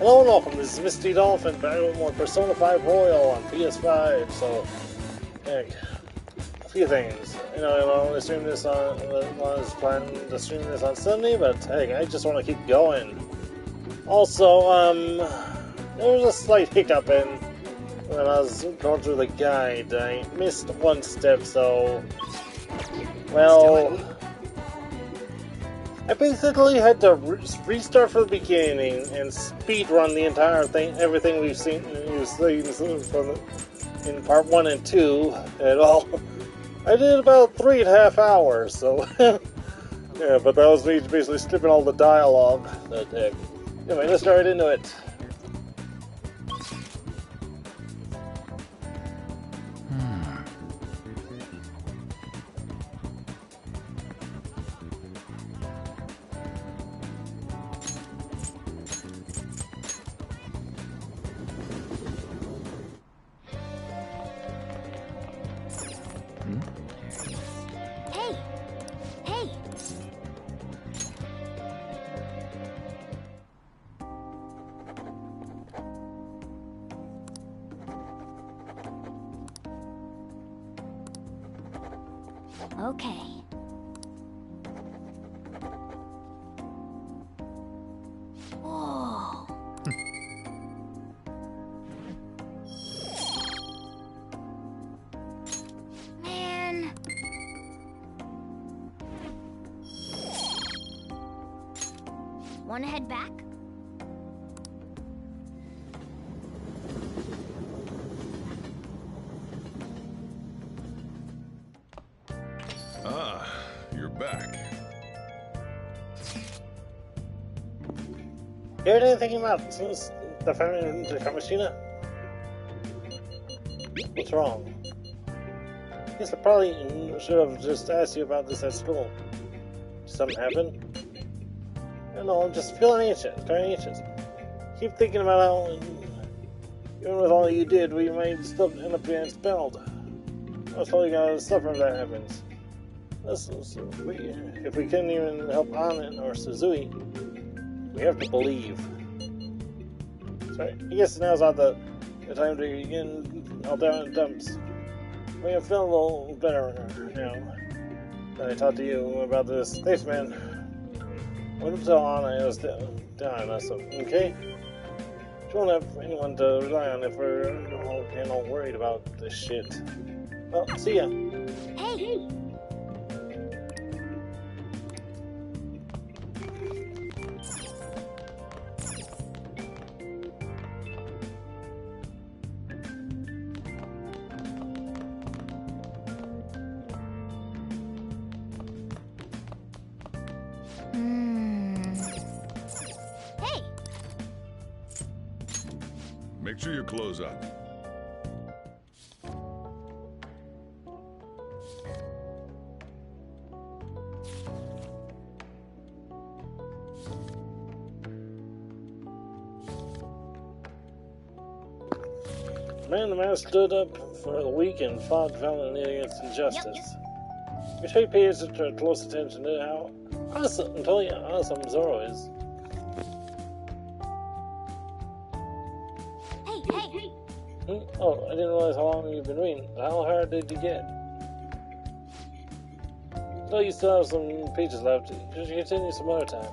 Hello and welcome, this is Mistydolphin back with more Persona 5 Royal on PS5. So, heck, a few things. You know, I want to stream this on, I was planning to stream this on Sunday, but heck, I just want to keep going. Also, there was a slight hiccup when I was going through the guide. I missed one step, so, well, I basically had to restart from the beginning and speed run the entire thing, everything we've seen from in part 1 and 2 at all. I did about 3.5 hours, so yeah, but that was me basically skipping all the dialogue. But anyway, let's get right into it. Okay. Whoa. Man. Wanna head back? You're back. You heard anything about the family in Kamishina? What's wrong? I guess I probably should have just asked you about this at school. Did something happen? I don't know, I'm just feeling anxious, very anxious. Keep thinking about how, even with all you did, we might still end up being expelled. That's all you gotta suffer if that happens. If we couldn't even help Anna or Suzui, we have to believe. So I guess now's not the time to begin all down in the dumps. I mean, I'm feeling a little better now that I talked to you about this. Thanks, man. I want to tell Anna I was down on us, okay? She won't have anyone to rely on if we're all worried about this shit. Well, see ya. Hey! Hey! Make sure you close up. The man stood up for the weak and fought valiantly against injustice. We should pay close attention to how awesome Zoro is. Hey! Oh, I didn't realize how long you've been reading. How hard did you get? Oh, you still have some pages left. You should continue some other time.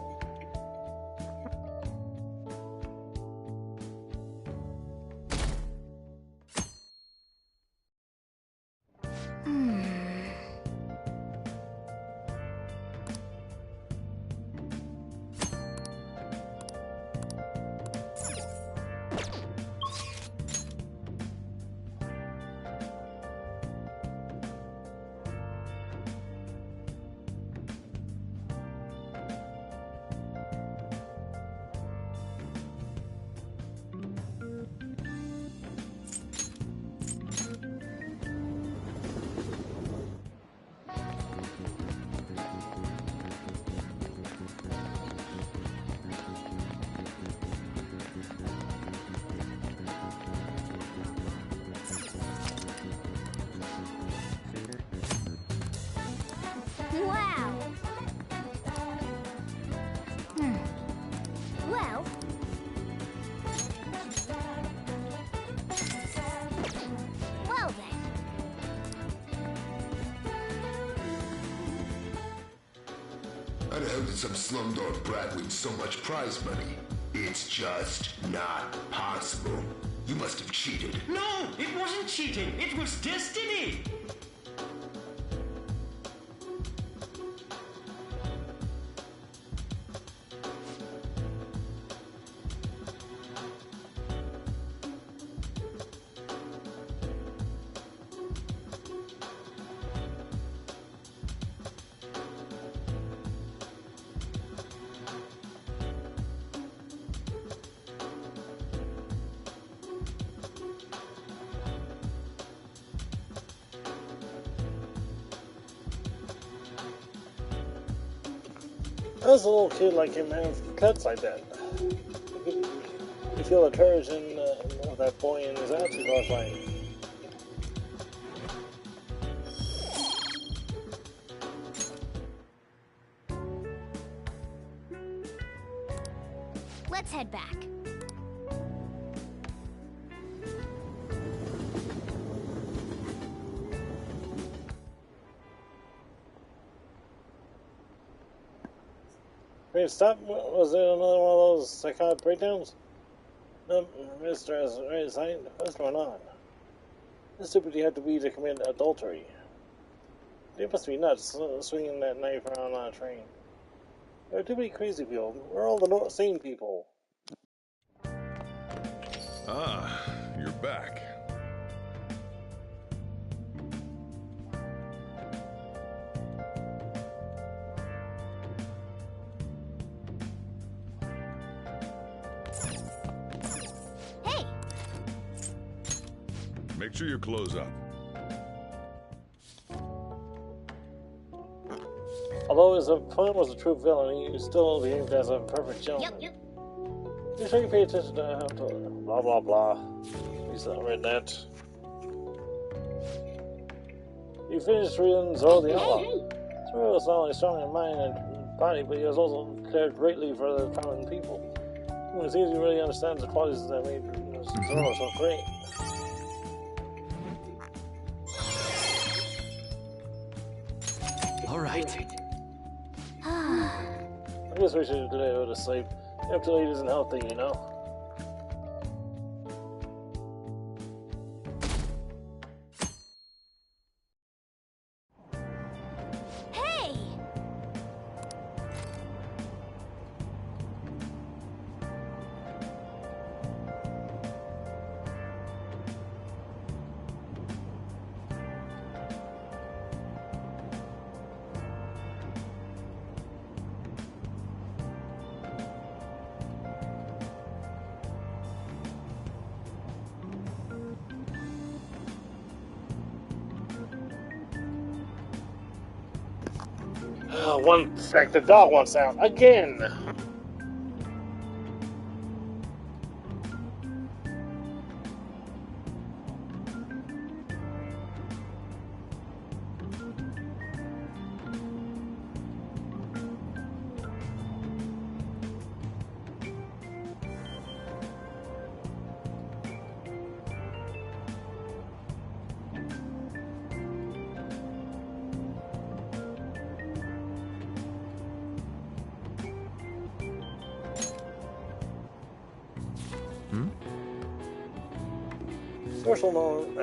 How the hell did some slumdog brat win so much prize money? It's just not possible. You must have cheated. No, it wasn't cheating. It was destiny. I was a little kid like him have cuts like that. You feel the courage in of that boy in his attitude horrifying. Let's head back. Wait, stop. Was there another one of those psychotic breakdowns? No, Mr. has right signed. What's going on? How stupid you have to be to commit adultery? They must be nuts swinging that knife around on a train. There are too many crazy people. We're all the sane people. Ah, you're back. Hey! Make sure your clothes up. Although his opponent was a true villain, he still behaved as a perfect gentleman. Yep. Be sure you pay attention to how to blah blah blah. Please not read that. You finished reading Zoro the Outlaw. Zoro was not only strong in mind and body, but he was also cared greatly for the common people. It seems he really understands the qualities that made Zoro so great. All right. I guess we should today go to sleep. After late isn't healthy, you know. Hey! One sec, the dog wants out again.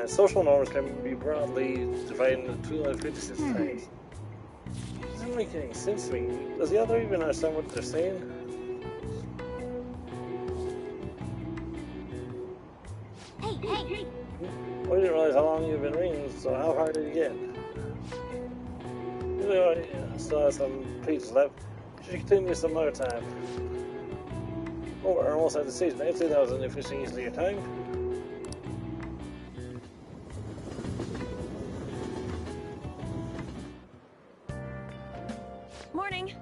Social norms can be broadly divided into 256 types. Doesn't make any sense to me. Does the other even understand what they're saying? Hey! We didn't realize how long you've been reading, so how hard did you get? You know, I still have some pages left. Should continue some other time. Oh, we're almost at the station. I'd say that was an efficient use of your time. Morning.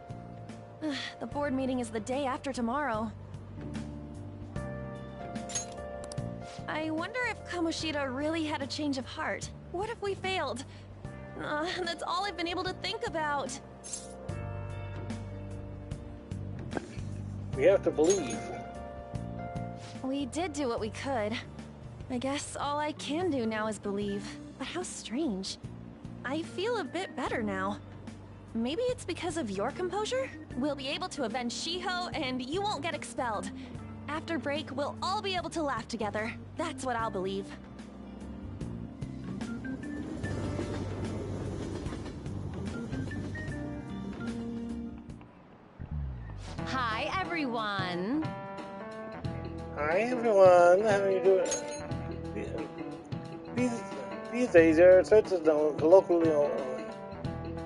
The board meeting is the day after tomorrow. I wonder if Kamoshida really had a change of heart. What if we failed? That's all I've been able to think about. We have to believe. We did do what we could. I guess all I can do now is believe. But how strange. I feel a bit better now. maybe it's because of your composure? We'll be able to avenge Shiho, and you won't get expelled. After break, we'll all be able to laugh together. That's what I'll believe. Hi, everyone. Hi everyone, how are you doing? These days there are such colloquial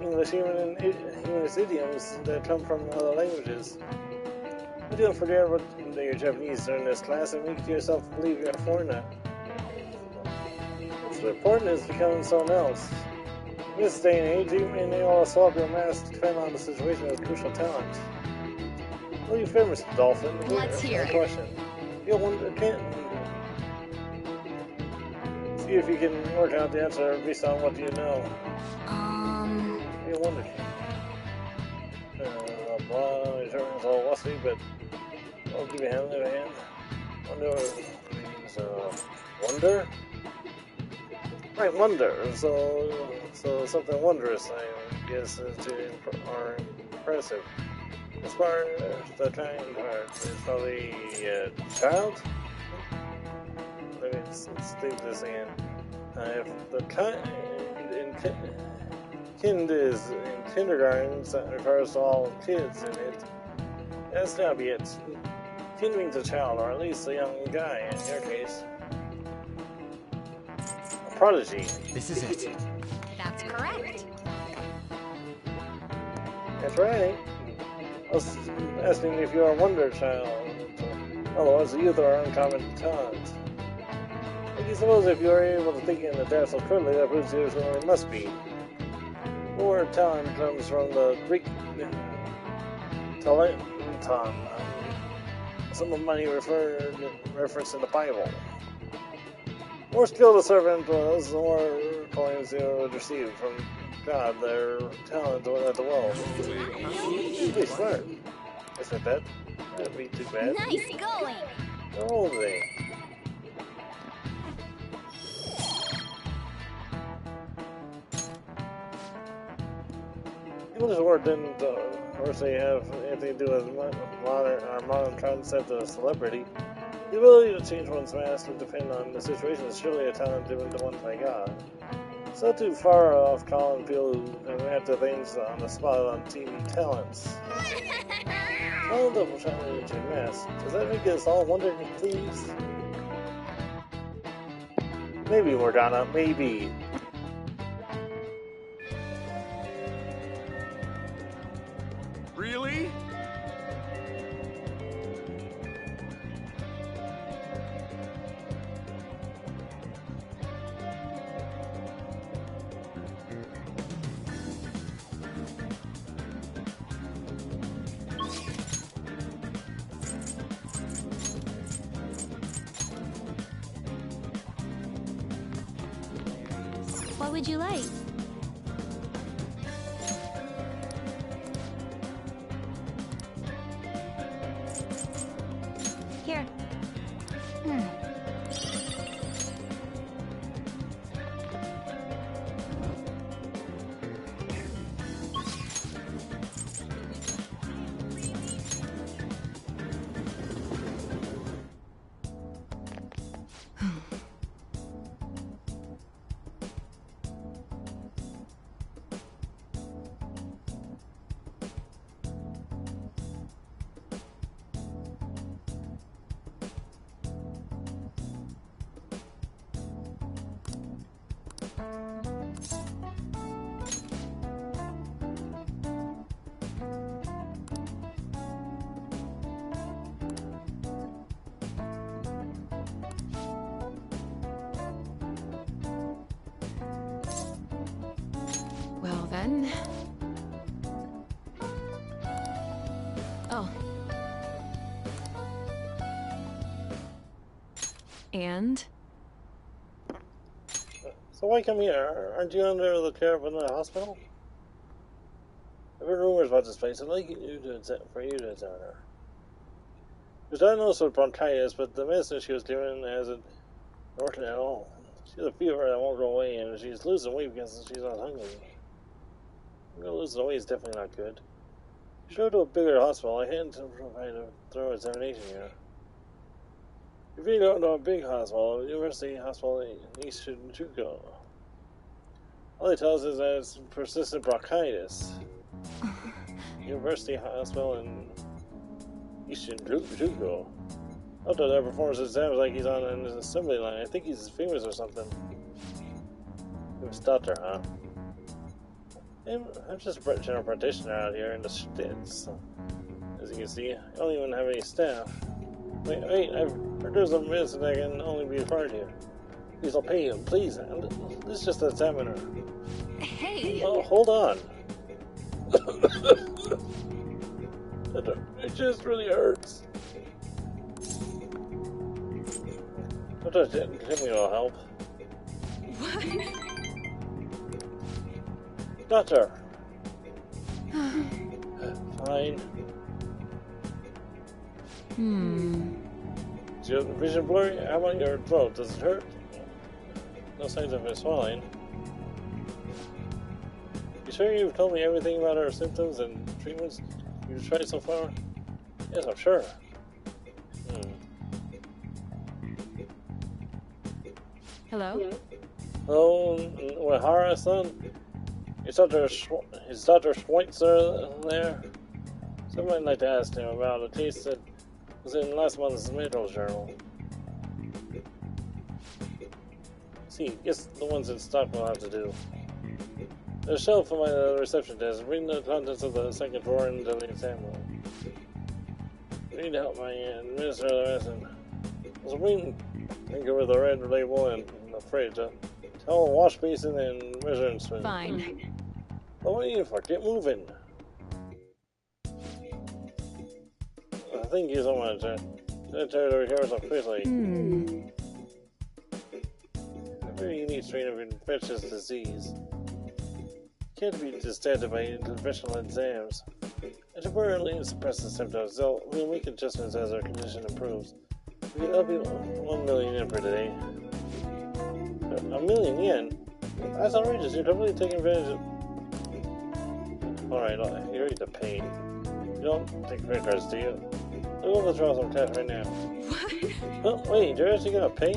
English English idioms that come from other languages. You don't forget what you're Japanese during this class and make yourself believe you're a foreigner. What's important is becoming someone else. In this day and age, even they all swap your mask to depend on the situation as crucial talent. What do you fear, Mistydolphin? Let's hear it. Question. See if you can work out the answer based on what you know. You wonder. Blah, your turn is all lusty, but I'll give you a hand, Wonder means wonder? Right, wonder. So something wondrous, I guess, or impressive. As far as the trying part, is probably a child? Let me think this again. If the kind is in kindergarten, that refers to all kids in it. That's gotta be it. Kind means a child, or at least a young guy in your case. A prodigy. This is it. That's correct. That's right. I was asking if you're a wonder child. Otherwise, the youth are uncommon talent. I suppose if you are able to think in the depths so clearly, that proves you really must be. The word talent comes from the Greek talenton. Some of money referenced in the Bible. The more skilled a servant was, the more coins they would receive from God, their talent at the well. Pretty smart. Isn't that? That'd be too bad. Nice going. How old are they? Even this word didn't, of course, they have anything to do with our modern concept of celebrity. The ability to change one's mask to depend on the situation is surely a talent given to one by God. It's not too far off calling people who react to things on the spot on TV talents. I'll double check your mask. Does that make us all wonder, please? Maybe, Morgana, maybe. Really? What would you like? Here. Well then... Oh. And? So why come here? Aren't you under the care of another hospital? I've heard rumors about this place. I'd like for you to examine her. She's diagnosed with bronchitis, but the medicine she was given hasn't worked at all. She has a fever that won't go away, and she's losing weight because she's not hungry. Losing weight is definitely not good. Show to a bigger hospital. I had to provide a thorough examination here. If you don't know a big hospital, University Hospital in East Shinjuku. All they tell us is that it's persistent bronchitis. University Hospital in East Shinjuku. Doctor there performs exams like he's on an assembly line. I think he's famous or something. Famous doctor, huh? I'm just a general practitioner out here in the States. As you can see, I don't even have any staff. Wait, I've heard there's a medicine that can only be acquired here. Please, I'll pay you, please. This is just an examiner. Hey! Oh, hold on. It just really hurts. Don't give me no help. What? Doctor! Fine. Is your vision blurry? How about your throat? Does it hurt? No signs of it swelling. You sure you've told me everything about our symptoms and treatments you've tried so far? Yes, I'm sure. Hello? Oh, Wahara, son? Is Dr. Schweitzer there? Someone like to ask him about a case that was in last month's medical journal. See, guess the ones in stock will have to do. There's a shelf on my reception desk. Read the contents of the second drawer into the exam room. I need to help my administer the medicine. There's a ring finger with a red label and a fridge. Towel, wash basin, and measuring spoon. Fine. What are you waiting for? Get moving. I think you so much. That try to recover so quickly. A very unique strain of infectious disease. Can't be distracted by conventional exams. And temporarily suppress the symptoms. We'll make adjustments as our condition improves. That'll be 1 million yen per day. 1 million yen? That's outrageous. You're totally taking advantage of... Alright, you're ready to pay. You don't take credit cards, do you? I'll go withdraw some cash right now. What? Oh, wait, you're actually gonna pay?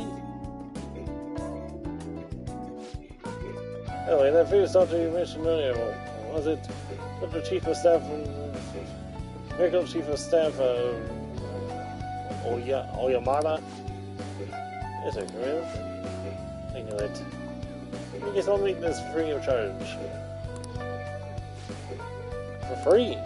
Anyway, that previous doctor you mentioned earlier, was it Dr. Chief of Staff Medical Chief of Staff Oyamada? Is it real? I knew it. I guess I'll make this free of charge. For free?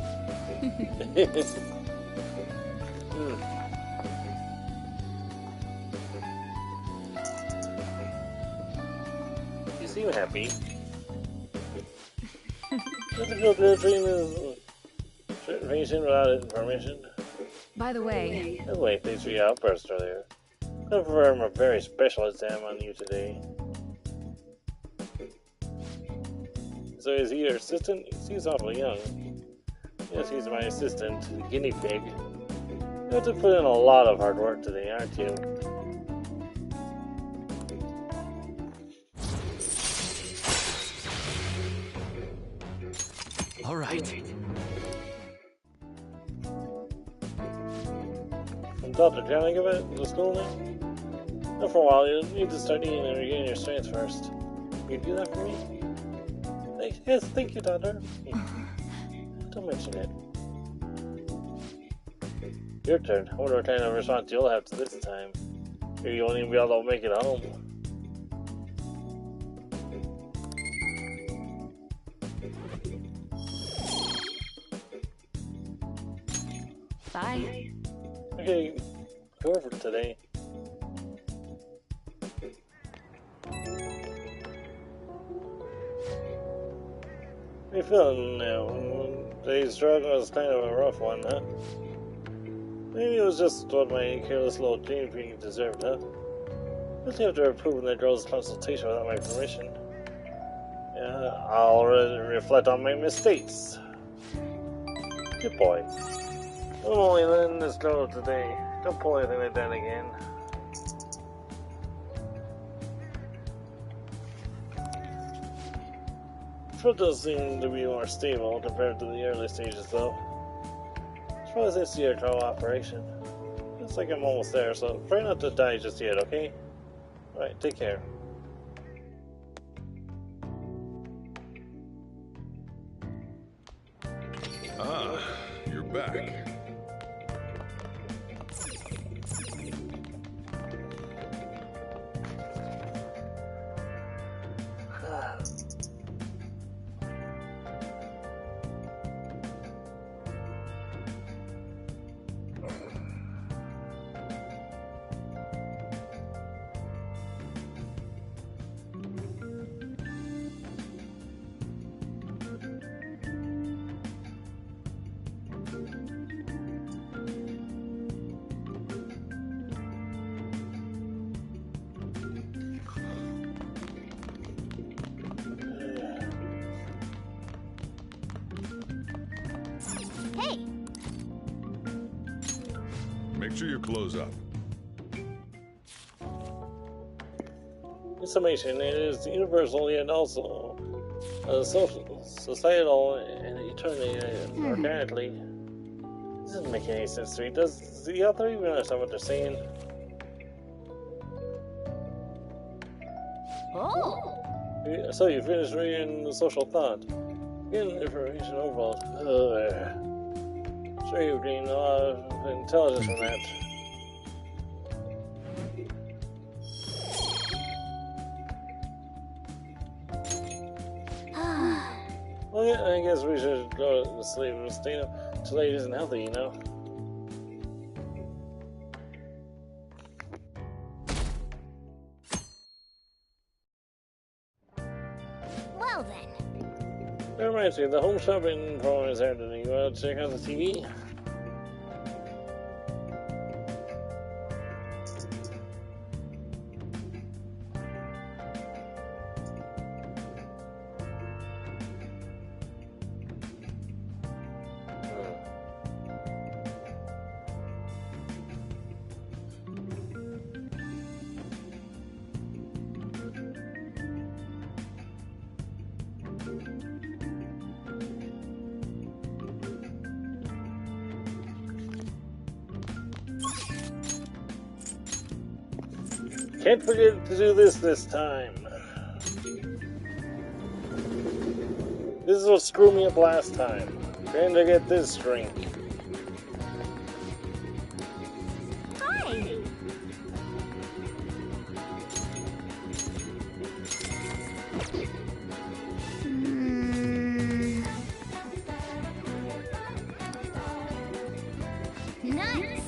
You seem happy. Difficult to train this information without information. By the way... Anyway, thanks for your outburst earlier. I'll perform a very special exam on you today. So is he your assistant? He seems awfully young. Yes, he's my assistant, guinea pig. You have to put in a lot of hard work today, aren't you? All right. Doctor, can I give it to school now? Not for a while. You need to start eating and regain your strength first. Can you do that for me? Yes, thank you, Doctor. Don't mention it. Your turn. I wonder what kind of response you'll have to this time. Maybe you won't even be able to make it home. Bye. Okay, go over today. How you feeling now? Today's struggle was kind of a rough one, huh? Maybe it was just what my careless little guinea pig deserved, huh? Especially after approving that girl's consultation without my permission. Yeah, I'll reflect on my mistakes. Good boy. I'm only letting this go today. Don't pull anything like that again. foot does seem to be more stable compared to the early stages, though. As far as this year cooperation, looks like I'm almost there, so try not to die just yet, okay? Alright, take care. Ah, you're back. Hey! Make sure you close up. Information is universal yet also social, societal, and eternally organically. This doesn't make any sense to me. Does the author even understand what they're saying? Oh! So you finished reading the social thought. Getting information overload. Sure you've gained a lot of intelligence from that. Well, yeah, I guess we should go to sleep and stay up till late isn't healthy, you know? Well then. That reminds me, the home shopping program is ending. You want to check out the TV? Can't forget to do this time. This is what screwed me up last time. Trying to get this drink. Hi! Nice!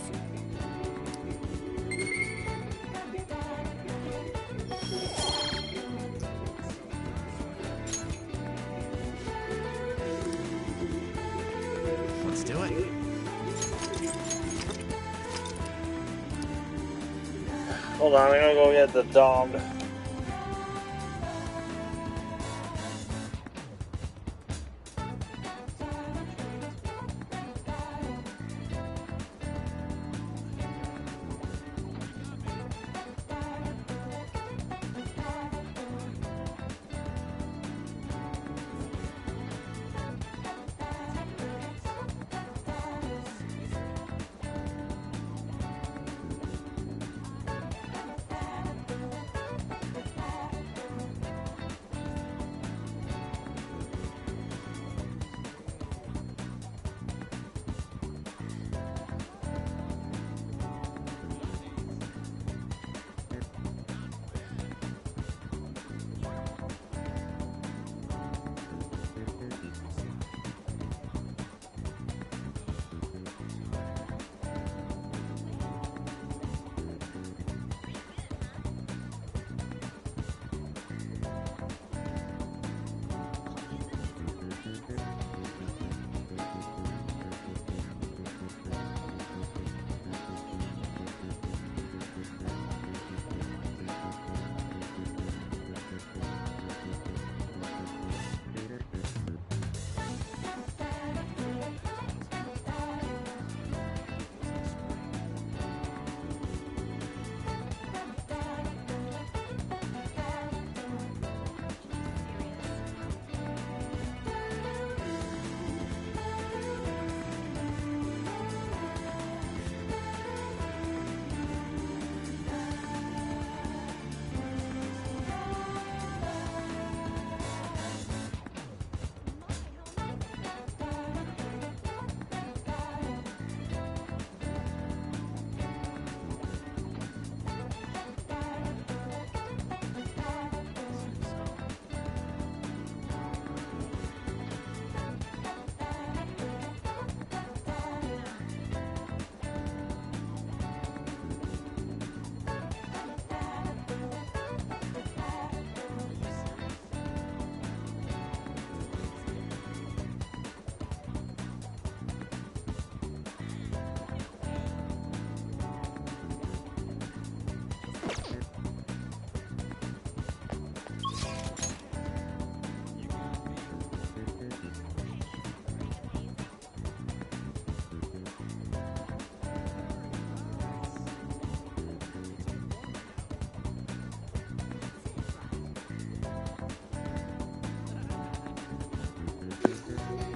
Let's do it. Hold on, I'm gonna go get the dog.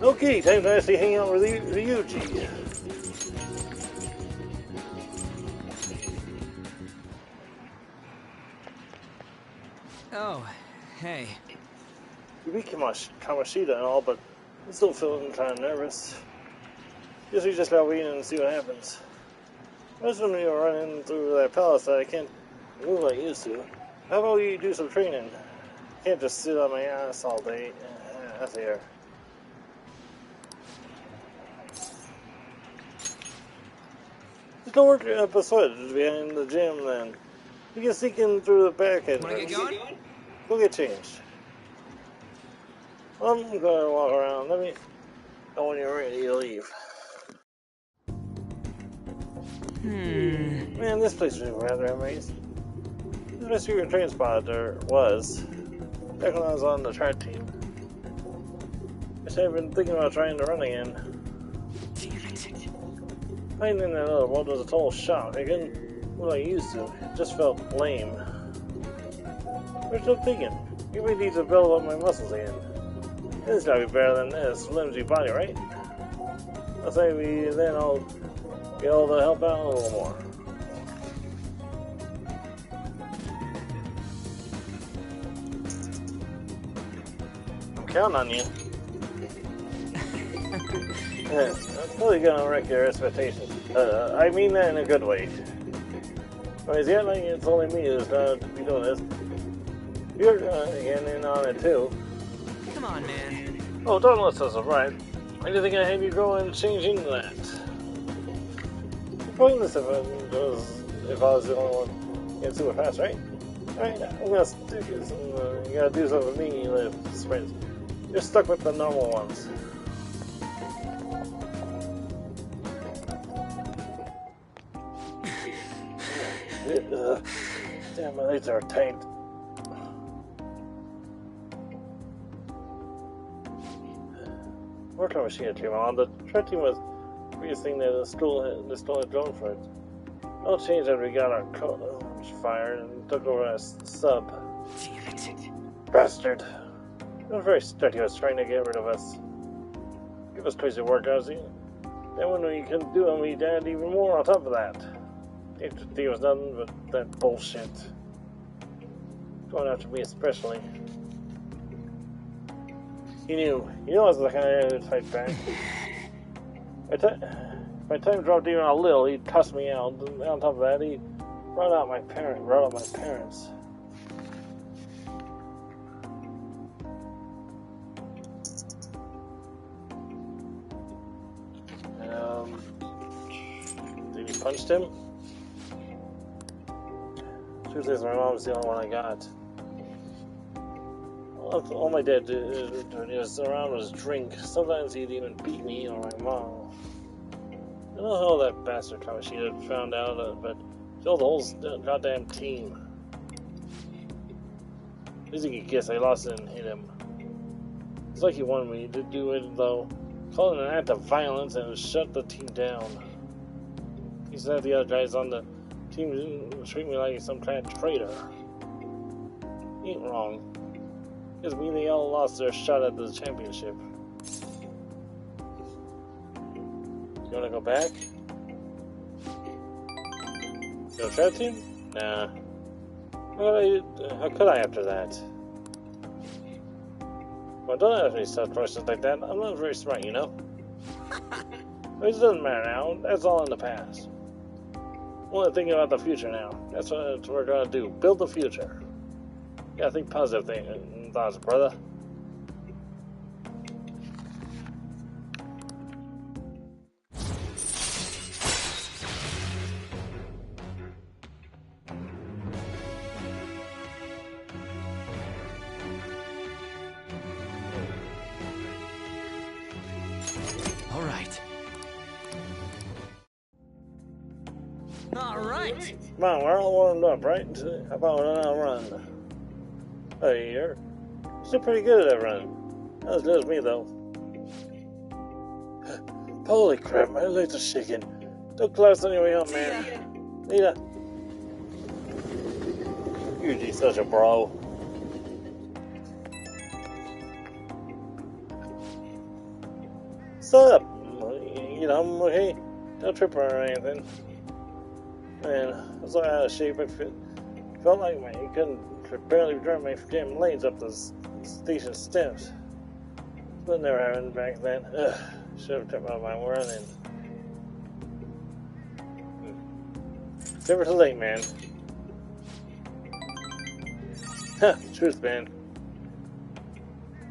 Okay, time to actually hang out with Ryuji. Oh, hey. You beat Kamashita and all, but I'm still feeling kind of nervous. Guess we just gotta wait and see what happens. I was when we were running through that palace that I can't move like I used to. How about you do some training? Can't just sit on my ass all day. That's here. Just go work up a sweat behind the gym then. You can sneak in through the back entrance. Wanna get going? Go get changed. I'm gonna walk around. Let me know when you're ready to leave. Man, this place is rather amazing. This is my secret train spot, or was. Back when I was on the track team. Guess I've been thinking about trying to run again. Finding that other world was a total shock. I couldn't do what I used to. It just felt lame. We're still thinking. You may need to build up my muscles again. This gotta be better than this flimsy body, right? I'll say then I'll be able to help out a little more. I'm counting on you. I'm totally gonna wreck your expectations. I mean that in a good way. It's yet like it's only me who's gonna be doing this. You're gonna get in on it too. Come on, man. Oh, don't let us surprise. I didn't think I had you go and change into that. Pointless if I was the only one getting super fast, right? Alright, I'm gonna stick this and you gotta do something with me, live sprints. You're stuck with the normal ones. Damn, my legs are tight. More time machine team on. The track team was the biggest thing that the school had grown for it. All changed after we got our coach fired and took over as sub. Bastard. It was very strict. He was trying to get rid of us. Give us crazy workouts. Then when we couldn't do them, we did even more on top of that. It was nothing but that bullshit. Going after me especially. He knew I was the kind of guy who'd fight back. By time dropped even a little, he'd cuss me out. And on top of that, he brought out my parents. Did he punched him? Truth is, my mom was the only one I got. All my dad did when he was around was drink. Sometimes he'd even beat me or my mom. I don't know how that bastard Kamashita found out, but killed the whole goddamn team. As you can guess, I lost it and hit him. It's like he wanted me to do it, though. Called it an act of violence and shut the team down. He said the other guys on the team didn't treat me like some kind of traitor. He ain't wrong. Because me and they all lost their shot at the championship. You wanna go back? Go trap team? Nah. How could I after that? Well, don't ask me such questions like that. I'm not very smart, you know? But it doesn't matter now. That's all in the past. I'm only thinking about the future now. That's what we're gonna do. Build the future. Gotta think positive thoughts, brother. All right. Come on, we're all warmed up, right? How about another run? Hey, you're still pretty good at that run. Not as good as me, though. Holy crap, my legs are shaking. Don't collapse on your way home, man. Nita. You're just such a bro. What's up? You know, I'm okay. Don't trip or anything. Man, I was so out of shape. I felt like you couldn't barely drive my damn legs up those station steps. But never happened back then. Ugh, should have kept out my running. Never too late, man. Huh, truth, man.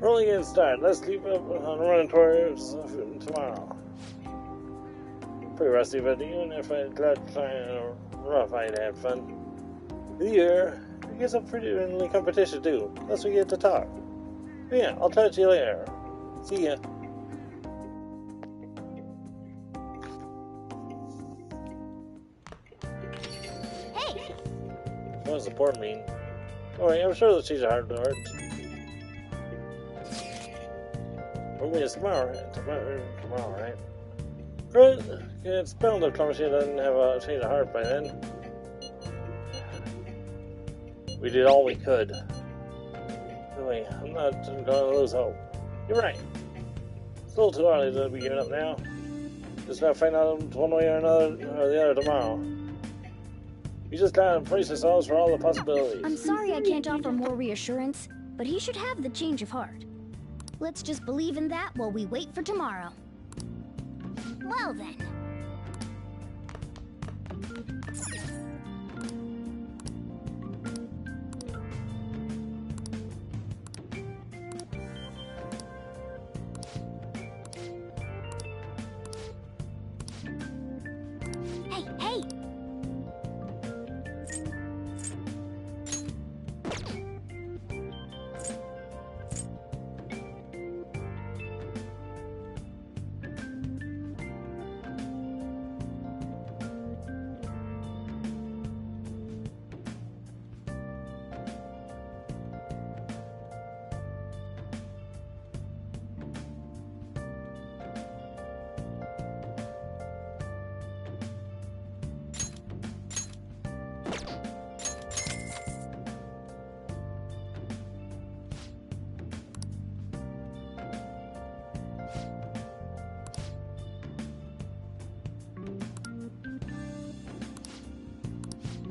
We're only getting started. Let's keep up on running towards tomorrow. Pretty rusty, but even if I got trying a rough, I'd have fun. The year, I guess a pretty friendly competition too. Unless we get to talk. But yeah, I'll touch you later. See ya. Hey! What does support mean? Alright, I'm sure that she's a hard to hurt. We're meeting tomorrow, right? Right? It's bound to come she doesn't have a change of heart by then. We did all we could. Anyway, I'm not going to lose hope. You're right. It's a little too early to be giving up now. Just gotta find out one way or another, or the other tomorrow. We just gotta brace ourselves for all the possibilities. I'm sorry I can't offer more reassurance, but he should have the change of heart. Let's just believe in that while we wait for tomorrow. Well then. Hey, hey!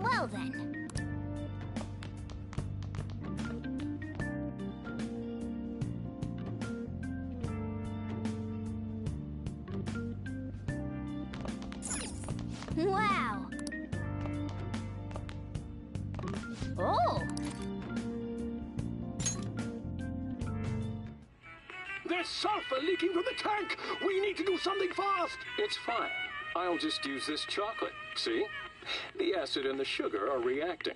Well then. Wow. Oh. There's sulfur leaking from the tank! We need to do something fast! It's fine. I'll just use this chocolate. See? The acid and the sugar are reacting.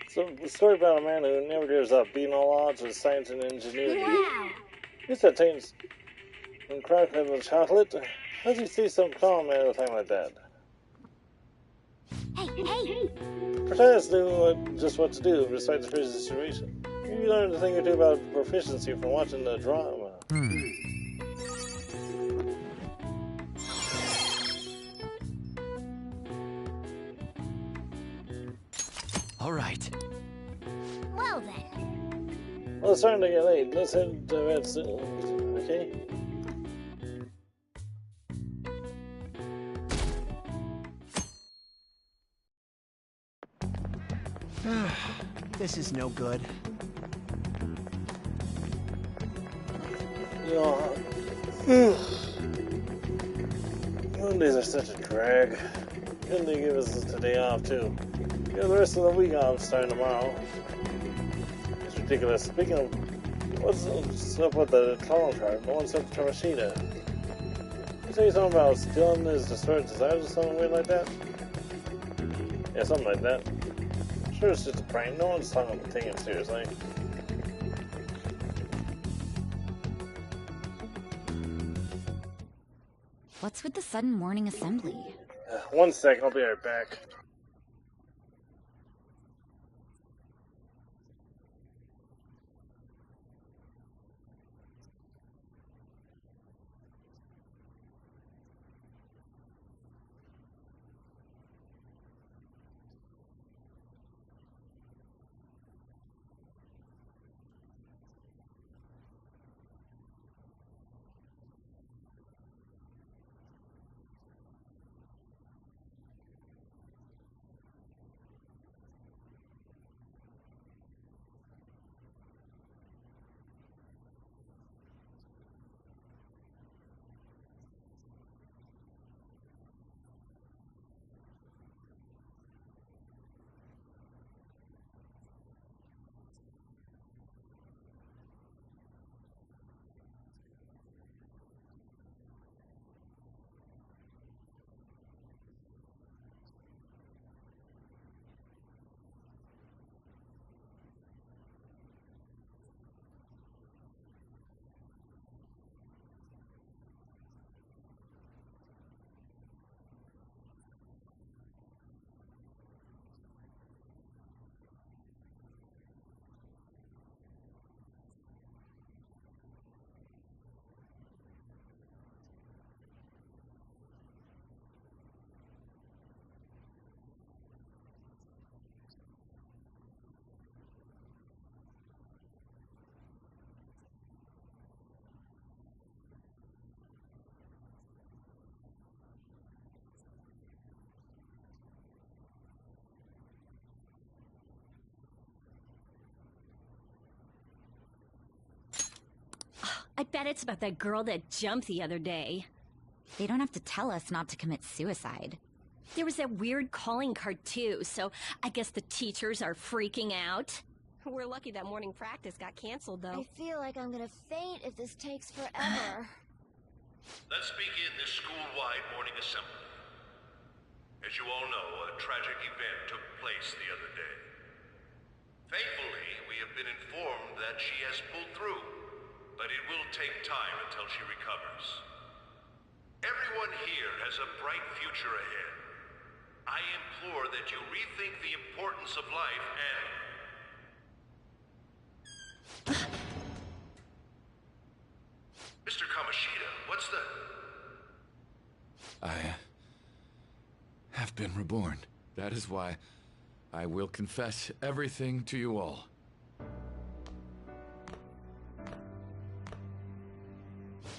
So, the story about a man who never gives up, beating all odds with science and ingenuity. Wow. Guess that taints and crack of the chocolate. How do you see some calm at a time like that? Hey, hey! Protagonist knew just what to do despite the crazy situation. You learned a thing or two about proficiency from watching the drama. All right. Well then. Well, it's starting to get late. Let's head to bed soon. Okay? This is no good. You know, Mondays are such a drag. Couldn't they give us a day off, too? Yeah, the rest of the week off starting tomorrow. It's ridiculous. Speaking of, what's up with the clone tribe? No one sent to Kamashita. You say something about stealing his destroyed desires or something weird like that? Yeah, something like that. I'm sure it's just a prank. No one's talking about taking him seriously. What's with the sudden morning assembly? 1 second, I'll be right back. I bet it's about that girl that jumped the other day. They don't have to tell us not to commit suicide. There was that weird calling card too, so I guess the teachers are freaking out. We're lucky that morning practice got canceled, though. I feel like I'm gonna faint if this takes forever. Let's begin this school-wide morning assembly. As you all know, a tragic event took place the other day. Thankfully, we have been informed that she has pulled through, but it will take time until she recovers. Everyone here has a bright future ahead. I implore that you rethink the importance of life and... Mr. Kamoshida, what's the... I have been reborn. That is why I will confess everything to you all.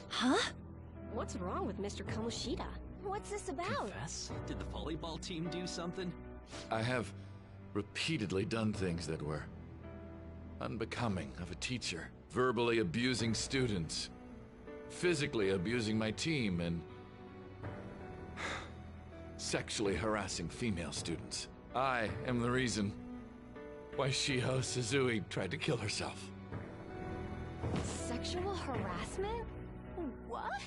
Huh? What's wrong with Mr. Kamoshida? What's this about? Confess? Did the volleyball team do something? I have repeatedly done things that were unbecoming of a teacher. Verbally abusing students, physically abusing my team, and sexually harassing female students. I am the reason why Shiho Suzui tried to kill herself. Sexual harassment? What?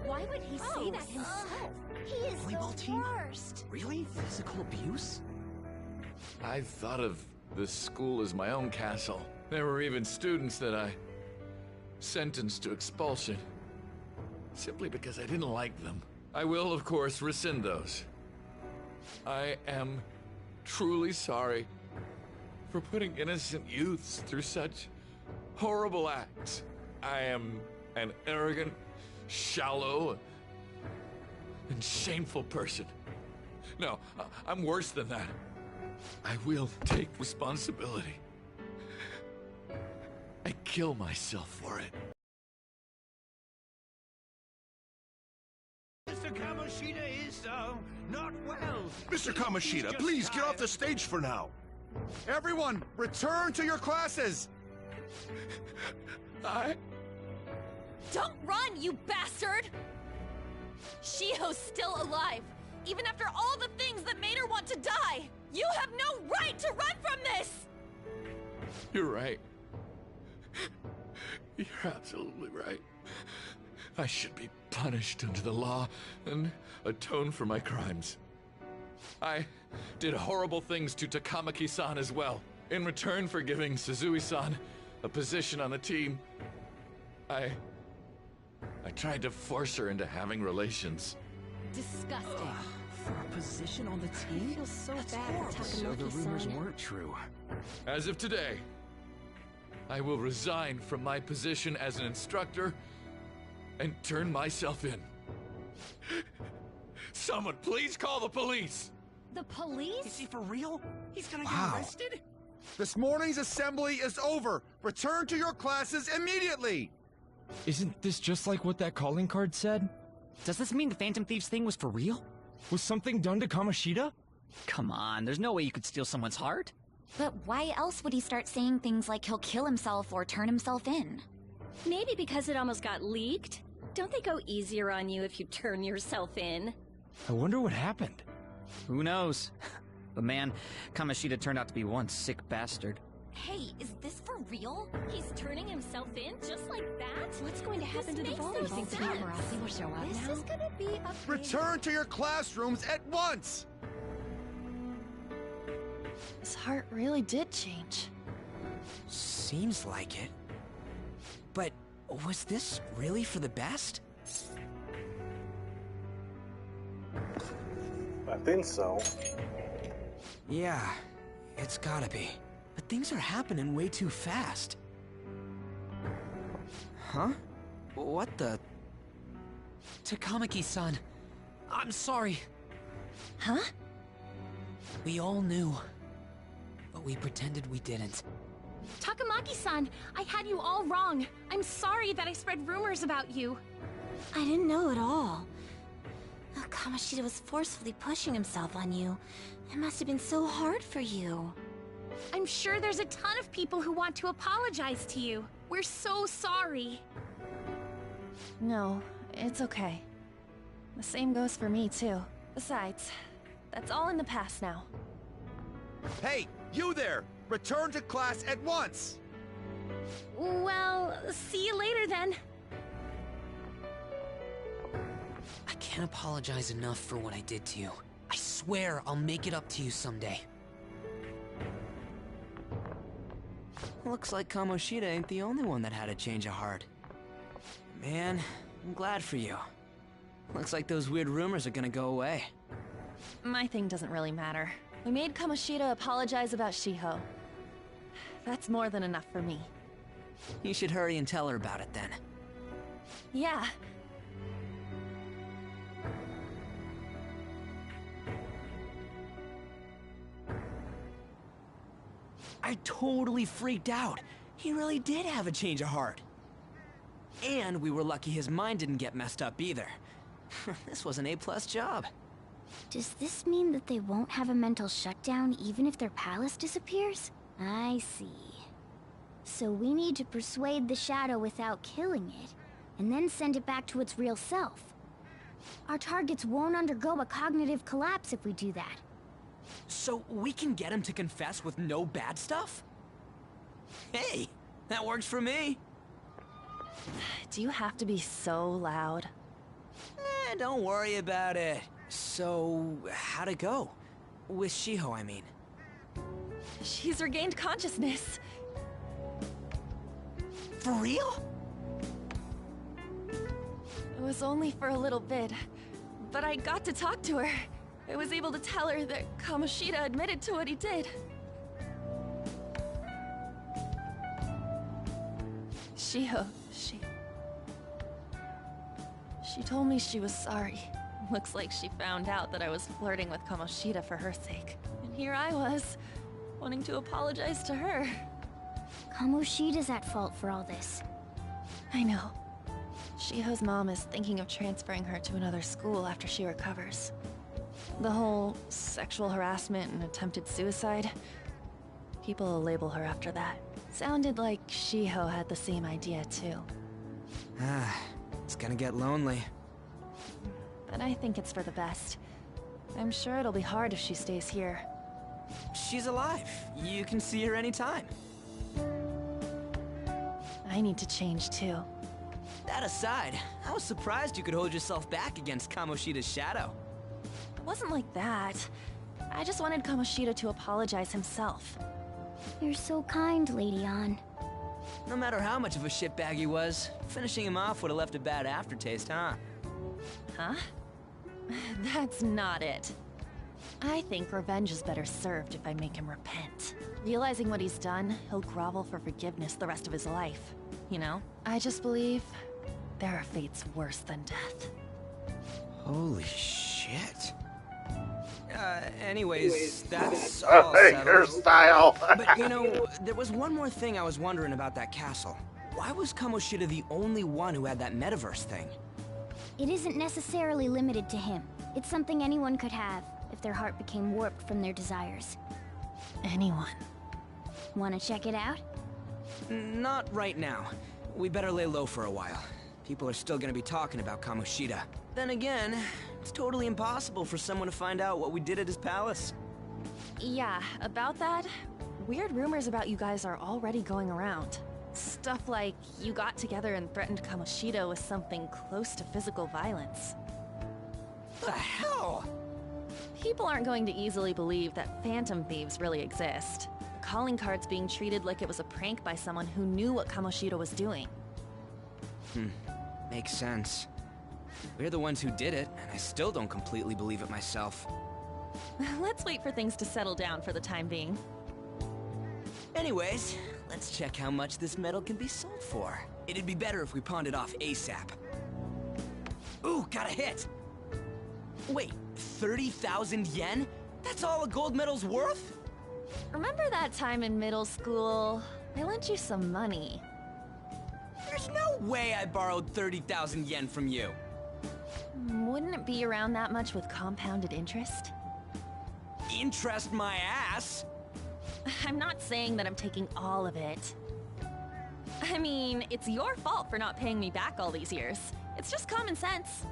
Why would he say that himself? He is Volleyball the team? worst. Really? Physical abuse? I thought of this school as my own castle. There were even students that I sentenced to expulsion, simply because I didn't like them. I will, of course, rescind those. I am truly sorry for putting innocent youths through such horrible acts. I am an arrogant, shallow, and shameful person. No, I'm worse than that. I will take responsibility. I kill myself for it. Mr. Kamoshida is, not well. Mr. Kamoshida, please get off the stage for now. Everyone, return to your classes! Don't run, you bastard! Shiho's still alive, even after all the things that made her want to die! You have no right to run from this! You're right. You're absolutely right. I should be punished under the law and atone for my crimes. I did horrible things to Takamaki-san as well. In return for giving Suzui-san a position on the team, I tried to force her into having relations. Disgusting. For a position on the team? I feel so That's bad horrible. for So the rumors Takamaki-san. weren't true. As of today, I will resign from my position as an instructor and turn myself in. Someone please call the police! The police? Is he for real? He's gonna Wow. get arrested? This morning's assembly is over. Return to your classes immediately! Isn't this just like what that calling card said? Does this mean the Phantom Thieves thing was for real? Was something done to Kamoshida? Come on, there's no way you could steal someone's heart. But why else would he start saying things like he'll kill himself or turn himself in? Maybe because it almost got leaked? Don't they go easier on you if you turn yourself in? I wonder what happened. Who knows? But man, Kamoshida turned out to be one sick bastard. Hey, is this for real? He's turning himself in just like that? What's going to happen to the makes no volleyball team? sense. Paparazzi will show up This now? is gonna be a big... Return to your classrooms at once! His heart really did change. Seems like it. But was this really for the best? I think so. Yeah, it's gotta be. But things are happening way too fast. Huh? What the? Takamaki-san, I'm sorry. Huh? We all knew, but we pretended we didn't. Takamaki-san, I had you all wrong. I'm sorry that I spread rumors about you. I didn't know at all. Kamoshida was forcefully pushing himself on you. It must have been so hard for you. I'm sure there's a ton of people who want to apologize to you. We're so sorry. No, it's okay. The same goes for me, too. Besides, that's all in the past now. Hey, you there! Return to class at once! Well, see you later then. I can't apologize enough for what I did to you. I swear I'll make it up to you someday. Looks like Kamoshida ain't the only one that had a change of heart. Man, I'm glad for you. Looks like those weird rumors are gonna go away. My thing doesn't really matter. We made Kamoshida apologize about Shiho. That's more than enough for me. You should hurry and tell her about it then. Yeah. I totally freaked out. He really did have a change of heart. And we were lucky his mind didn't get messed up either. This was an A+ job. Does this mean that they won't have a mental shutdown even if their palace disappears? I see. So we need to persuade the shadow without killing it, and then send it back to its real self. Our targets won't undergo a cognitive collapse if we do that. So we can get him to confess with no bad stuff? Hey, that works for me. Do you have to be so loud? Don't worry about it. So, how'd it go? With Shiho, I mean. She's regained consciousness. For real? It was only for a little bit, but I got to talk to her. I was able to tell her that Kamoshida admitted to what he did. Shiho, she told me she was sorry. Looks like she found out that I was flirting with Kamoshida for her sake. And here I was, wanting to apologize to her. Kamoshida's at fault for all this. I know. Shiho's mom is thinking of transferring her to another school after she recovers. The whole sexual harassment and attempted suicide, people will label her after that. Sounded like Shiho had the same idea too. It's gonna get lonely. But I think it's for the best. I'm sure it'll be hard if she stays here. She's alive. You can see her anytime. I need to change too. That aside, I was surprised you could hold yourself back against Kamoshida's shadow. It wasn't like that. I just wanted Kamoshida to apologize himself. You're so kind, Lady Ann. No matter how much of a shitbag he was, finishing him off would have left a bad aftertaste, huh? Huh? That's not it. I think revenge is better served if I make him repent. Realizing what he's done, he'll grovel for forgiveness the rest of his life. You know? I just believe there are fates worse than death. Holy shit. Anyways, that's all settled. Hairstyle. But you know, there was one more thing I was wondering about that castle. Why was Kamoshida the only one who had that metaverse thing? It isn't necessarily limited to him. It's something anyone could have, if their heart became warped from their desires. Anyone. Wanna check it out? Not right now. We better lay low for a while. People are still gonna be talking about Kamoshida. Then again, it's totally impossible for someone to find out what we did at his palace. Yeah, about that, weird rumors about you guys are already going around. Stuff like you got together and threatened Kamoshida with something close to physical violence. The hell? People aren't going to easily believe that phantom thieves really exist. The calling card's being treated like it was a prank by someone who knew what Kamoshida was doing. Makes sense. We're the ones who did it, and I still don't completely believe it myself. Let's wait for things to settle down for the time being. Anyways, let's check how much this metal can be sold for. It'd be better if we pawned it off ASAP. Ooh, got a hit! Wait, 30,000 yen? That's all a gold medal's worth? Remember that time in middle school? I lent you some money. There's no way I borrowed 30,000 yen from you. Wouldn't it be around that much with compounded interest? Interest my ass? I'm not saying that I'm taking all of it. I mean, it's your fault for not paying me back all these years. It's just common sense.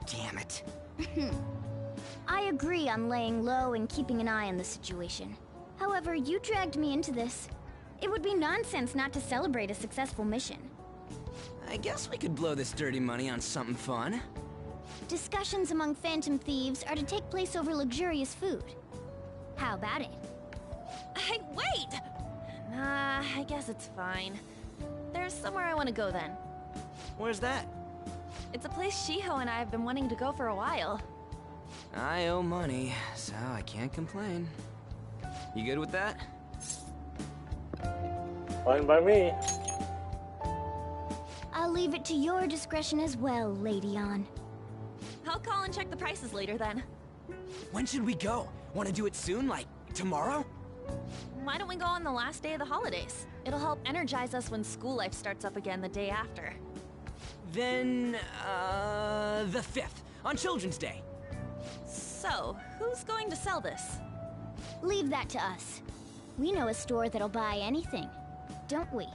Damn it. I agree on laying low and keeping an eye on the situation. However, you dragged me into this. It would be nonsense not to celebrate a successful mission. I guess we could blow this dirty money on something fun. Discussions among phantom thieves are to take place over luxurious food. How about it? Hey, wait! Nah, I guess it's fine. There's somewhere I want to go then. Where's that? It's a place Shiho and I have been wanting to go for a while. I owe money, so I can't complain. You good with that? Fine by me. I'll leave it to your discretion as well, Lady On. I'll call and check the prices later then. When should we go? Want to do it soon, like tomorrow? Why don't we go on the last day of the holidays? It'll help energize us when school life starts up again the day after. Then, the 5th, on Children's Day. So, who's going to sell this? Leave that to us. We know a store that'll buy anything, don't we?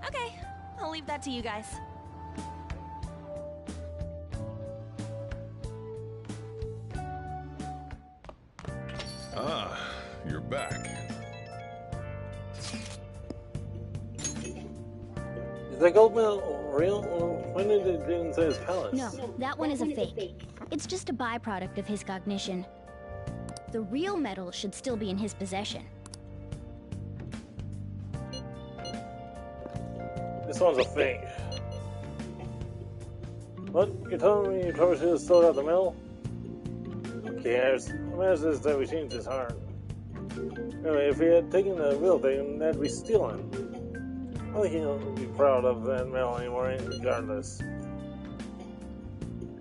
Okay, I'll leave that to you guys. Ah, you're back. Is that gold medal real? When did it get inside his palace? No, that one is a fake. It's just a byproduct of his cognition. The real medal should still be in his possession. This one's a fake. What? You're telling me you probably should have sold out the medal? Who cares? The message that we changed his heart. Anyway, if he had taken the real thing, that'd be stealing. I think he'll be proud of that medal anymore, regardless.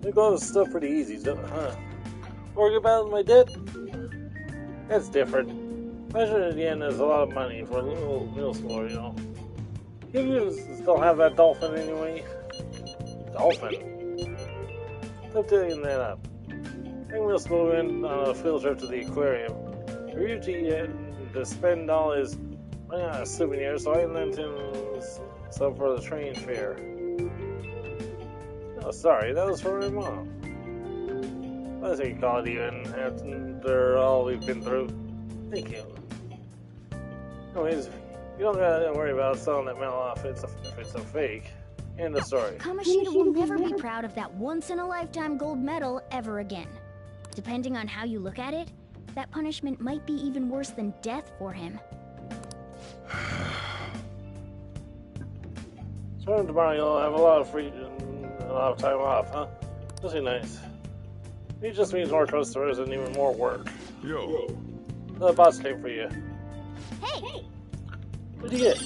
They got this stuff pretty easy, huh? Worry about my debt? That's different. Measured at the end is a lot of money for a little middle schooler, you know. You still have that dolphin anyway. Dolphin? Stop taking that up. Take middle school in on a field trip to the aquarium. Ryuji had to spend all his money on a souvenir, so I lent him some for the train fare. Oh, sorry, that was for my mom. Let's take a call it even after all we've been through. Thank you. Anyways, you don't gotta worry about selling that medal off if it's a fake. End of story. Kamoshida will never be proud of that once-in-a-lifetime gold medal ever again. Depending on how you look at it, that punishment might be even worse than death for him. So tomorrow you'll have a lot of time off, huh? That'll be nice. It just means more customers and even more work. Yo. The boss came for you. Hey! What'd you get?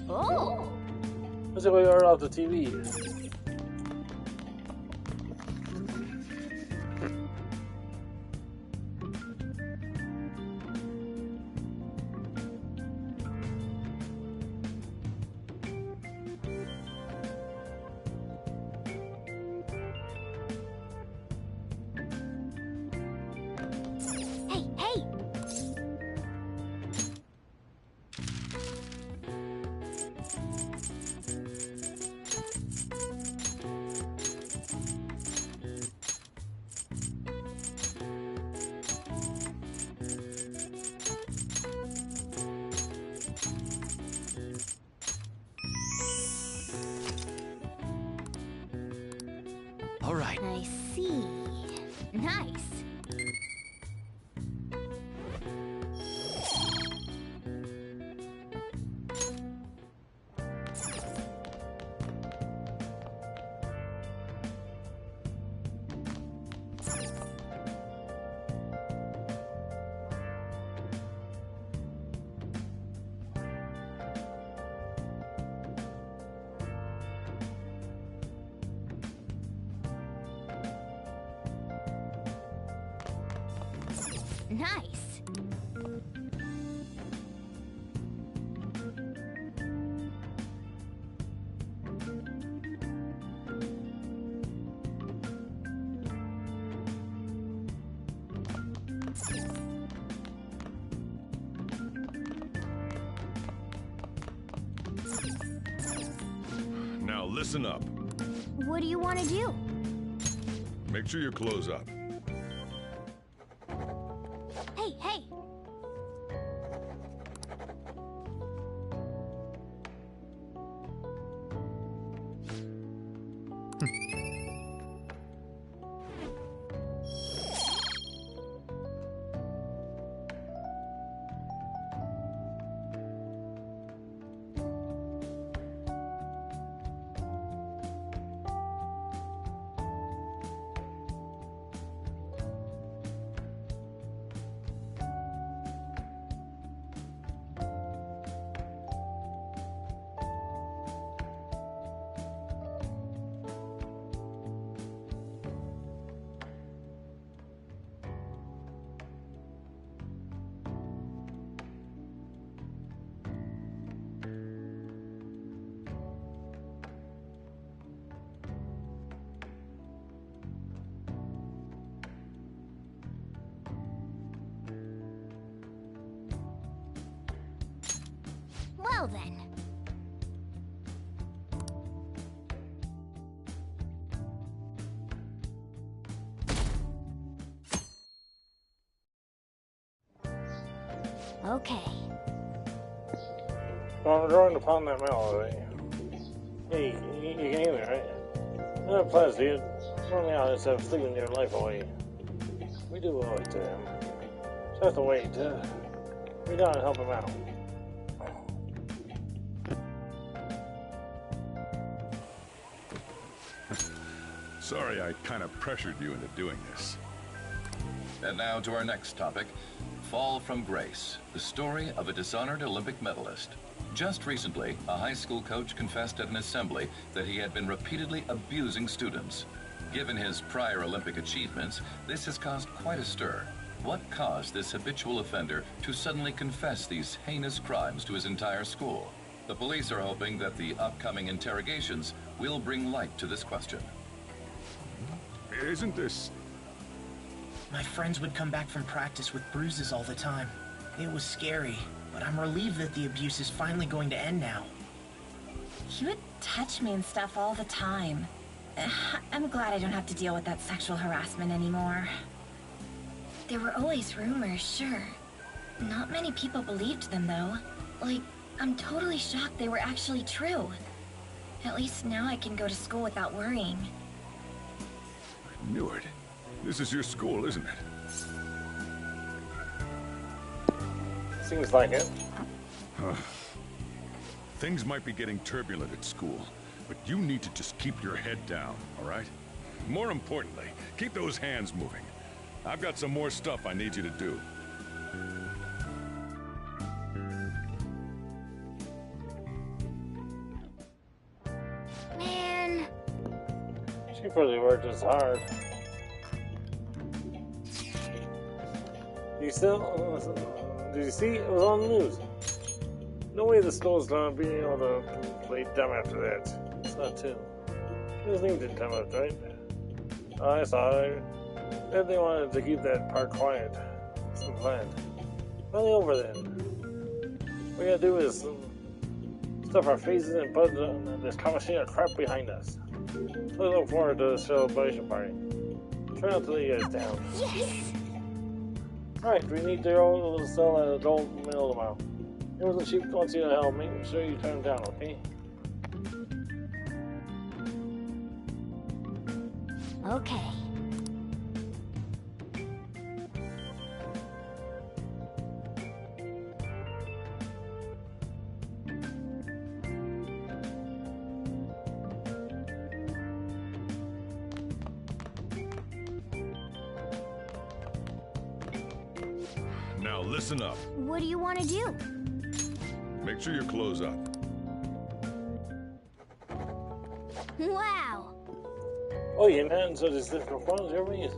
Oh! Let's see what you ordered off the TV. All right. I see. Nice. Nice. listen up. What do you want to do? Make sure your clothes up. Hey, hey! Well then. Okay. Well, I'm drawing upon that melody. Hey, you can hear me, right? No plans, dude. Run me out instead of stealing your life away. We do owe it to him. Just have to wait. We gotta help him out. Sorry I kind of pressured you into doing this. And now to our next topic, Fall from Grace, the story of a dishonored Olympic medalist. Just recently, a high school coach confessed at an assembly that he had been repeatedly abusing students. Given his prior Olympic achievements, this has caused quite a stir. What caused this habitual offender to suddenly confess these heinous crimes to his entire school? The police are hoping that the upcoming interrogations will bring light to this question. Isn't this... My friends would come back from practice with bruises all the time. It was scary, but I'm relieved that the abuse is finally going to end now. He would touch me and stuff all the time. I'm glad I don't have to deal with that sexual harassment anymore. There were always rumors, sure. Not many people believed them, though. Like, I'm totally shocked they were actually true. At least now I can go to school without worrying. Knew it. This is your school, isn't it? Seems like it. Things might be getting turbulent at school, but you need to just keep your head down, all right? More importantly, keep those hands moving. I've got some more stuff I need you to do. Man. She probably worked as hard. Did you see? It was on the news. No way the school's gonna be able to play dumb after that. It's not too. His name didn't come up, right? Oh, I saw it. Then they wanted to keep that part quiet. Some plan. Finally over then. What we gotta do is stuff our faces and put this Kamashina crap behind us. I look forward to the celebration party. Try not to let you guys down. Yes! Alright, we need to go sell at adult mill tomorrow. Here the chief wants you to help. Make sure you turn him down, okay? Okay. Now listen up. What do you want to do? Make sure your clothes up. Wow! Oh, yeah, man, so there's different ones here, we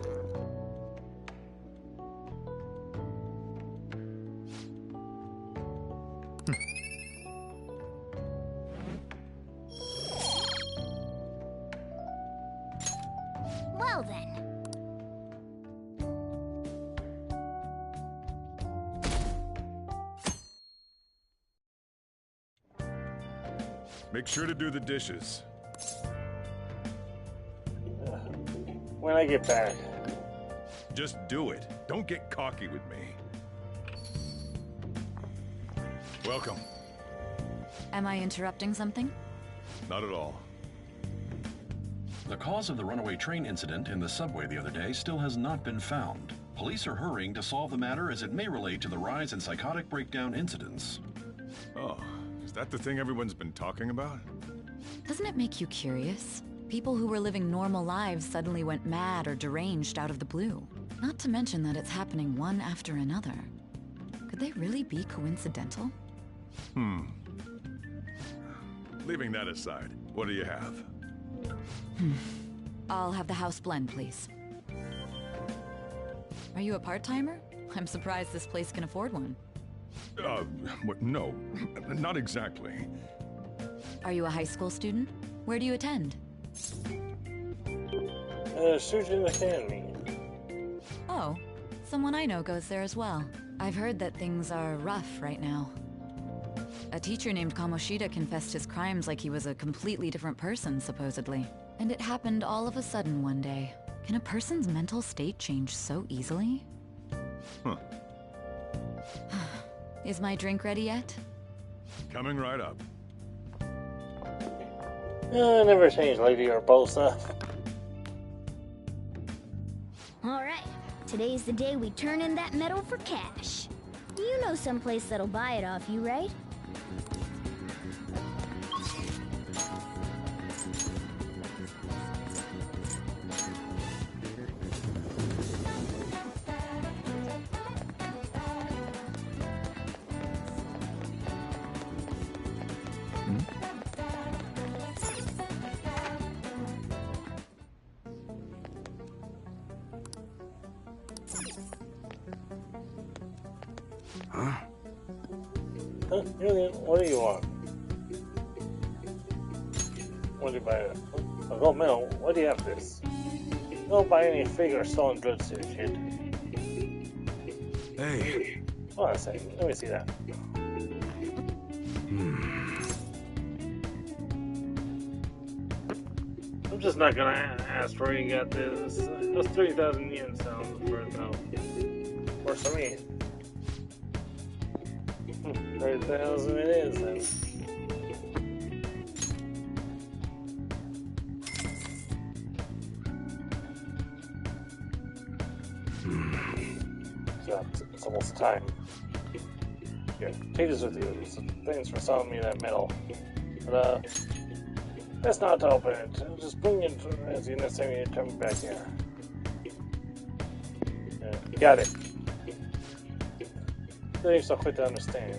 Well then. Make sure to do the dishes. When I get back. Just do it. Don't get cocky with me. Welcome. Am I interrupting something? Not at all. The cause of the runaway train incident in the subway the other day still has not been found. Police are hurrying to solve the matter as it may relate to the rise in psychotic breakdown incidents. Oh, is that the thing everyone's been talking about? Doesn't it make you curious? People who were living normal lives suddenly went mad or deranged out of the blue. Not to mention that it's happening one after another. Could they really be coincidental? Leaving that aside, what do you have? I'll have the house blend, please. Are you a part-timer? I'm surprised this place can afford one. No, not exactly. Are you a high school student? Where do you attend? Shooting Academy. Oh, someone I know goes there as well. I've heard that things are rough right now. A teacher named Kamoshida confessed his crimes like he was a completely different person, supposedly. And it happened all of a sudden one day. Can a person's mental state change so easily? Huh. Is my drink ready yet? Coming right up. Never change, lady or Bosa. Alright, today's the day we turn in that metal for cash. You know someplace that'll buy it off you, right? What do you want? What do you buy? Oh, Mel, what do you have this? Don't buy any fake or stolen goods here, kid. Hey. Hold on a second. Let me see that. I'm just not gonna ask where you got this. Those 3,000 yen sounds worth though. Worse for me. 30,000 it is then. So it's almost time. Here, take this with you. So thanks for selling me that metal. But that's not to open it. Just bring it as you next time you come back here. Yeah, got it. They're so quick to understand.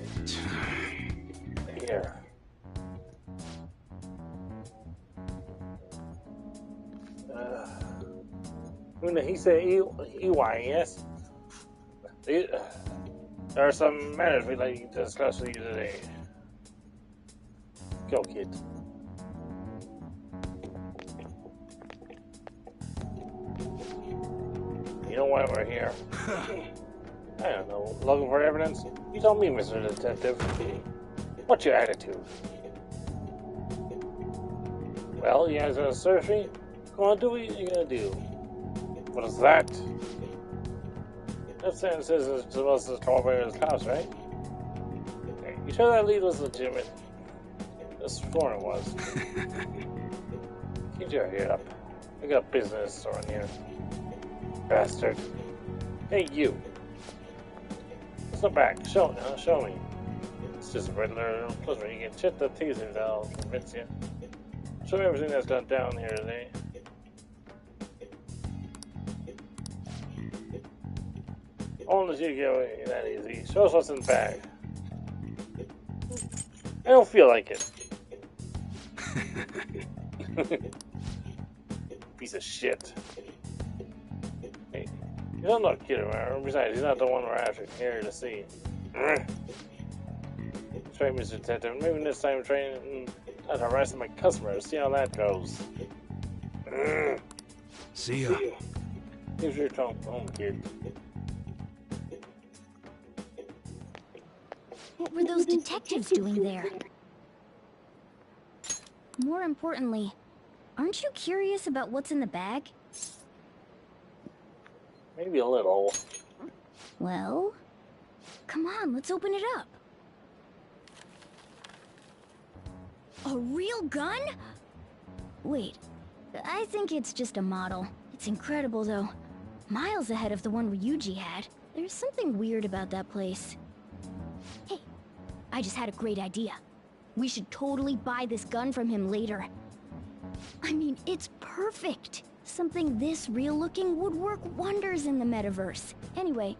Here. He said EY, yes? There are some matters we'd like to discuss with you today. Go, kid. You know why we're here? I don't know. Looking for evidence? You tell me, Mr. Detective. What's your attitude? Well, you guys gonna search me? Come on, do what you're gonna do. What is that? That sentence says it's supposed to come over his house, right? Hey, you sure that lead was legitimate? This sworn it was. Keep your head up. I got business around here. Bastard. Hey, you. It's not back. Show me. It's just a regular pleasure. You can chit the teasers, I'll convince you. Show me everything that's gone down here today. Only you get away that easy. Show us what's in the bag. I don't feel like it. Piece of shit. Hey, you don't know kid around. Besides, he's not the one we're after here to see. That's right, Mr. Detective. Maybe next time try not harassing my customers. See how that goes. See ya. Here's your trunk home, kid. What were those detectives doing there? More importantly, Aren't you curious about what's in the bag? Maybe a little. Well, come on, let's open it up. A real gun? Wait, I think it's just a model. It's incredible, though. Miles ahead of the one Ryuji had. There's something weird about that place. Hey, I just had a great idea. We should totally buy this gun from him later. I mean, it's perfect. Something this real-looking would work wonders in the metaverse. Anyway,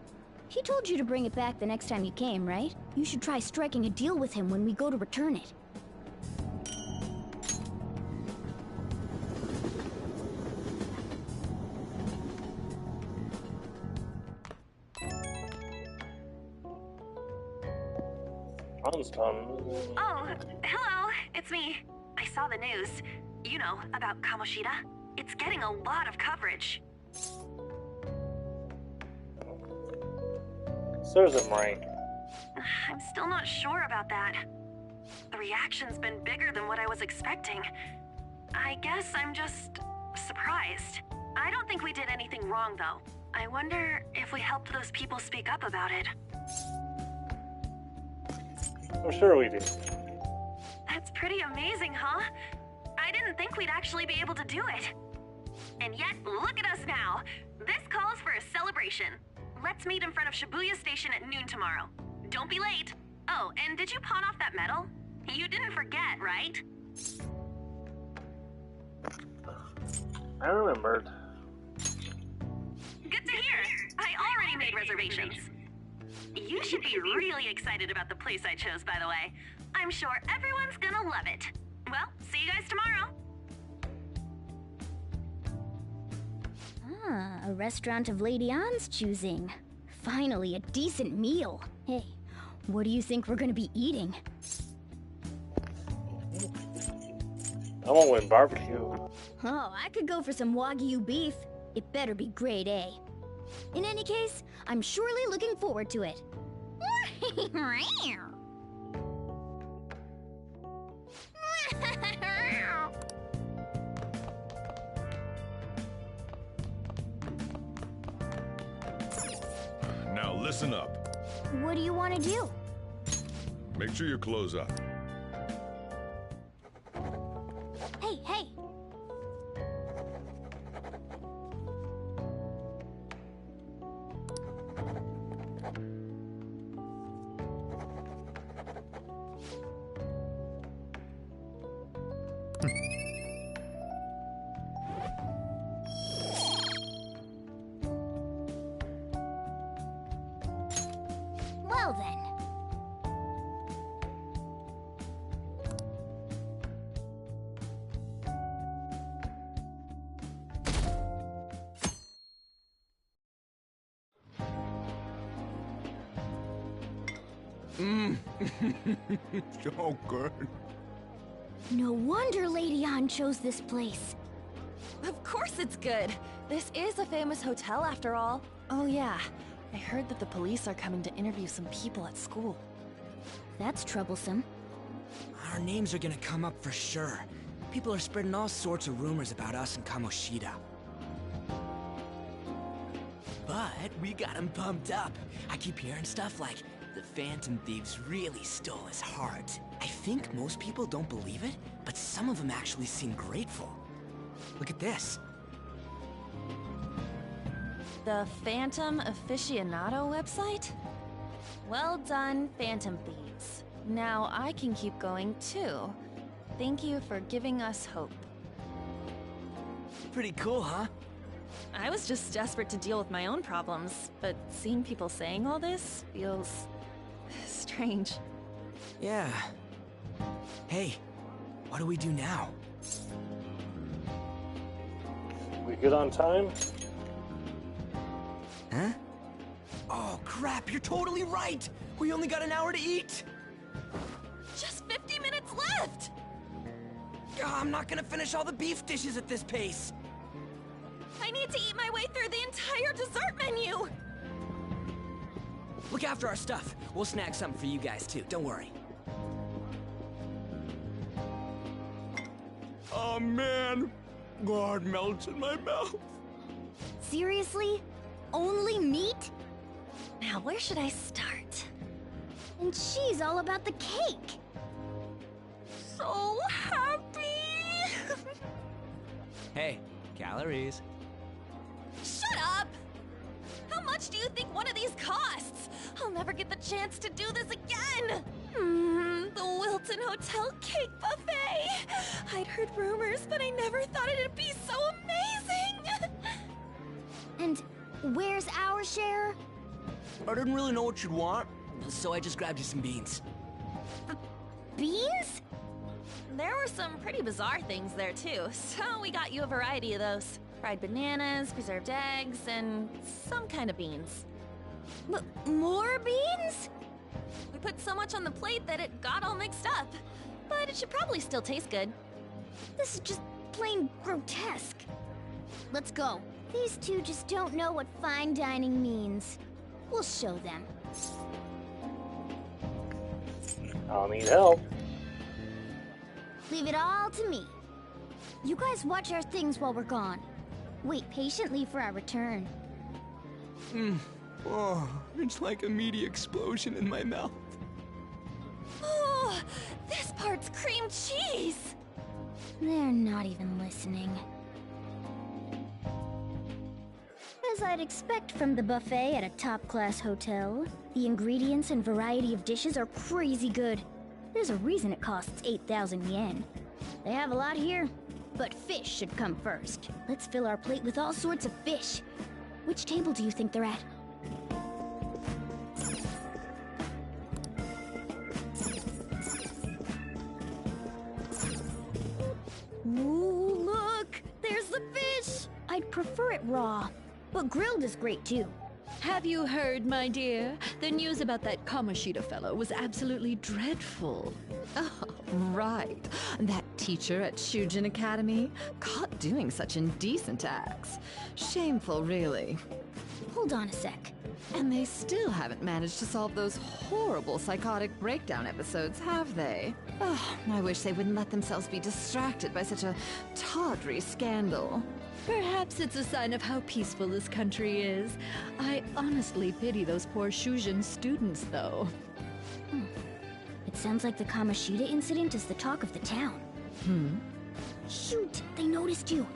he told you to bring it back the next time you came, right? You should try striking a deal with him when we go to return it. Oh, hello, it's me. I saw the news. You know, about Kamoshida. It's getting a lot of coverage. Serves him right. I'm still not sure about that. The reaction's been bigger than what I was expecting. I guess I'm just surprised. I don't think we did anything wrong, though. I wonder if we helped those people speak up about it. I'm sure we do. That's pretty amazing, huh? I didn't think we'd actually be able to do it. And yet, look at us now. This calls for a celebration. Let's meet in front of Shibuya Station at noon tomorrow. Don't be late. Oh, and did you pawn off that medal? You didn't forget, right? I remembered. Good to hear. I already made reservations. You should be really excited about the place I chose, by the way. I'm sure everyone's gonna love it. Well, see you guys tomorrow. Ah, a restaurant of Lady Ann's choosing. Finally, a decent meal. Hey, what do you think we're gonna be eating? I want one barbecue. Oh, I could go for some Wagyu beef. It better be grade A. In any case, I'm surely looking forward to it. Now listen up. What do you want to do? Make sure you close up. Hey, hey! Well then. So good. No wonder Lady Ann chose this place. Of course it's good. This is a famous hotel after all. Oh yeah, I heard that the police are coming to interview some people at school. That's troublesome. Our names are gonna come up for sure. People are spreading all sorts of rumors about us and Kamoshida. But we got him pumped up. I keep hearing stuff like, the Phantom Thieves really stole his heart. I think most people don't believe it, but some of them actually seem grateful. Look at this. The Phantom Aficionado website? Well done, Phantom Thieves. Now I can keep going too. Thank you for giving us hope. Pretty cool, huh? I was just desperate to deal with my own problems, but seeing people saying all this feels strange. Yeah. Hey, what do we do now? We good on time? Huh? Oh crap, you're totally right! We only got an hour to eat! Just 50 minutes left! I'm not gonna finish all the beef dishes at this pace! I need to eat my way through the entire dessert menu! Look after our stuff. We'll snag something for you guys too, don't worry. Oh man, God melts in my mouth. Seriously? Only meat? Now, where should I start? And she's all about the cake. So happy! Hey, calories. Shut up! How much do you think one of these costs? I'll never get the chance to do this again! The Wilton Hotel Cake Buffet! I'd heard rumors, but I never thought it'd be so amazing! And where's our share? I didn't really know what you'd want, so I just grabbed you some beans. Beans? There were some pretty bizarre things there too, so we got you a variety of those. Fried bananas, preserved eggs, and some kind of beans. More beans? We put so much on the plate that it got all mixed up. But it should probably still taste good. This is just plain grotesque. Let's go. These two just don't know what fine dining means. We'll show them. I'll need help. Leave it all to me. You guys watch our things while we're gone. Wait patiently for our return. Oh, it's like a meaty explosion in my mouth. Oh, this part's cream cheese! They're not even listening. As I'd expect from the buffet at a top-class hotel, the ingredients and variety of dishes are crazy good. There's a reason it costs 8,000 yen. They have a lot here, but fish should come first. Let's fill our plate with all sorts of fish. Which table do you think they're at? Ooh, look! There's the fish! I'd prefer it raw, but grilled is great too. Have you heard, my dear? The news about that Kamoshida fellow was absolutely dreadful. Oh, right. That teacher at Shujin Academy, caught doing such indecent acts. Shameful, really. Hold on a sec. And they still haven't managed to solve those horrible psychotic breakdown episodes, have they? Oh, I wish they wouldn't let themselves be distracted by such a tawdry scandal. Perhaps it's a sign of how peaceful this country is. I honestly pity those poor Shujin students, though. It sounds like the Kamoshida incident is the talk of the town. Shoot, they noticed you.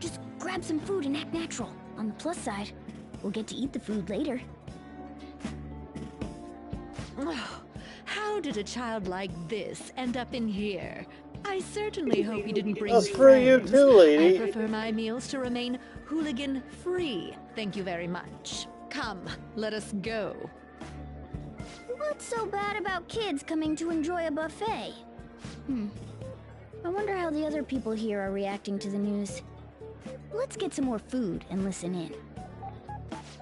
Just grab some food and act natural. On the plus side, we'll get to eat the food later. How did a child like this end up in here? I certainly hope you didn't bring That's for you friends. too, lady. I prefer my meals to remain hooligan-free. Thank you very much. Come, let us go. What's so bad about kids coming to enjoy a buffet? I wonder how the other people here are reacting to the news. Let's get some more food and listen in.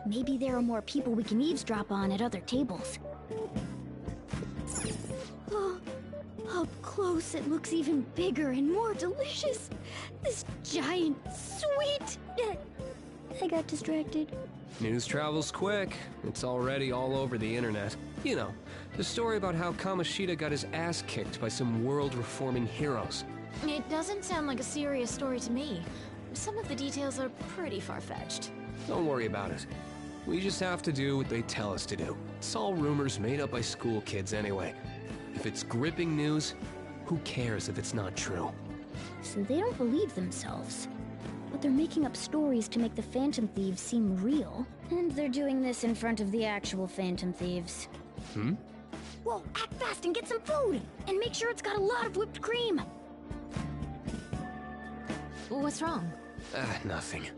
Maybe there are more people we can eavesdrop on at other tables. Oh, up close it looks even bigger and more delicious. This giant sweet... I got distracted. News travels quick. It's already all over the internet. You know, the story about how Kamoshida got his ass kicked by some world-reforming heroes. It doesn't sound like a serious story to me. Some of the details are pretty far-fetched. Don't worry about it. We just have to do what they tell us to do. It's all rumors made up by school kids anyway. If it's gripping news, who cares if it's not true? So they don't believe themselves. But they're making up stories to make the Phantom Thieves seem real. And they're doing this in front of the actual Phantom Thieves. Whoa, act fast and get some food! And make sure it's got a lot of whipped cream! What's wrong? Nothing.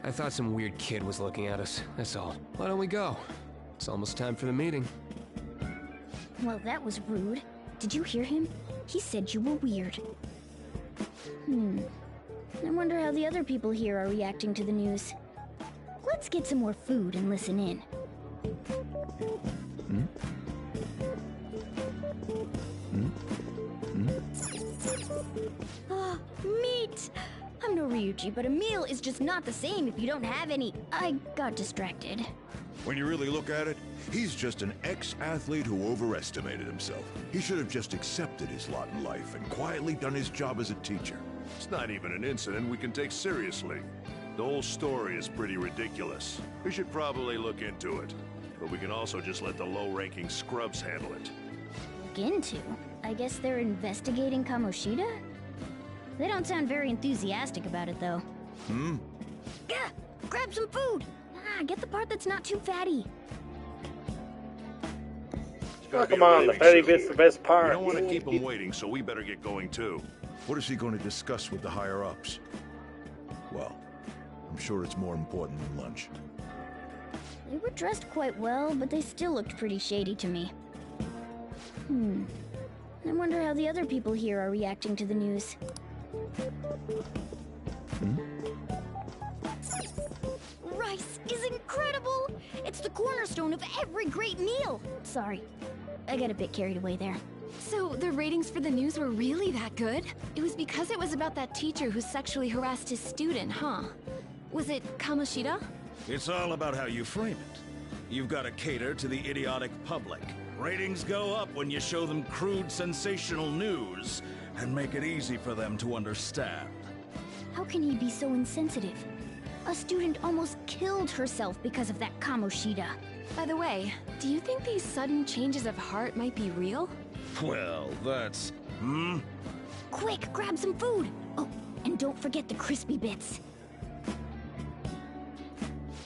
I thought some weird kid was looking at us, that's all. Why don't we go? It's almost time for the meeting. Well, that was rude. Did you hear him? He said you were weird. I wonder how the other people here are reacting to the news. Let's get some more food and listen in. Ah, meat! I'm no Ryuji, but a meal is just not the same if you don't have any. I got distracted. When you really look at it, he's just an ex-athlete who overestimated himself. He should have just accepted his lot in life and quietly done his job as a teacher. It's not even an incident we can take seriously. The whole story is pretty ridiculous. We should probably look into it. But we can also just let the low-ranking scrubs handle it. Look into? I guess they're investigating Kamoshida? They don't sound very enthusiastic about it, though. Yeah, grab some food! Get the part that's not too fatty. Oh, come on, the fatty bit's the best part. We don't want to keep them waiting, so we better get going too. What is he going to discuss with the higher-ups? Well, I'm sure it's more important than lunch. They were dressed quite well, but they still looked pretty shady to me. I wonder how the other people here are reacting to the news. Rice is incredible! It's the cornerstone of every great meal! Sorry, I got a bit carried away there. So the ratings for the news were really that good? It was because it was about that teacher who sexually harassed his student, huh? Was it Kamoshida? It's all about how you frame it. You've got to cater to the idiotic public. Ratings go up when you show them crude, sensational news and make it easy for them to understand. How can he be so insensitive? A student almost killed herself because of that Kamoshida. By the way, do you think these sudden changes of heart might be real? Well, that's... Quick, grab some food! Oh, and don't forget the crispy bits.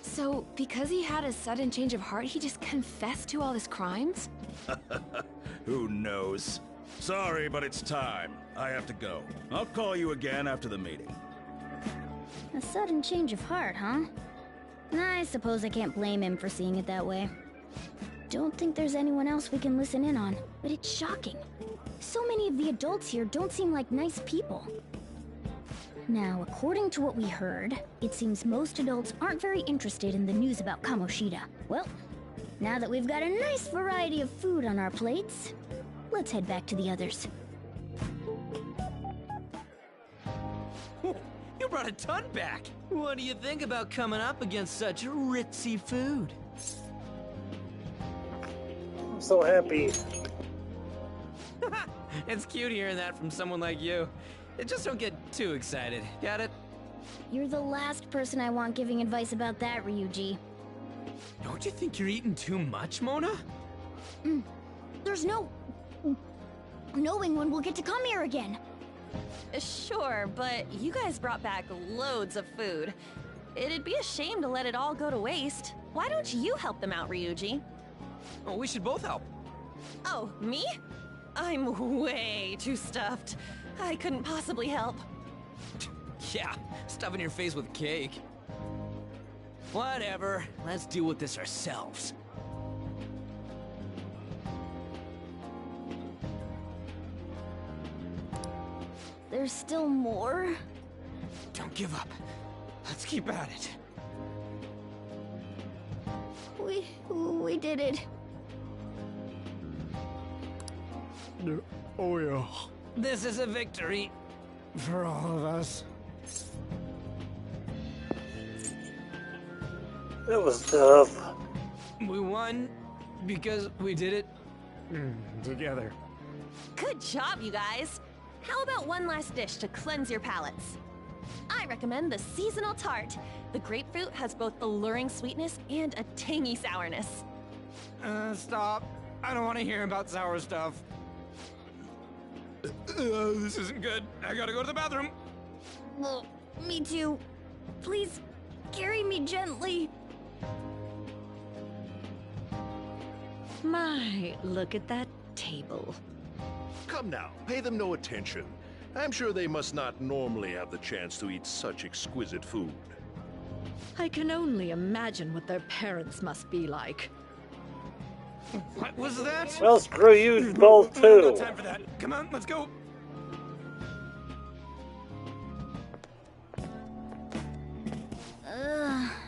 So, because he had a sudden change of heart, he just confessed to all his crimes? Who knows? Sorry, but it's time. I have to go. I'll call you again after the meeting. A sudden change of heart, huh? I suppose I can't blame him for seeing it that way. Don't think there's anyone else we can listen in on, but it's shocking. So many of the adults here don't seem like nice people. Now, according to what we heard, it seems most adults aren't very interested in the news about Kamoshida. Well, now that we've got a nice variety of food on our plates, let's head back to the others. You brought a ton back! What do you think about coming up against such ritzy food? I'm so happy. It's cute hearing that from someone like you. Just don't get too excited. Got it? You're the last person I want giving advice about that, Ryuji. Don't you think you're eating too much, Mona? There's no knowing when we'll get to come here again. Sure, but you guys brought back loads of food. It'd be a shame to let it all go to waste. Why don't you help them out, Ryuji? Oh, we should both help. Oh, me? I'm way too stuffed. I couldn't possibly help. Yeah, stuffing your face with cake. Whatever, let's deal with this ourselves. There's still more? Don't give up. Let's keep at it. We did it. Oh yeah. This is a victory For all of us. That was tough. We won because we did it Together. Good job, you guys. How about one last dish to cleanse your palates? I recommend the seasonal tart. The grapefruit has both alluring sweetness and a tangy sourness. Stop. I don't want to hear about sour stuff. This isn't good. I gotta go to the bathroom. Well, me too. Please, carry me gently. My, look at that table. Come now, pay them no attention. I'm sure they must not normally have the chance to eat such exquisite food. I can only imagine what their parents must be like. What was that? Well, screw you both No too. time for that. Come on, let's go.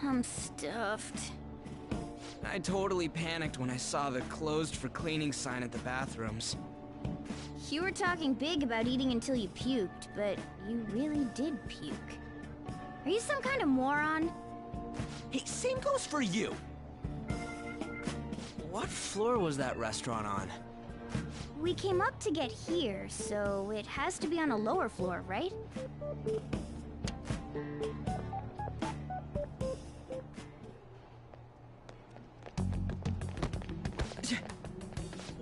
I'm stuffed. I totally panicked when I saw the closed for cleaning sign at the bathrooms. You were talking big about eating until you puked, but you really did puke. Are you some kind of moron? Hey, same goes for you. What floor was that restaurant on? We came up to get here, so it has to be on a lower floor, right?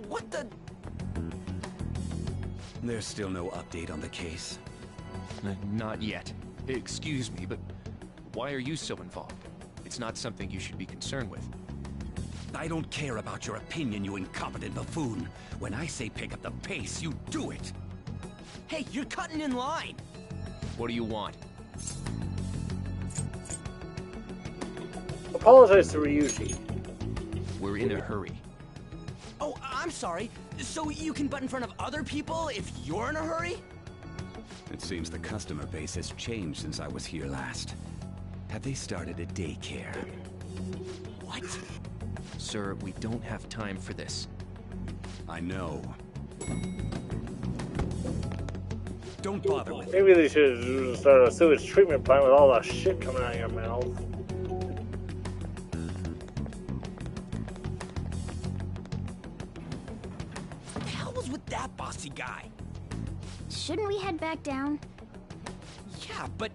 What the? There's still no update on the case. Not yet. Excuse me, but why are you so involved? It's not something you should be concerned with. I don't care about your opinion, you incompetent buffoon. When I say pick up the pace, you do it. Hey, you're cutting in line. What do you want? Apologize to Ryuji. We're in a hurry. Oh, I'm sorry. So you can butt in front of other people if you're in a hurry? It seems the customer base has changed since I was here last. Have they started a daycare? What? Sir, we don't have time for this. I know. Don't bother with Maybe they should start a sewage treatment plant with all that shit coming out of your mouth. What the hell was with that bossy guy? Shouldn't we head back down? Yeah, but...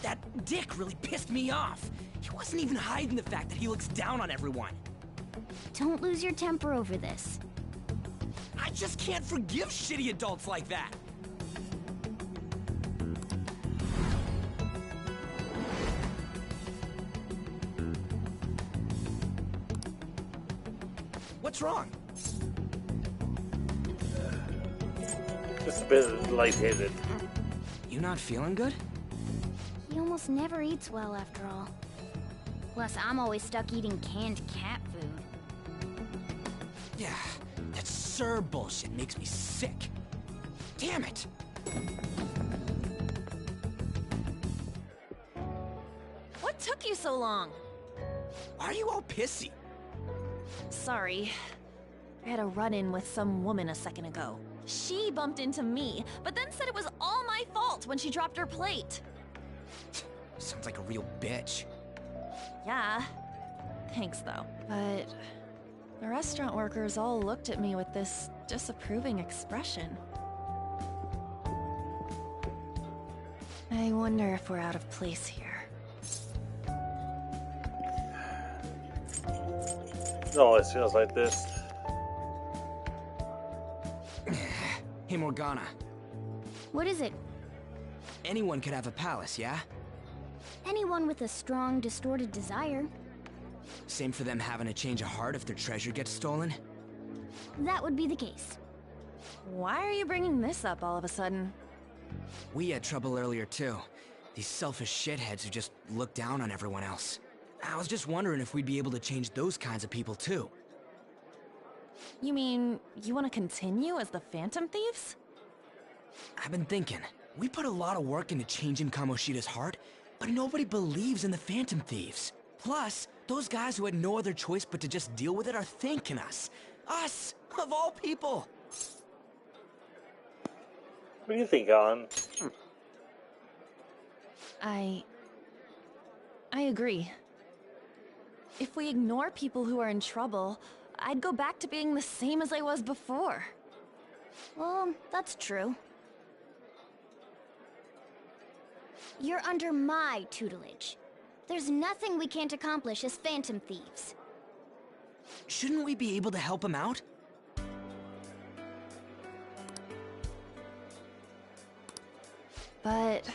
that dick really pissed me off. He wasn't even hiding the fact that he looks down on everyone. Don't lose your temper over this. I just can't forgive shitty adults like that. What's wrong? Just a bit lightheaded. You not feeling good? He almost never eats well after all. Plus, I'm always stuck eating canned cat food. Yeah, that Sir bullshit makes me sick. Damn it! What took you so long? Why are you all pissy? Sorry. I had a run-in with some woman a second ago. She bumped into me, but then said it was all my fault when she dropped her plate. Sounds like a real bitch. Yeah. Thanks, though. But the restaurant workers all looked at me with this disapproving expression. I wonder if we're out of place here. It always feels like this. Hey, Morgana. What is it? Anyone could have a palace, yeah? Anyone with a strong, distorted desire. Same for them having a change of heart if their treasure gets stolen? That would be the case. Why are you bringing this up all of a sudden? We had trouble earlier too. These selfish shitheads who just look down on everyone else. I was just wondering if we'd be able to change those kinds of people too. You mean, you want to continue as the Phantom Thieves? I've been thinking, we put a lot of work into changing Kamoshida's heart, but nobody believes in the Phantom Thieves. Plus, those guys who had no other choice but to just deal with it are thanking us. Us, of all people. What do you think, Alan? I agree. If we ignore people who are in trouble, I'd go back to being the same as I was before. Well, that's true. You're under my tutelage. There's nothing we can't accomplish as Phantom Thieves. Shouldn't we be able to help him out? But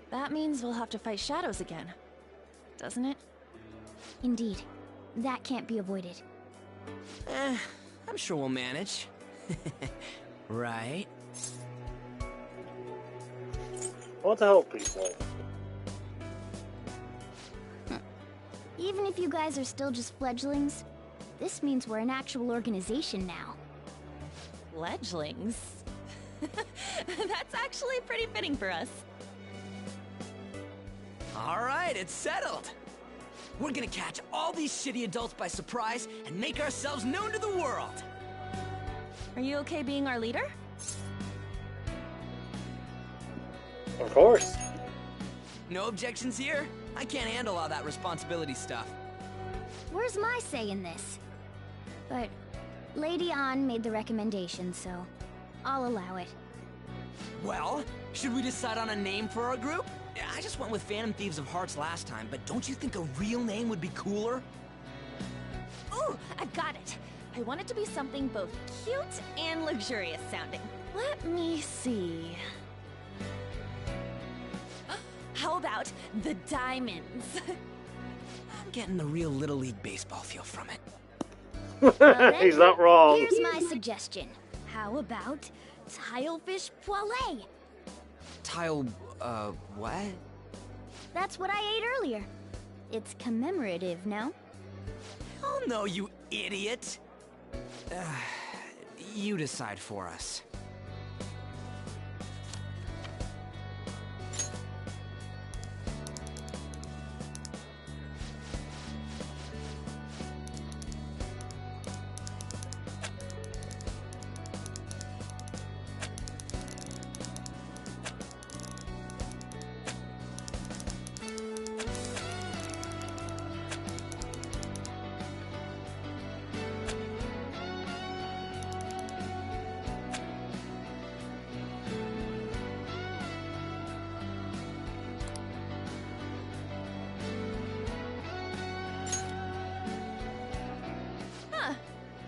that means we'll have to fight shadows again, doesn't it? Indeed. That can't be avoided. I'm sure we'll manage. Right? I want to help people. Even if you guys are still just fledglings, this means we're an actual organization now. Fledglings? That's actually pretty fitting for us. Alright, it's settled! We're gonna catch all these shitty adults by surprise and make ourselves known to the world! Are you okay being our leader? Of course. No objections here? I can't handle all that responsibility stuff. Where's my say in this? But Lady An made the recommendation, so I'll allow it. Well, should we decide on a name for our group? I just went with Phantom Thieves of Hearts last time, but don't you think a real name would be cooler? Ooh, I've got it. I want it to be something both cute and luxurious sounding. Let me see. How about the Diamonds? I'm getting the real Little League Baseball feel from it. He's not wrong. Here's my suggestion. How about Tilefish Poêlée? What? That's what I ate earlier. It's commemorative, no? Oh no, you idiot! You decide for us.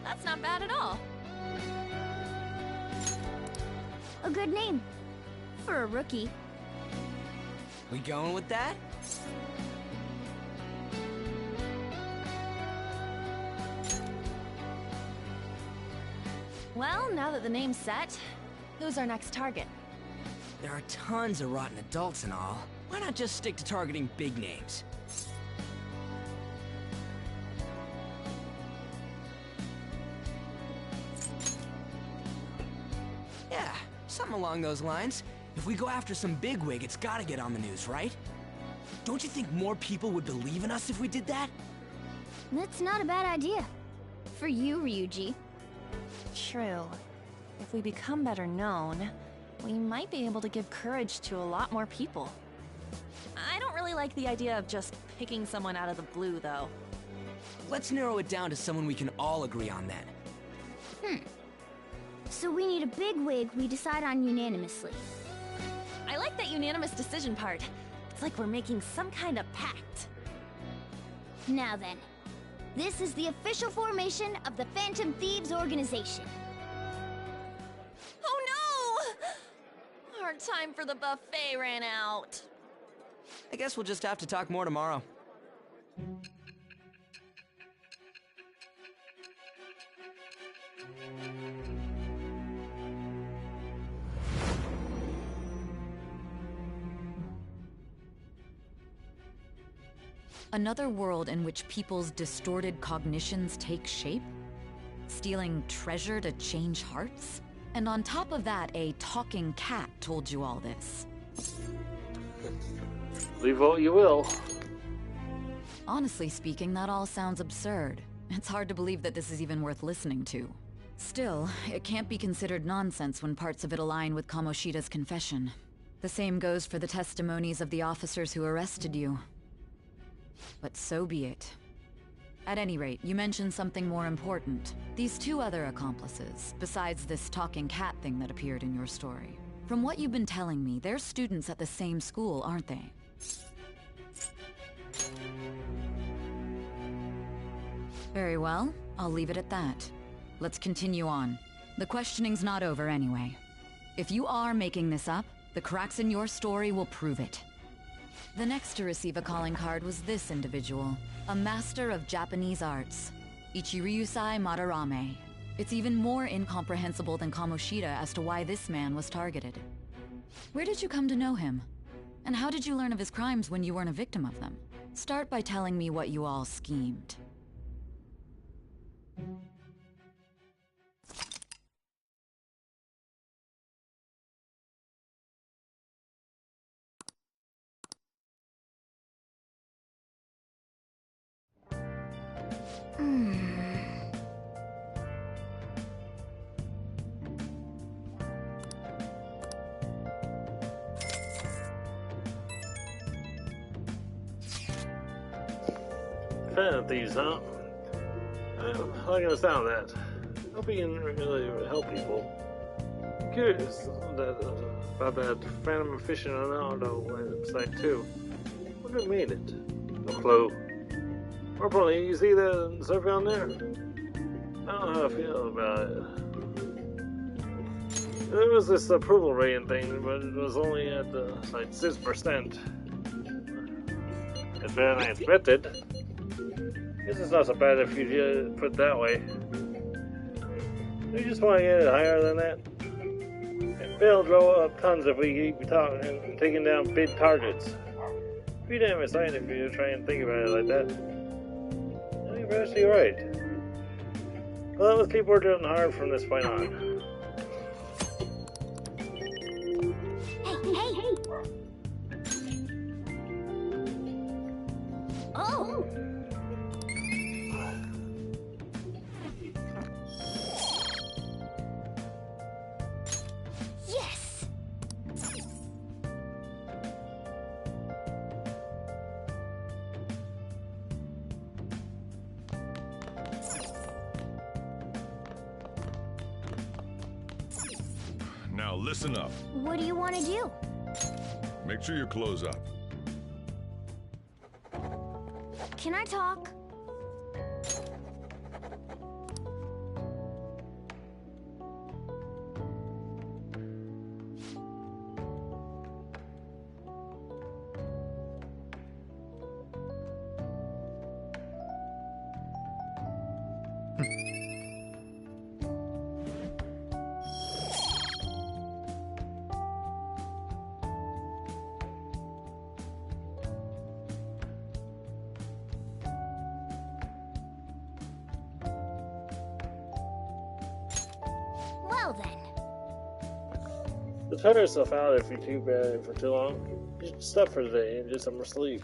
That's not bad at all. A good name. For a rookie. We going with that? Well, now that the name's set, who's our next target? There are tons of rotten adults and all. Why not just stick to targeting big names? Yeah, something along those lines. If we go after some bigwig, it's gotta get on the news, right? Don't you think more people would believe in us if we did that? That's not a bad idea. For you, Ryuji. True. If we become better known, we might be able to give courage to a lot more people. I don't really like the idea of just picking someone out of the blue, though. Let's narrow it down to someone we can all agree on then. So we need a bigwig we decide on unanimously. I like that unanimous decision part. It's like we're making some kind of pact. Now then, this is the official formation of the Phantom Thieves organization. Oh no! Our time for the buffet ran out. I guess we'll just have to talk more tomorrow. Another world in which people's distorted cognitions take shape? Stealing treasure to change hearts? And on top of that, a talking cat told you all this. Believe what you will. Honestly speaking, that all sounds absurd. It's hard to believe that this is even worth listening to. Still, it can't be considered nonsense when parts of it align with Kamoshida's confession. The same goes for the testimonies of the officers who arrested you. But so be it. At any rate, you mentioned something more important. These two other accomplices, besides this talking cat thing that appeared in your story. From what you've been telling me, they're students at the same school, aren't they? Very well, I'll leave it at that. Let's continue on. The questioning's not over anyway. If you are making this up, the cracks in your story will prove it. The next to receive a calling card was this individual, a master of Japanese arts, Ichiryusai Madarame. It's even more incomprehensible than Kamoshida as to why this man was targeted. Where did you come to know him? And how did you learn of his crimes when you weren't a victim of them? Start by telling me what you all schemed. Phantom Thieves, huh? I like the sound of that. Hope you can really help people. I'm curious about that Phantom Aficionado website too. Wonder who made it? No clue. More importantly, you see the stuff on there? I don't know how I feel about it. There was this approval rating thing, but it was only at like 6%. It's better than I expected. Guess it's not so bad if you just put it that way. We just want to get it higher than that. And Bill drove up tons if we keep talking, taking down big targets. Pretty damn exciting if you try and think about it like that. I think you're actually right. Well, let's keep working hard from this point on. Hey! Oh! Yes! Now listen up. What do you want to do? Make sure you close up. Can I talk? Well then. Just put yourself out if you're too bad for too long. Just stuff for today and just some more sleep.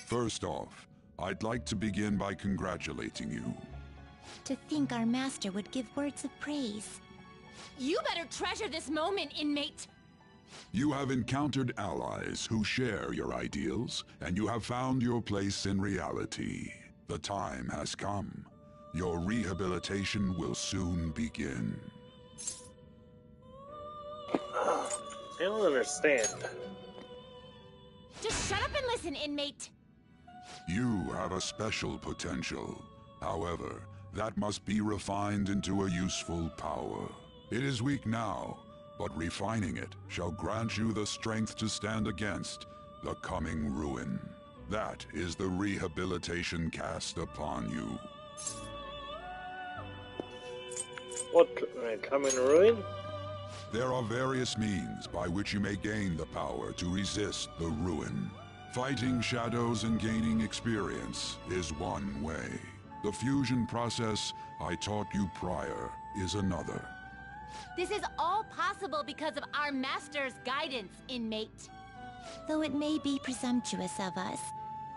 First off, I'd like to begin by congratulating you. To think our master would give words of praise. You better treasure this moment, inmate! You have encountered allies who share your ideals, and you have found your place in reality. The time has come. Your rehabilitation will soon begin. I don't understand. Just shut up and listen, inmate! You have a special potential. However, that must be refined into a useful power. It is weak now, but refining it shall grant you the strength to stand against the coming ruin. That is the rehabilitation cast upon you. What, coming ruin? There are various means by which you may gain the power to resist the ruin. Fighting shadows and gaining experience is one way. The fusion process I taught you prior is another. This is all possible because of our master's guidance, inmate. Though it may be presumptuous of us,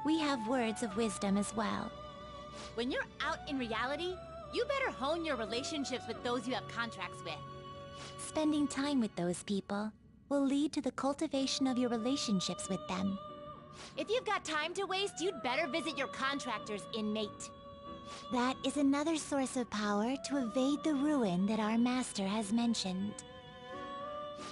we have words of wisdom as well. When you're out in reality, you better hone your relationships with those you have contracts with. Spending time with those people will lead to the cultivation of your relationships with them. If you've got time to waste, you'd better visit your contractors, inmate. That is another source of power to evade the ruin that our master has mentioned.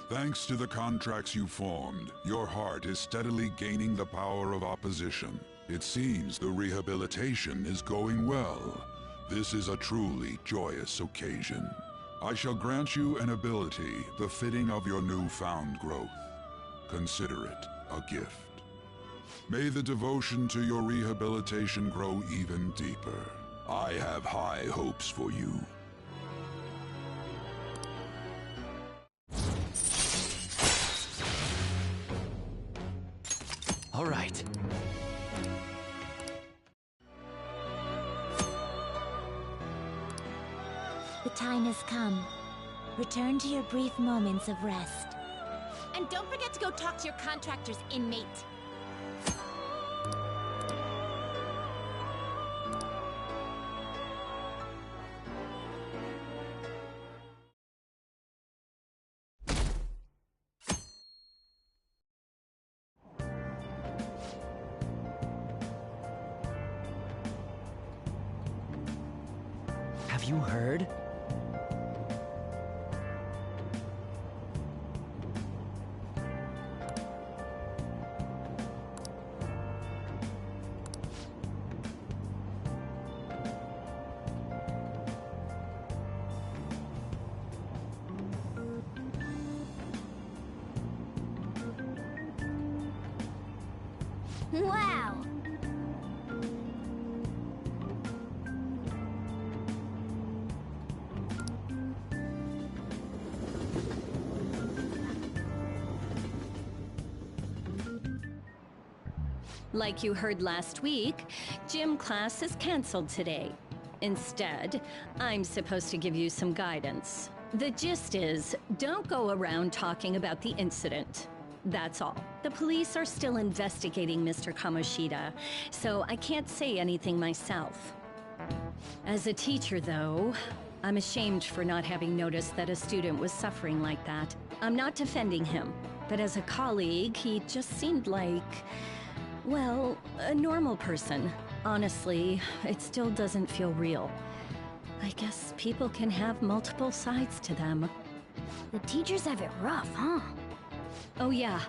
Thanks to the contracts you formed, your heart is steadily gaining the power of opposition. It seems the rehabilitation is going well. This is a truly joyous occasion. I shall grant you an ability befitting of your newfound growth. Consider it a gift. May the devotion to your rehabilitation grow even deeper. I have high hopes for you. All right. The time has come. Return to your brief moments of rest. And don't forget to go talk to your contractors, inmate. Have you heard? Wow! Like you heard last week, gym class is canceled today. Instead, I'm supposed to give you some guidance. The gist is, don't go around talking about the incident. That's all. The police are still investigating Mr. Kamoshida, so I can't say anything myself. As a teacher, though, I'm ashamed for not having noticed that a student was suffering like that. I'm not defending him, but as a colleague, he just seemed like, well, a normal person. Honestly, it still doesn't feel real. I guess people can have multiple sides to them. The teachers have it rough, huh? Oh yeah,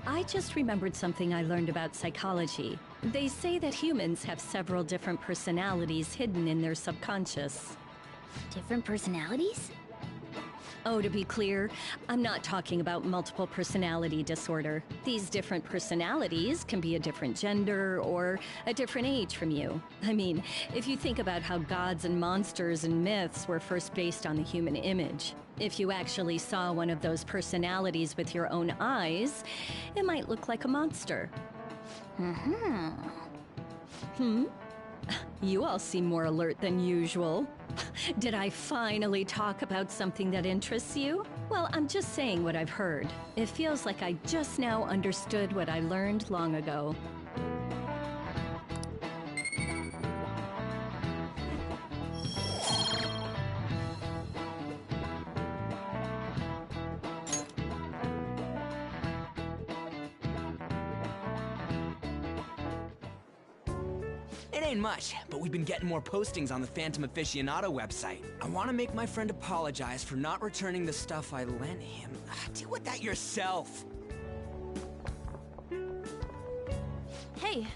I just remembered something I learned about psychology. They say that humans have several different personalities hidden in their subconscious. Different personalities? Oh, to be clear, I'm not talking about multiple personality disorder. These different personalities can be a different gender or a different age from you. I mean, if you think about how gods and monsters and myths were first based on the human image, if you actually saw one of those personalities with your own eyes, it might look like a monster. You all seem more alert than usual. Did I finally talk about something that interests you? Well, I'm just saying what I've heard. It feels like I just now understood what I learned long ago. It ain't much, but we've been getting more postings on the Phantom Aficionado website. I want to make my friend apologize for not returning the stuff I lent him. Deal with that yourself. Hey,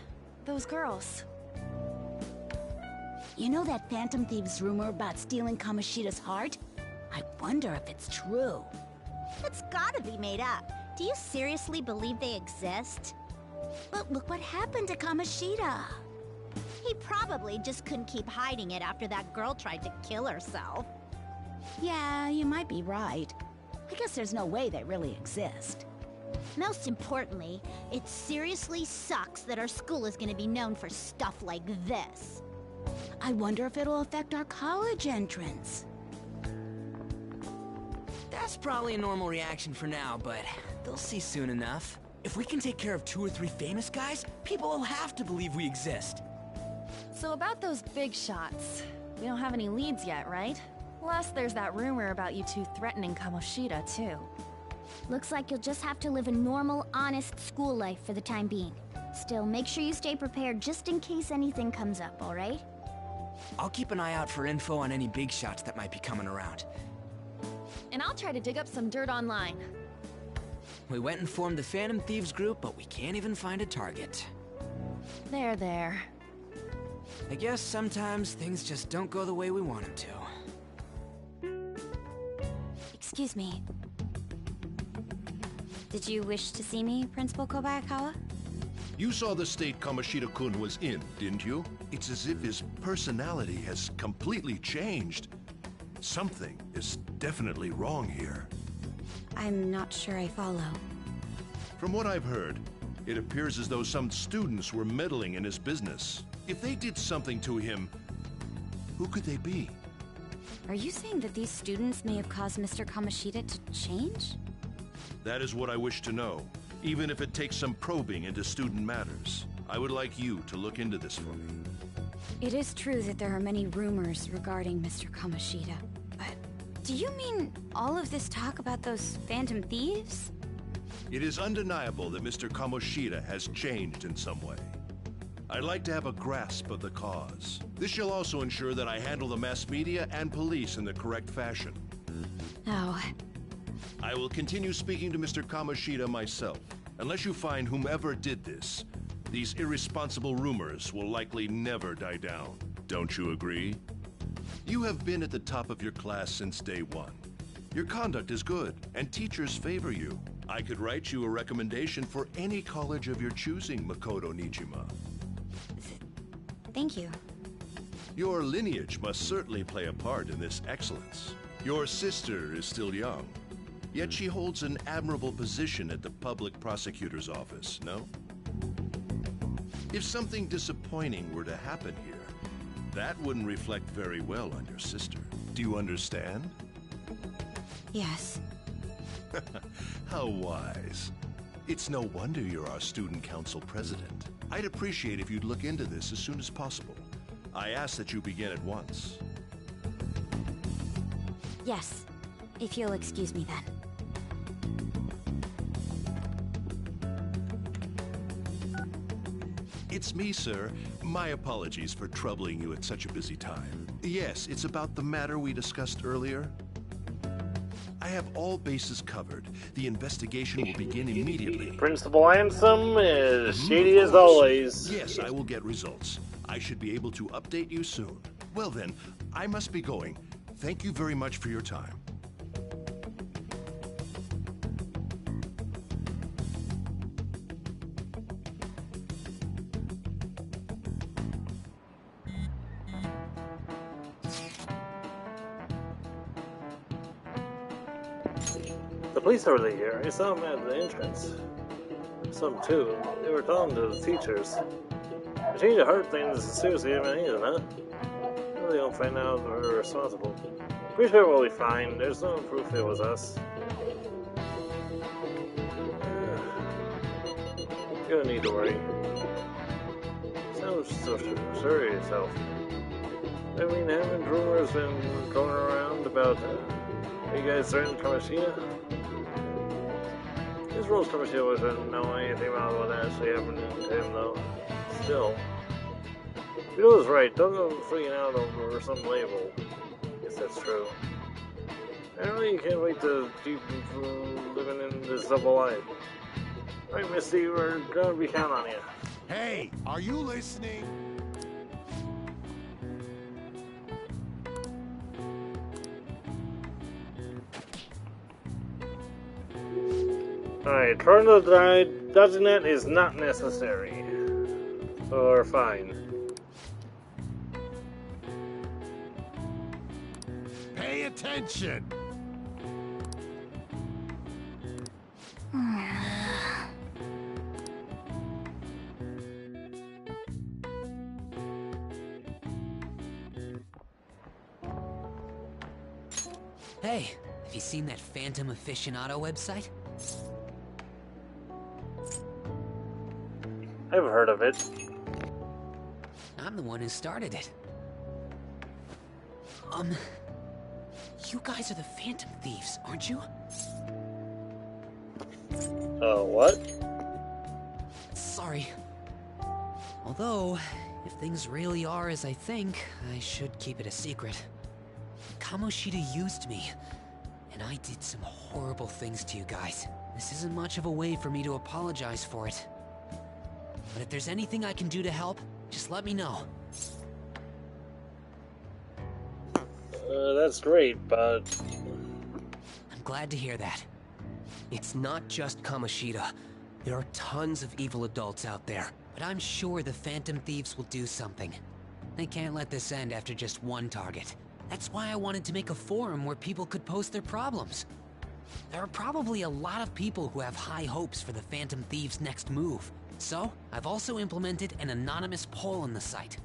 those girls. You know that Phantom Thieves rumor about stealing Kamoshida's heart? I wonder if it's true. It's gotta be made up. Do you seriously believe they exist? But look what happened to Kamoshida. He probably just couldn't keep hiding it after that girl tried to kill herself. Yeah, you might be right. I guess there's no way they really exist. Most importantly, it seriously sucks that our school is gonna be known for stuff like this. I wonder if it'll affect our college entrance. That's probably a normal reaction for now, but they'll see soon enough. If we can take care of 2 or 3 famous guys, people will have to believe we exist. So about those big shots, we don't have any leads yet, right? Plus, there's that rumor about you two threatening Kamoshida, too. Looks like you'll just have to live a normal, honest school life for the time being. Still, make sure you stay prepared just in case anything comes up, alright? I'll keep an eye out for info on any big shots that might be coming around. And I'll try to dig up some dirt online. We went and formed the Phantom Thieves group, but we can't even find a target. There. I guess sometimes things just don't go the way we want them to. Excuse me. Did you wish to see me, Principal Kobayakawa? You saw the state Kamoshida-kun was in, didn't you? It's as if his personality has completely changed. Something is definitely wrong here. I'm not sure I follow. From what I've heard, it appears as though some students were meddling in his business. If they did something to him, who could they be? Are you saying that these students may have caused Mr. Kamoshida to change? That is what I wish to know, even if it takes some probing into student matters. I would like you to look into this for me. It is true that there are many rumors regarding Mr. Kamoshida, but do you mean all of this talk about those Phantom Thieves? It is undeniable that Mr. Kamoshida has changed in some way. I'd like to have a grasp of the cause. This shall also ensure that I handle the mass media and police in the correct fashion. Oh. I will continue speaking to Mr. Kamoshida myself. Unless you find whomever did this, these irresponsible rumors will likely never die down. Don't you agree? You have been at the top of your class since day one. Your conduct is good, and teachers favor you. I could write you a recommendation for any college of your choosing, Makoto Nijima. Thank you. Your lineage must certainly play a part in this excellence. Your sister is still young, yet she holds an admirable position at the public prosecutor's office, no? If something disappointing were to happen here, that wouldn't reflect very well on your sister. Do you understand? Yes. How wise. It's no wonder you're our student council president. I'd appreciate if you'd look into this as soon as possible. I ask that you begin at once. Yes. If you'll excuse me then. It's me, sir. My apologies for troubling you at such a busy time. Yes, it's about the matter we discussed earlier. I have all bases covered. The investigation will begin immediately. Principal Ansem is shady as always. Yes, I will get results. I should be able to update you soon. Well then, I must be going. Thank you very much for your time. The police are really here. I saw them at the entrance. Some too. They were talking to the teachers. The change of heart thing is seriously amazing, huh? Really don't find out we're responsible. Pretty sure we'll be fine. There's no proof it was us. You don't need to worry. Sounds so sure of yourself. I mean, haven't rumors been going around about you guys threatened Kamoshida? His rules Kamoshida wasn't know anything about what actually happened to him, though. Still. Vito's right. Don't go freaking out over some label. Guess that's true. I really can't wait to keep living in this double life. Right, Misty, we're gonna be counting on you. Hey, are you listening? Alright, turn to the dodging net is not necessary. So we're fine. Pay attention! Hey, have you seen that Phantom Aficionado website? I've heard of it. I'm the one who started it. You guys are the Phantom Thieves, aren't you? What? Sorry. Although, if things really are as I think, I should keep it a secret. Kamoshida used me, and I did some horrible things to you guys. This isn't much of a way for me to apologize for it. But if there's anything I can do to help, just let me know. That's great, but... I'm glad to hear that. It's not just Kamoshida. There are tons of evil adults out there. But I'm sure the Phantom Thieves will do something. They can't let this end after just one target. That's why I wanted to make a forum where people could post their problems. There are probably a lot of people who have high hopes for the Phantom Thieves' next move. So, I've also implemented an anonymous poll on the site.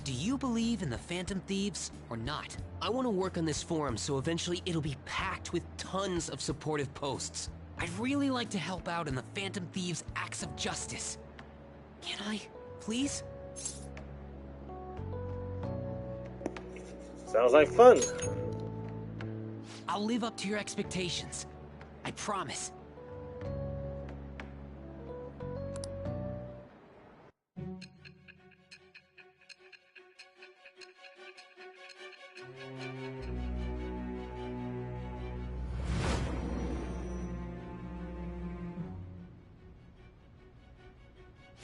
Do you believe in the Phantom Thieves or not? I want to work on this forum so eventually it'll be packed with tons of supportive posts. I'd really like to help out in the Phantom Thieves' acts of justice. Can I, please? Sounds like fun. I'll live up to your expectations. I promise.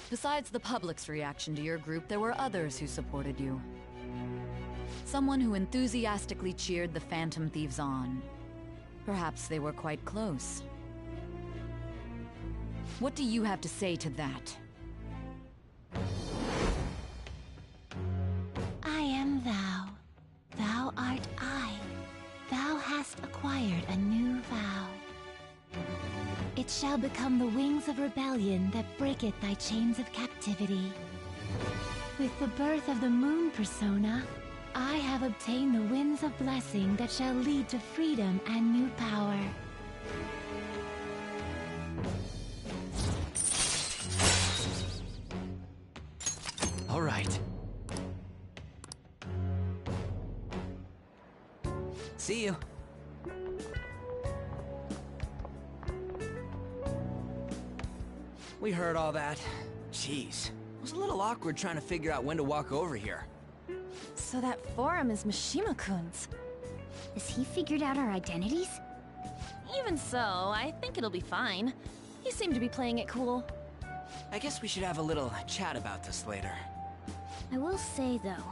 Besides the public's reaction to your group, there were others who supported you. Someone who enthusiastically cheered the Phantom Thieves on. Perhaps they were quite close. What do you have to say to that? I am thou. Thou art I. Thou hast acquired a new vow. It shall become the wings of rebellion that breaketh thy chains of captivity. With the birth of the moon persona, I have obtained the winds of blessing that shall lead to freedom and new power. All right. See you. We heard all that. Jeez. It was a little awkward trying to figure out when to walk over here. So that forum is Mishima-kun's. Has he figured out our identities? Even so, I think it'll be fine. You seem to be playing it cool. I guess we should have a little chat about this later. I will say, though,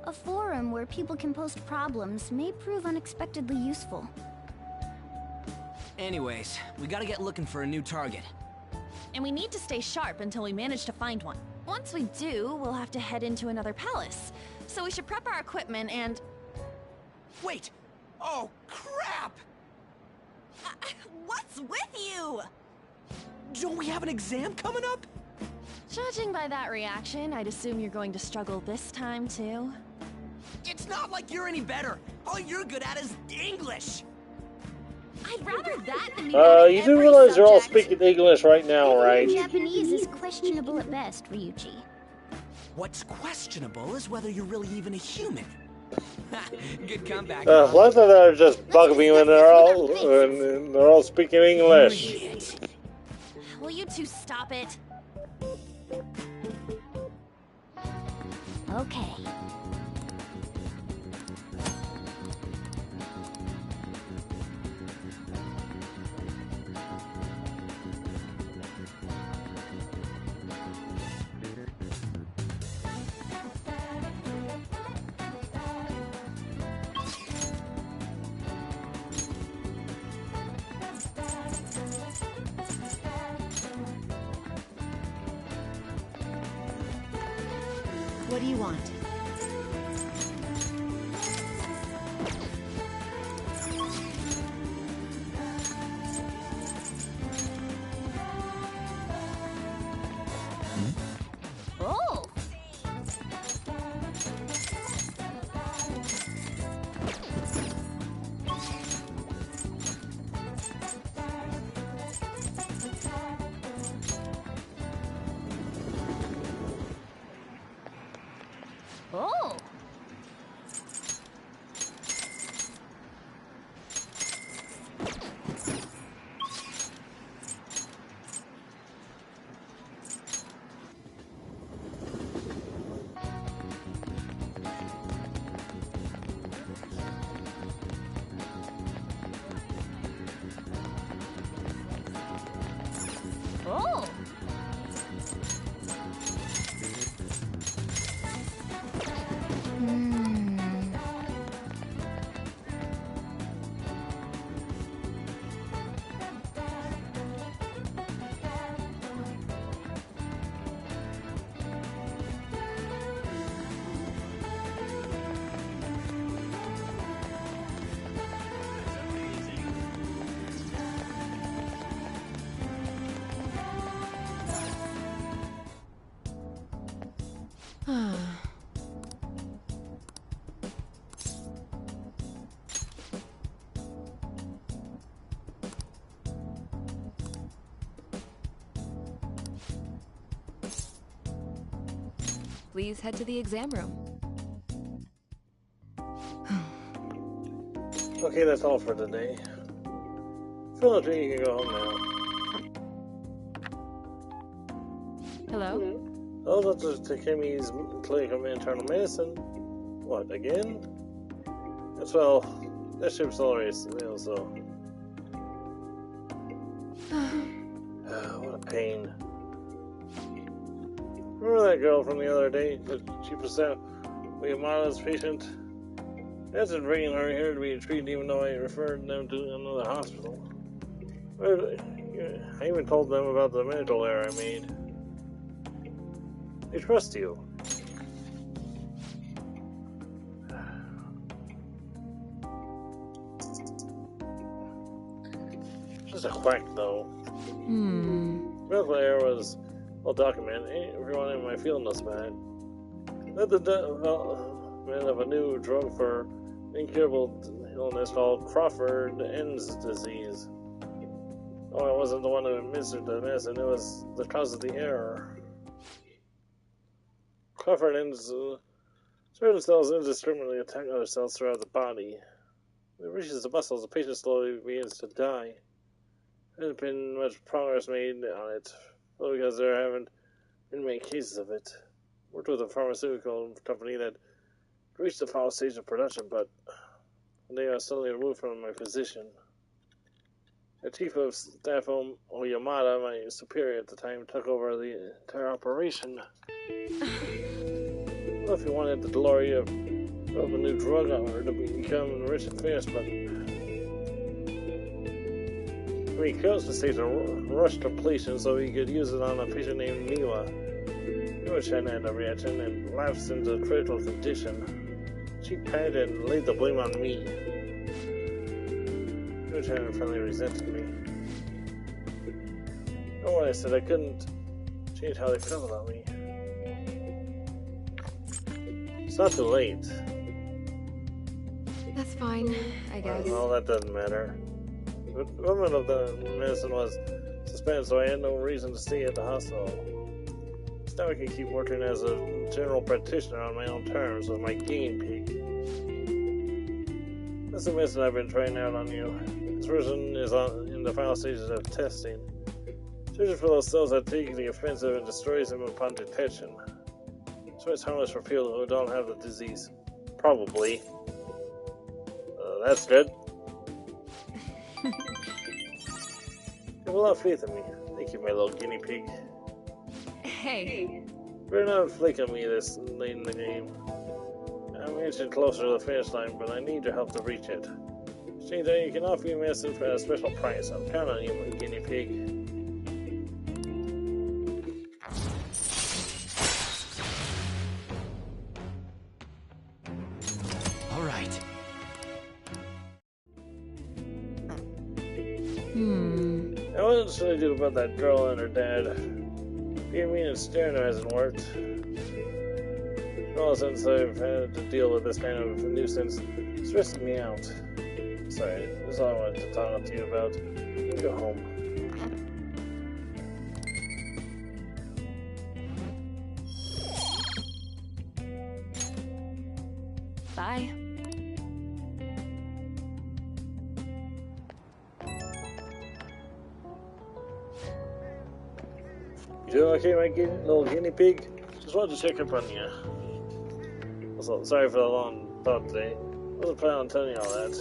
a forum where people can post problems may prove unexpectedly useful. Anyways, we gotta get looking for a new target. And we need to stay sharp until we manage to find one. Once we do, we'll have to head into another palace. So we should prep our equipment and... Wait! Oh, crap! What's with you? Don't we have an exam coming up? Judging by that reaction, I'd assume you're going to struggle this time, too. It's not like you're any better. All you're good at is English. I'd rather that than be You do realize you're all speaking English right now, right? Japanese is questionable at best, Ryuji. What's questionable is whether you're really even a human. Good comeback. One thing that are just bugging me when they're all speaking English. Will you two stop it? Okay. What do you want? Oh! Oh! Oh! Please head to the exam room. Okay, that's all for today. Philip, you can go home now. Hello? Oh, Dr. Takemi's clinic of internal medicine. What, again? As well, that ship's already sailed, so. What a pain. Remember that girl from the other day that she presented Yamada's patient? That's been bringing her here to be treated even though I referred them to another hospital. I even told them about the medical error I made. They trust you. Just a quack, though. Medical error was well documented. Everyone in my field knows about it. That the development of a new drug for incurable illness called Crawford-Enns disease. Oh, I wasn't the one who administered the medicine. It was the cause of the error. Crawford-Enns certain cells indiscriminately attack other cells throughout the body. When it reaches the muscles, the patient slowly begins to die. There hasn't been much progress made on it, probably because there haven't been many cases of it. Worked with a pharmaceutical company that reached the final stage of production, but they are suddenly removed from my position. The chief of staff, Yamada, my superior at the time, took over the entire operation. Well, if he wanted the glory of a new drug owner to become rich and famous, but he chose to stage a rush completion so he could use it on a patient named Miwa. Miwa-chan had a reaction and lapsed into a critical condition. She panicked and laid the blame on me. Miwa-chan finally resented me. Oh, when I said I couldn't change how they felt about me. It's not too late. That's fine, I guess. Well, that doesn't matter. The movement of the medicine was suspended, so I had no reason to stay at the hospital. Now I can keep working as a general practitioner on my own terms with my guinea pig. That's the medicine I've been trying out on you. This version is in the final stages of testing. Searching for those cells that take the offensive and destroys them upon detection. So it's harmless for people who don't have the disease. Probably. That's good. You have a lot of faith in me. Thank you, my little guinea pig. Hey. Better not flake on me this late in the game. I'm inching closer to the finish line, but I need your help to reach it. Exchange that you can offer me medicine for a special price. I'm counting on you, my guinea pig. What should I do about that girl and her dad? Being mean and staring hasn't worked. Well, since I've had to deal with this kind of nuisance, it's stressing me out. Sorry, that's all I wanted to talk to you about. Go home. Bye. You doing okay, my little guinea pig? Just wanted to check up on you. Also, sorry for the long thought today. Wasn't planning on telling you all that.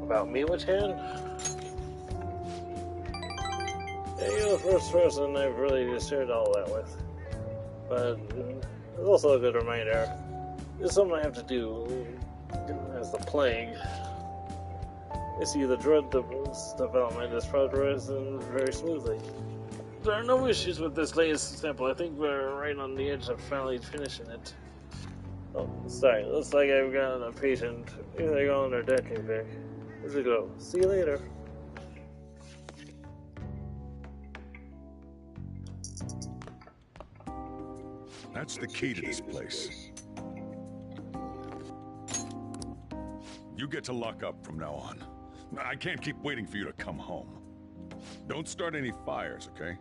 About me, Miwa-chan? Yeah, you're the first person I've really shared all that with. But it's also a good reminder. It's something I have to do as the plague. You see, the drug development is progressing very smoothly. There are no issues with this latest sample. I think we're right on the edge of finally finishing it. Oh, sorry. Looks like I've got a patient. Maybe they're going on their decking pick. Where's it go? See you later. That's the key to this place. You get to lock up from now on. I can't keep waiting for you to come home. Don't start any fires, okay?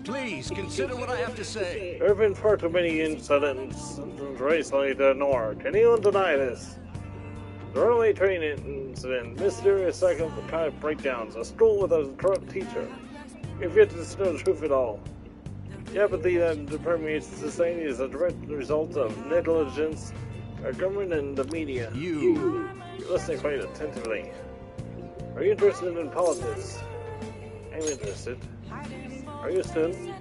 Please, consider what I have to say. There have been far too many incidents recently to ignore. Can anyone deny this? The runaway train incident, mysterious second type breakdowns, a school with a corrupt teacher. If yet to know the truth at all. The apathy that permeates society is a direct result of negligence, our government and the media. You're listening quite attentively. Are you interested in politics? I'm interested. Are you a student?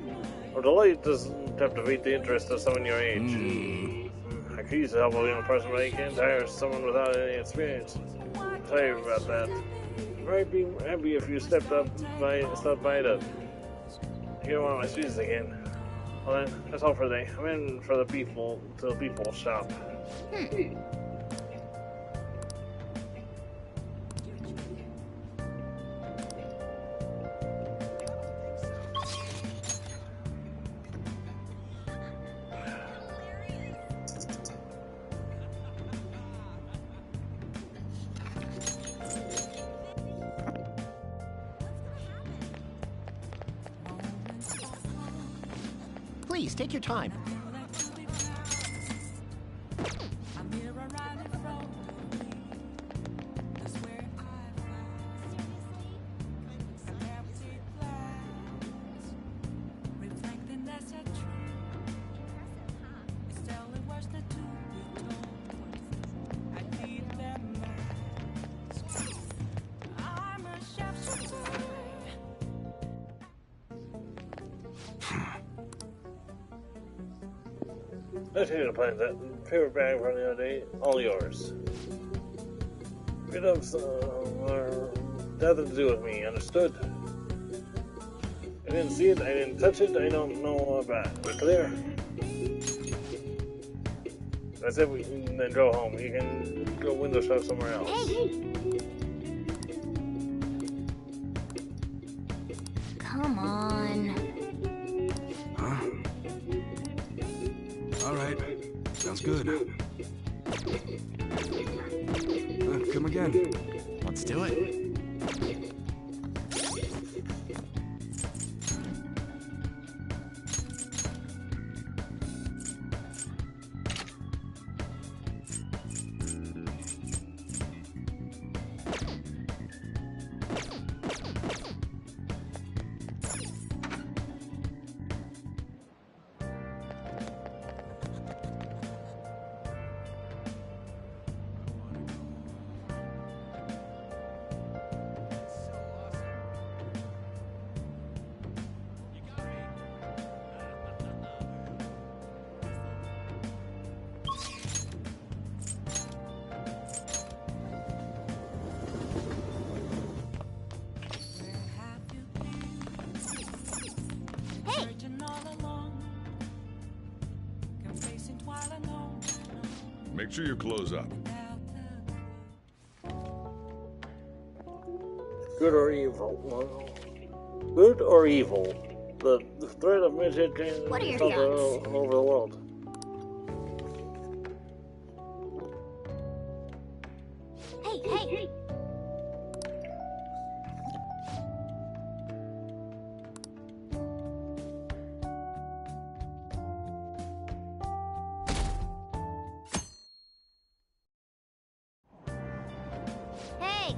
Or the light doesn't captivate the interest of someone your age. I could use the help of a young person, but I can't hire someone without any experience. Sorry about that. I'd be happy if you stopped by to hear one of my speeches again. Well then, that's all for today. I'm in for the people shop. Please, take your time. Let's hear the plan. That paper bag from the other day, all yours. Rid of nothing to do with me, understood? I didn't see it, I didn't touch it, I don't know about it. We clear? That's it, we can then go home. You can go window shop somewhere else. Come on. Huh? Alright. Sounds good. Come again. Let's do it. Make sure you close up. Good or evil? Good or evil? The threat of midget can all over the world. Hey!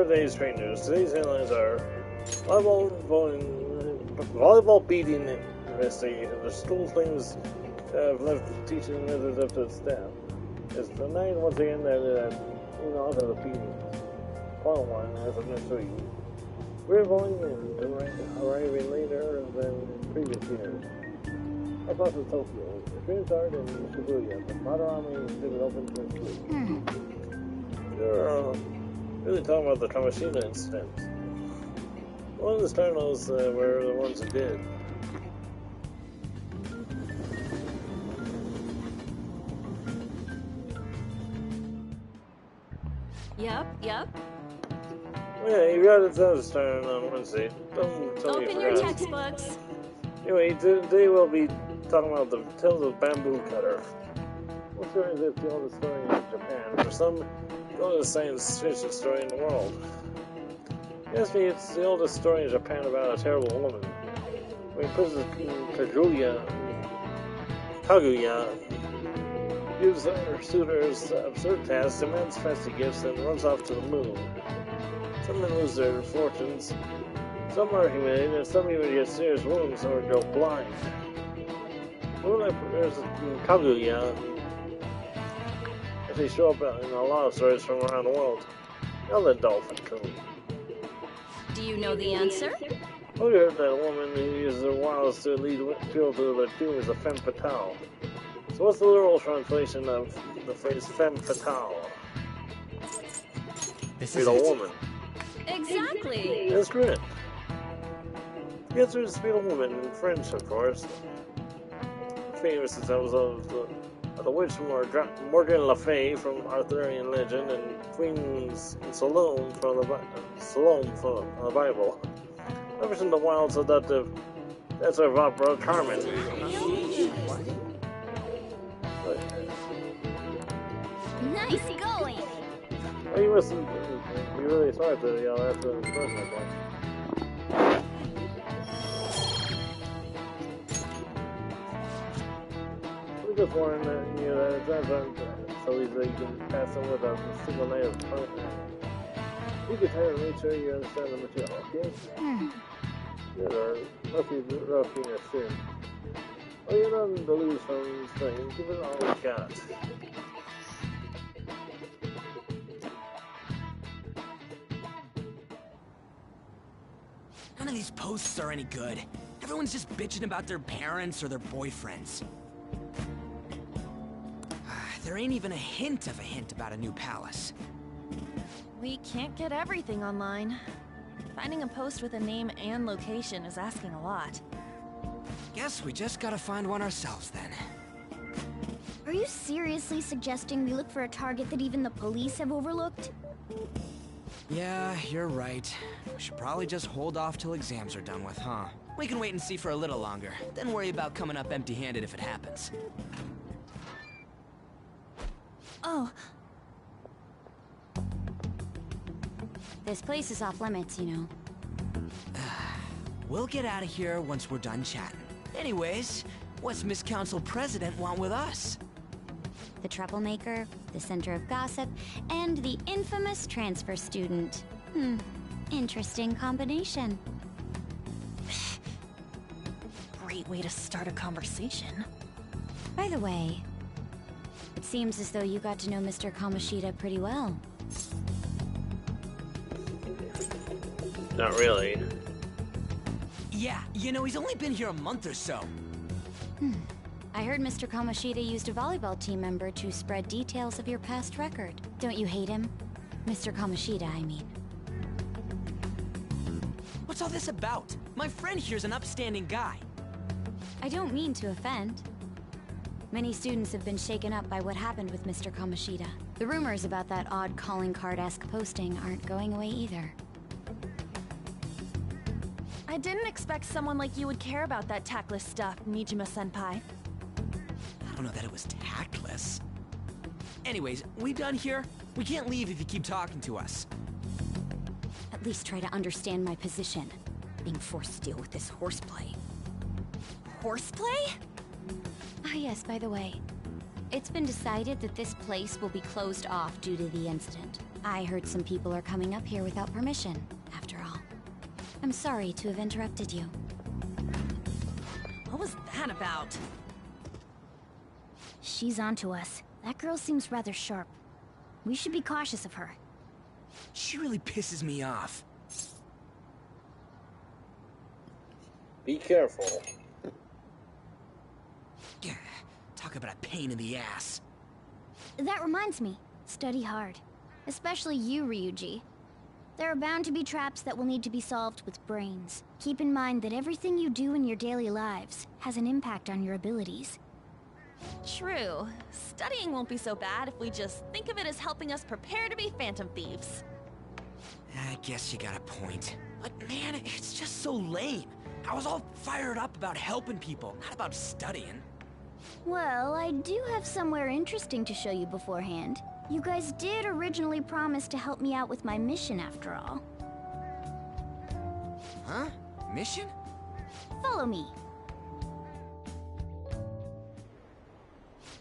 Today's train news. Today's headlines are volleyball beating investigation. The school claims to have left teaching methods up to the staff. It's denying once again that out of the beating. Final one as of next week. We're going in arriving later than previous years. Our bus is Tokyo. The train started in Shibuya. The Madarame Mistydolphin this week. Sure. Really talking about the Kamishita incident. One of the Starnos were the ones who did. Yep. Yeah, you got it out of Starn on Wednesday. Don't tell me you Open your forgot. textbooks. Anyway, today we'll be talking about the Tales of Bamboo Cutter. What story is it? Tell the story in Japan. For some The oldest science fiction story in the world. Yes, it's the oldest story in Japan about a terrible woman. When Princess Kaguya gives her suitors absurd tasks, demands fancy gifts, and runs off to the moon. Some men lose their fortunes, some are humiliated, and some even get serious wounds or go blind. Moonlight Kaguya actually show up in a lot of stories from around the world. Mistydolphin. Do you know the answer? We heard that a woman who uses her wiles to lead people to their doom is a femme fatale. So what's the literal translation of the phrase femme fatale? This is a woman. Exactly. That's correct. The answer is to be a woman in French, of course. Famous examples of the witch Morgan Le Fay from Arthurian legend and Queen Salome from the Bible. Ever since the wild, seductive dancer of opera, Carmen. Nice going! Oh, you must be really smart to yell after an expression like that. We just warn you that it's not so easy that you can pass them with a single night of punishment. You can try to make sure you understand the material, okay? Good, or must be rough being a sin. Oh, you're nothing to lose from spring. Give it all we got. None of these posts are any good. Everyone's just bitching about their parents or their boyfriends. There ain't even a hint about a new palace. We can't get everything online. Finding a post with a name and location is asking a lot. Guess we just gotta find one ourselves then. Are you seriously suggesting we look for a target that even the police have overlooked? Yeah, you're right. We should probably just hold off till exams are done with, huh? We can wait and see for a little longer, then worry about coming up empty-handed if it happens. Oh. This place is off limits, you know. We'll get out of here once we're done chatting. Anyways, what's Miss Council President want with us? The troublemaker, the center of gossip, and the infamous transfer student. Interesting combination. Great way to start a conversation. By the way, it seems as though you got to know Mr. Kamoshida pretty well. Not really. Yeah, you know, he's only been here a month or so. I heard Mr. Kamoshida used a volleyball team member to spread details of your past record. Don't you hate him? Mr. Kamoshida, I mean. What's all this about? My friend here's an upstanding guy. I don't mean to offend. Many students have been shaken up by what happened with Mr. Kamoshida. The rumors about that odd calling card-esque posting aren't going away either. I didn't expect someone like you would care about that tactless stuff, Nijima-senpai. I don't know that it was tactless. Anyways, we done here? We can't leave if you keep talking to us. At least try to understand my position. Being forced to deal with this horseplay. Horseplay? Ah yes, by the way. It's been decided that this place will be closed off due to the incident. I heard some people are coming up here without permission, after all. I'm sorry to have interrupted you. What was that about? She's onto us. That girl seems rather sharp. We should be cautious of her. She really pisses me off. Be careful. Talk about a pain in the ass. That reminds me. Study hard. Especially you, Ryuji. There are bound to be traps that will need to be solved with brains. Keep in mind that everything you do in your daily lives has an impact on your abilities. True. Studying won't be so bad if we just think of it as helping us prepare to be phantom thieves. I guess you got a point. But man, it's just so lame. I was all fired up about helping people, not about studying. Well, I do have somewhere interesting to show you beforehand. You guys did originally promise to help me out with my mission after all. Huh? Mission? Follow me.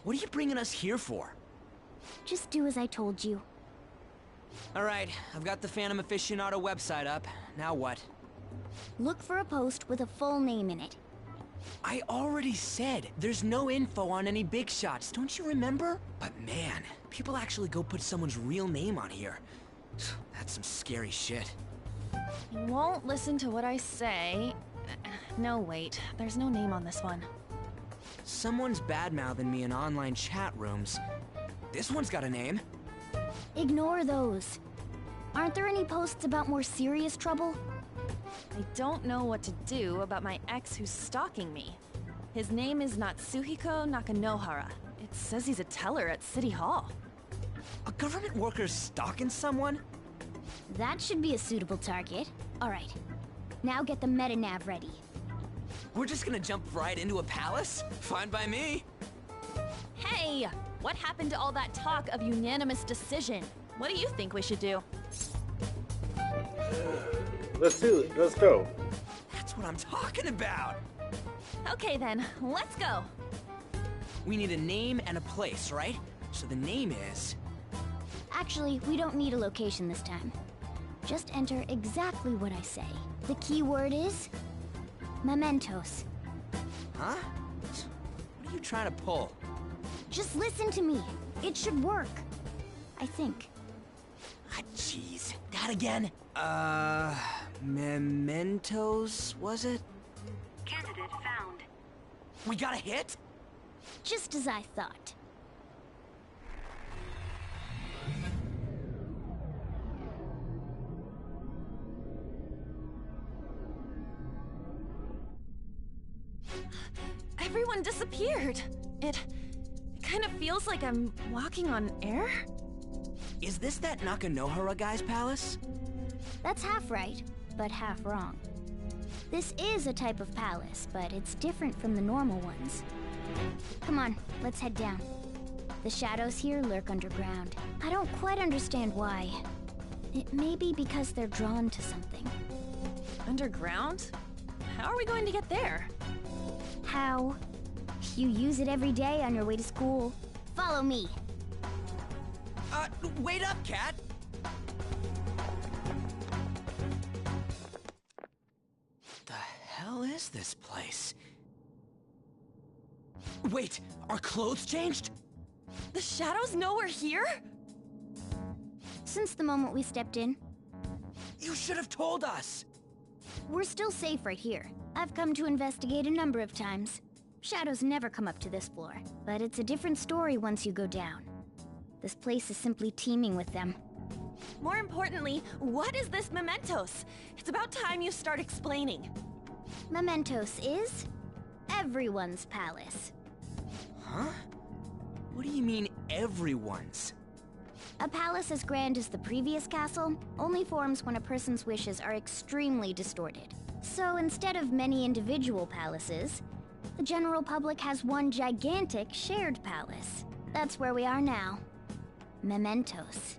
What are you bringing us here for? Just do as I told you. Alright, I've got the Phantom Aficionado website up. Now what? Look for a post with a full name in it. I already said there's no info on any big shots, don't you remember? But man, people actually go put someone's real name on here. That's some scary shit. You won't listen to what I say. No, wait. There's no name on this one. Someone's bad-mouthing me in online chat rooms. This one's got a name. Ignore those. Aren't there any posts about more serious trouble? I don't know what to do about my ex who's stalking me. His name is Natsuhiko Nakanohara. It says he's a teller at City Hall. A government worker stalking someone? That should be a suitable target. Alright. Now get the metanav ready. We're just gonna jump right into a palace? Fine by me. Hey! What happened to all that talk of unanimous decision? What do you think we should do? Let's do it. Let's go. That's what I'm talking about. Okay then, let's go. We need a name and a place, right? So the name is... Actually, we don't need a location this time. Just enter exactly what I say. The key word is... mementos. Huh? What are you trying to pull? Just listen to me. It should work. I think. Ah, jeez. That again? Mementos, was it? Candidate found. We got a hit? Just as I thought. Everyone disappeared. It kind of feels like I'm walking on air. Is this that Nakanohara guy's palace? That's half right, but half wrong. This is a type of palace, but it's different from the normal ones. Come on, let's head down. The shadows here lurk underground. I don't quite understand why. It may be because they're drawn to something. Underground? How are we going to get there? How? You use it every day on your way to school. Follow me. Wait up, Cat! The hell is this place? Wait, our clothes changed? The shadows know we're here? Since the moment we stepped in. You should have told us! We're still safe right here. I've come to investigate a number of times. Shadows never come up to this floor, but it's a different story once you go down. This place is simply teeming with them. More importantly, what is this mementos? It's about time you start explaining. Mementos is everyone's palace. Huh? What do you mean, everyone's? A palace as grand as the previous castle only forms when a person's wishes are extremely distorted. So instead of many individual palaces, the general public has one gigantic shared palace. That's where we are now. Mementos.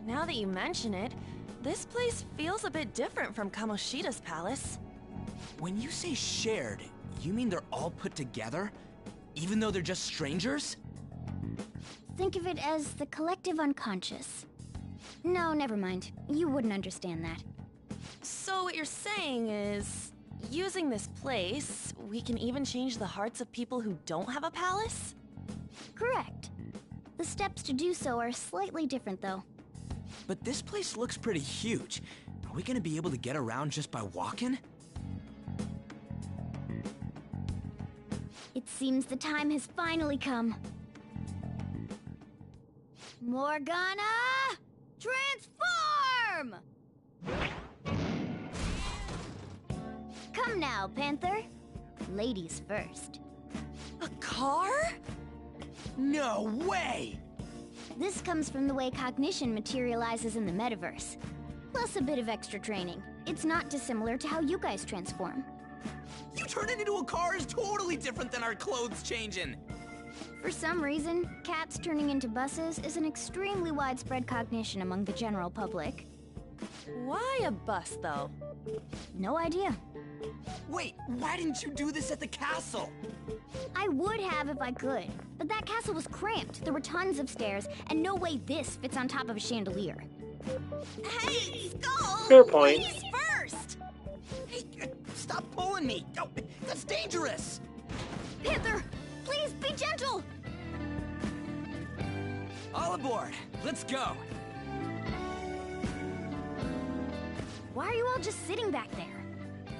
Now that you mention it, this place feels a bit different from Kamoshida's palace. When you say shared, you mean they're all put together? Even though they're just strangers? Think of it as the collective unconscious. No, never mind. You wouldn't understand that. So what you're saying is, using this place, we can even change the hearts of people who don't have a palace? Correct. The steps to do so are slightly different, though. But this place looks pretty huge. Are we gonna be able to get around just by walking? It seems the time has finally come. Morgana! Transform! Come now, Panther. Ladies first. A car? No way! This comes from the way cognition materializes in the metaverse. Plus a bit of extra training. It's not dissimilar to how you guys transform. You turning into a car is totally different than our clothes changing. For some reason, cats turning into buses is an extremely widespread cognition among the general public. Why a bus, though? No idea. Wait, why didn't you do this at the castle? I would have if I could, but that castle was cramped. There were tons of stairs, and no way this fits on top of a chandelier. Hey, Skull! Fair point. Ladies first! Hey, stop pulling me! Oh, that's dangerous! Panther, please be gentle! All aboard! Let's go! Why are you all just sitting back there?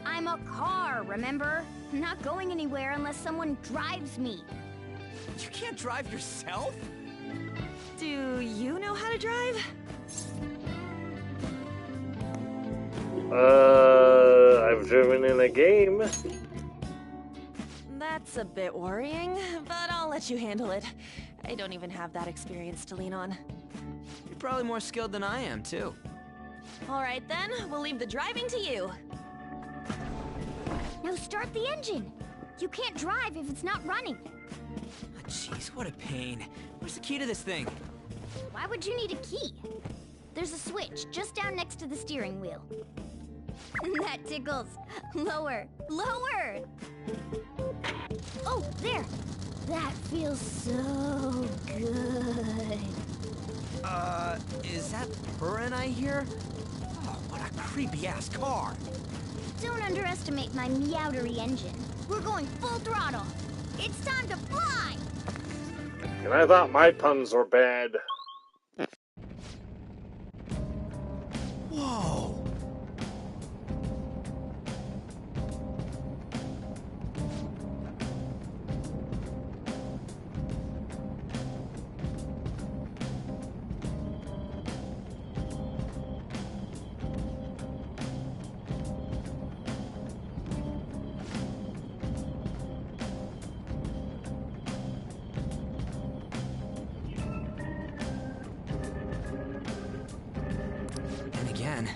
I'm a car, remember? I'm not going anywhere unless someone drives me. You can't drive yourself? Do you know how to drive? I've driven in a game. That's a bit worrying, but I'll let you handle it. I don't even have that experience to lean on. You're probably more skilled than I am, too. All right then, we'll leave the driving to you. Now start the engine. You can't drive if it's not running. Oh, jeez, what a pain. Where's the key to this thing? Why would you need a key? There's a switch just down next to the steering wheel. That tickles. Lower, lower! Oh, there! That feels so good. Is that purring I hear? Oh, what a creepy-ass car. Don't underestimate my meowdery engine. We're going full throttle. It's time to fly! And I thought my puns were bad. Whoa! And again.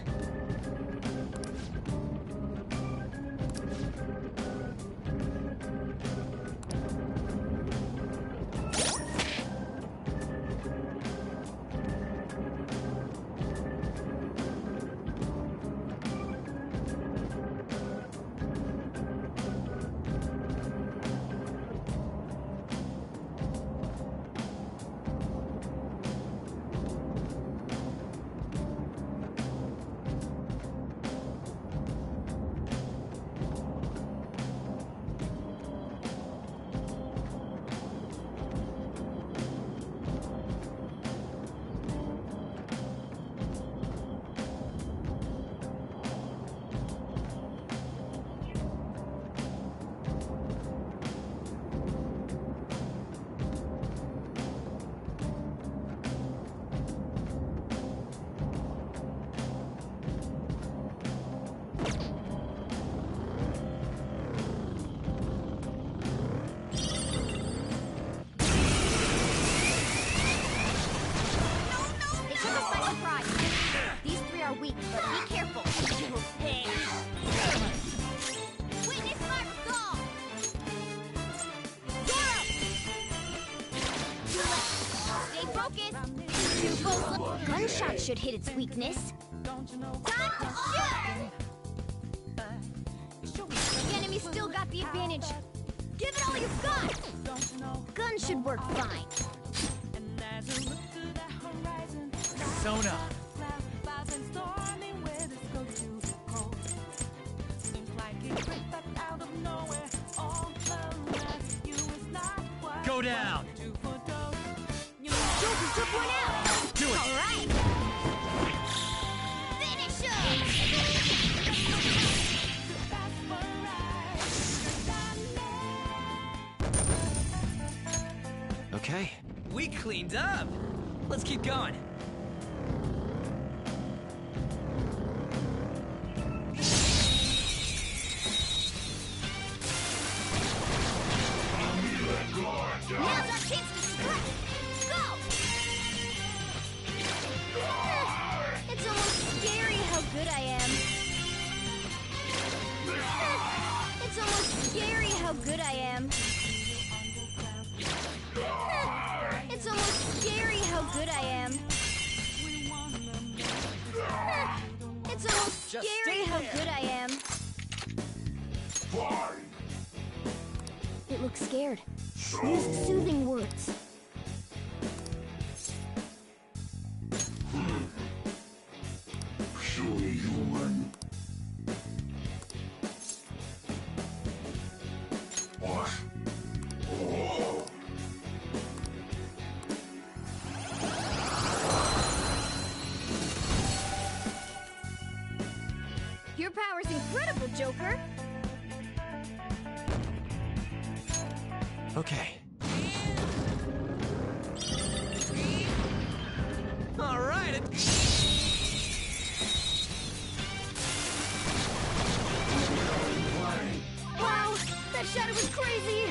Gunshot should hit its weakness. Time to shoot! The enemy still got the advantage. Give it all you've got! Gun should work fine. Sona. Go down! Joker took one out! Do it! All right! Finish him! Okay. We cleaned up! Let's keep going. Now's our chance to strike! Go! It's almost scary how good I am. It's almost scary how good I am. good I am. It's almost Just scary stay how there. good I am. It looks scared. Use soothing words. Purely human. What? Oh. Your power's incredible, Joker. Okay. All right. Wow, that shadow was crazy.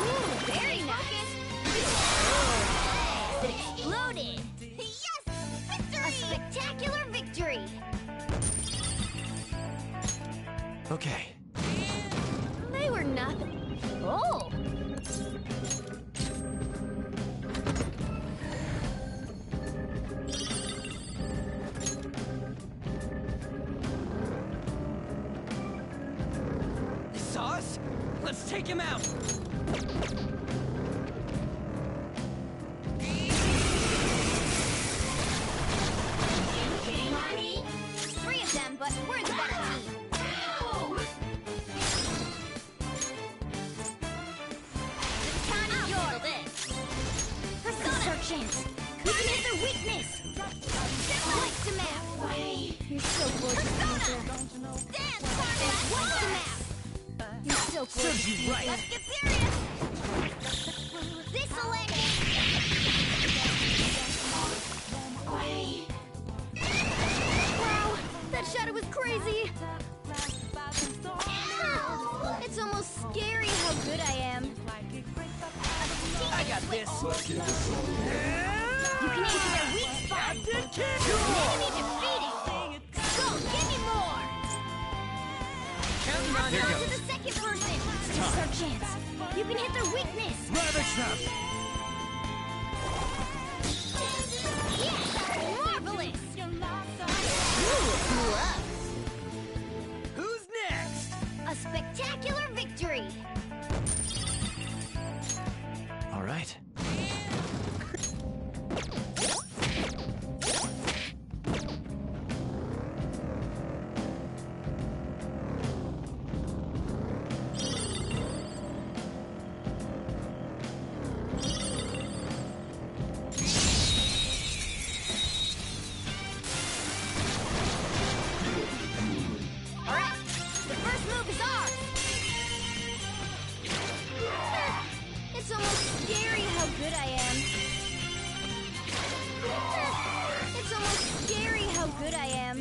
Ooh, very nice. It exploded. Yes, victory! A spectacular victory. Okay. They were nothing. Oh. They saw us? Let's take him out. Kidding on me? 3 of them, but we're the better team. It's time to handle this. Persona! Our chance. We can hit their weakness. Lights to map. You're so gorgeous, Persona! Dance, Carmen! Lights to map. You're so gorgeous. Serves you right. Let's get serious. This'll end Wow, that shadow was crazy. It's almost scary how good I am. I got this. You can aim for their weak spot. Enemy defeated. Go, give me more. Counting on Pass it you. on to the second person. This is our chance. You can hit their weakness. Ravage them! Yes, marvelous. Ooh, love. Who's next? A spectacular victory. All right. All right, the first move is ours. It's almost scary how good I am. It's almost scary how good I am.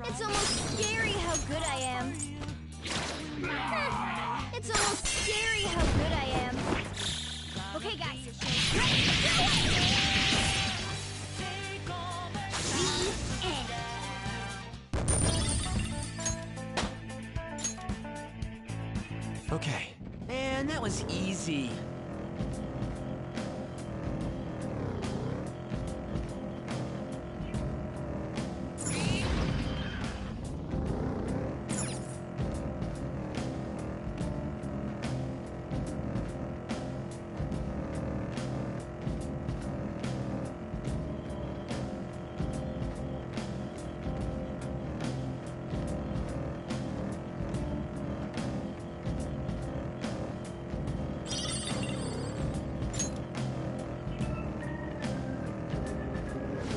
It's almost scary how good I am. It's almost scary how good I am. Okay, guys. Ready? Do it! The end. Okay. Man, that was easy.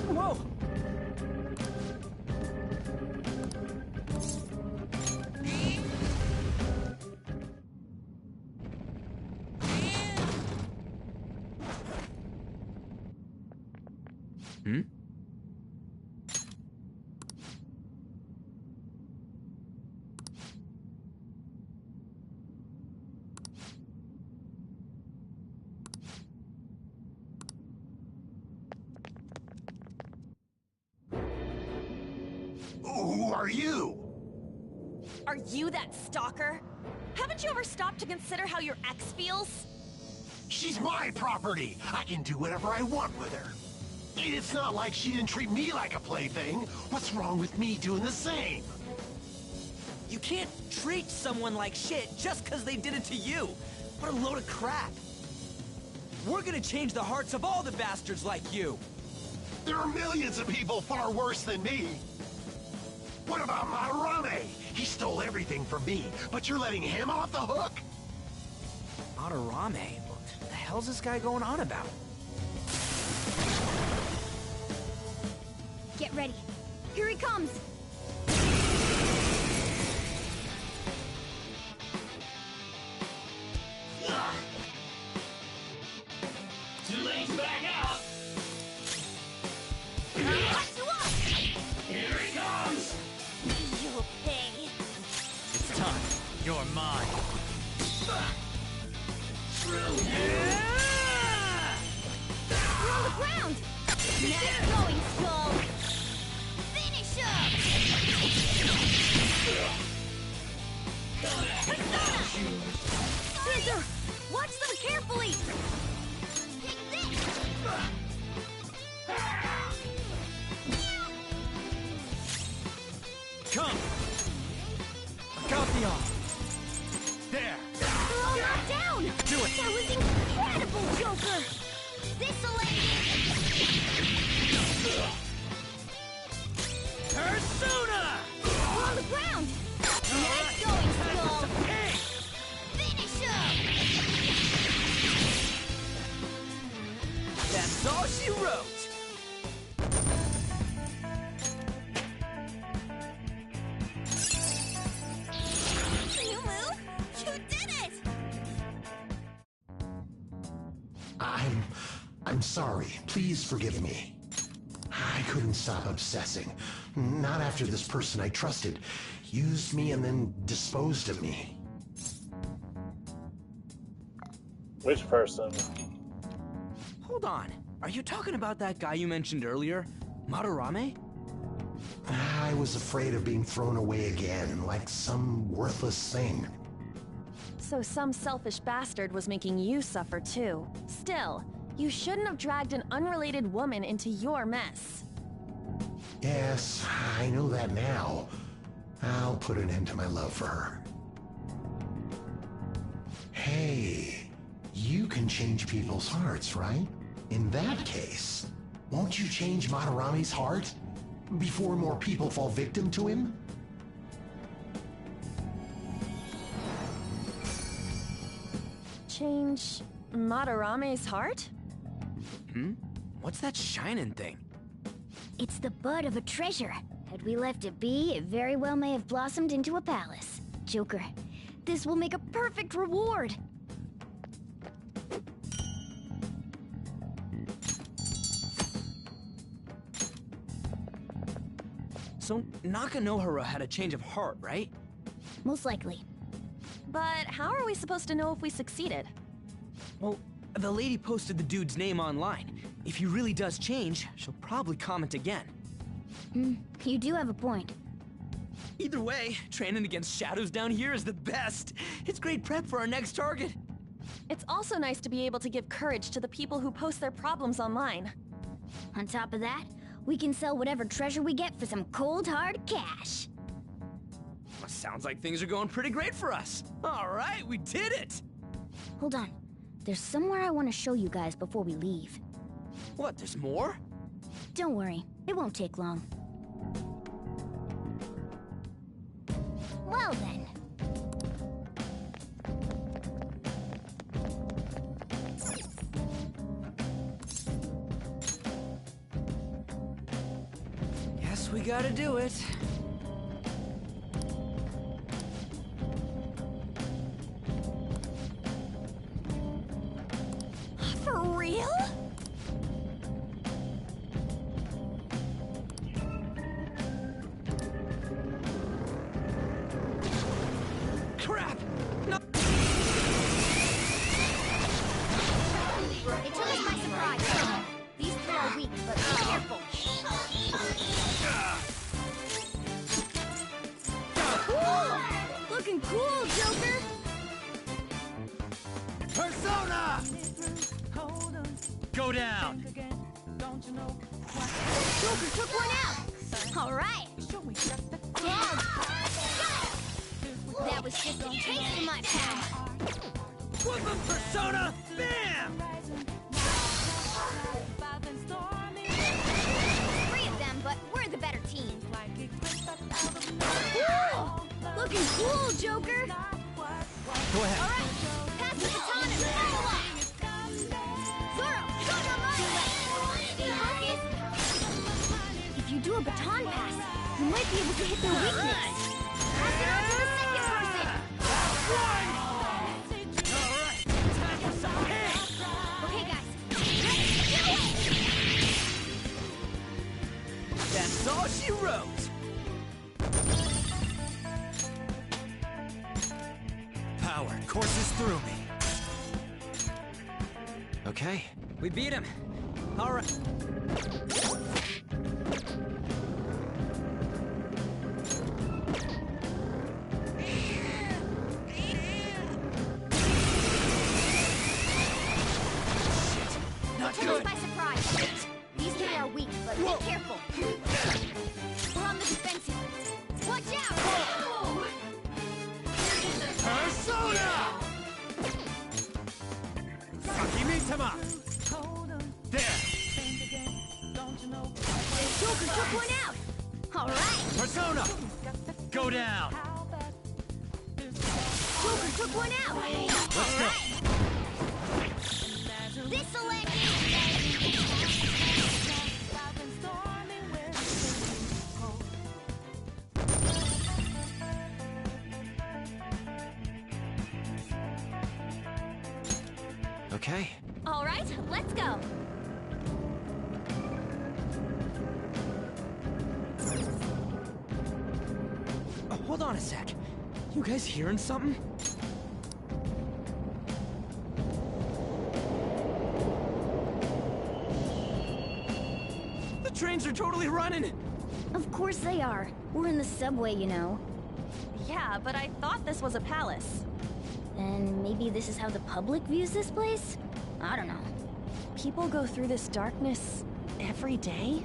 Whoa! Hmm? Who are you? Are you that stalker? Haven't you ever stopped to consider how your ex feels? She's my property. I can do whatever I want with her. It's not like she didn't treat me like a plaything. What's wrong with me doing the same? You can't treat someone like shit just because they did it to you. What a load of crap. We're gonna change the hearts of all the bastards like you. There are millions of people far worse than me. What about Madarame? He stole everything from me, but you're letting him off the hook? Madarame? What the hell's this guy going on about? Get ready. Here he comes! Too late to back out! Watch you up! Here he comes! You'll pay. It's time. You're mine. You're on the ground! Nice going, Skull! Finish him! Scissor! Watch them carefully! Take this! Come! I got the arm. There! They're all knocked down! Do it! That was incredible, Joker! This'll end it! Persona! We're on the ground! Nice going, Skull! Finish him! That's all she wrote. You move? You did it! I'm sorry. Please forgive me. I couldn't stop obsessing. Not after this person I trusted used me and then disposed of me. Which person? Hold on. Are you talking about that guy you mentioned earlier? Madarame? I was afraid of being thrown away again, like some worthless thing. So some selfish bastard was making you suffer too. Still, you shouldn't have dragged an unrelated woman into your mess. Yes, I know that now. I'll put an end to my love for her. Hey, you can change people's hearts, right? In that case, won't you change Madarame's heart before more people fall victim to him? Change Madarame's heart? What's that shining thing? It's the bud of a treasure. Had we left it be, it very well may have blossomed into a palace. Joker, this will make a perfect reward. So Nakanohara had a change of heart, right? Most likely. But how are we supposed to know if we succeeded? Well, the lady posted the dude's name online. If he really does change, she'll probably comment again. You do have a point. Either way, training against shadows down here is the best. It's great prep for our next target. It's also nice to be able to give courage to the people who post their problems online. On top of that, we can sell whatever treasure we get for some cold hard cash. Well, sounds like things are going pretty great for us. All right, we did it! Hold on. There's somewhere I want to show you guys before we leave. What, there's more? Don't worry, it won't take long. Well then. Guess we gotta do it. For real? Crap! No! It took us by surprise. These three are weak, but be careful. cool, Joker! Persona! Go down! Joker took one out! Alright! Dog! That was just a taste of my power! Whoop 'em, Persona! Bam! Three of them, but we're the better team. Woo! Looking cool, Joker! Go ahead. Alright, pass the baton and follow up! Zoro, go to my way! Stay focused! If you do a baton pass, you might be able to hit their weakness. Pass it on to the second person! Alright, time for some pain! Okay, guys, let's do it! That's all she wrote. Power courses through me. Okay, we beat him. All right. Not Took us good. by surprise. These three are weak, but be careful. We're on the defensive. Watch out! Persona! Sakimitama! There! Joker took one out! Alright! Persona! Go down! Joker took one out! Let's go! This'll end Okay. Alright, let's go! Hold on a sec. You guys hearing something? The trains are totally running! Of course they are. We're in the subway, you know. Yeah, but I thought this was a palace. Then maybe this is how the public views this place? I don't know. People go through this darkness every day?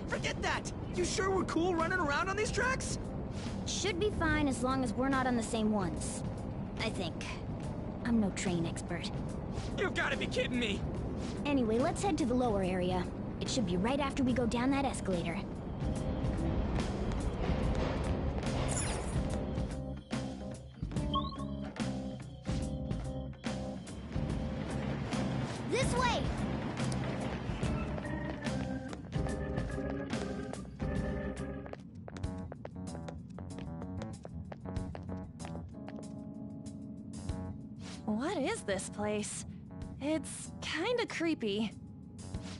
Forget that! You sure we're cool running around on these tracks? Should be fine as long as we're not on the same ones. I think. I'm no train expert. You've gotta be kidding me! Anyway, let's head to the lower area. It should be right after we go down that escalator. This way! What is this place? It's kinda creepy.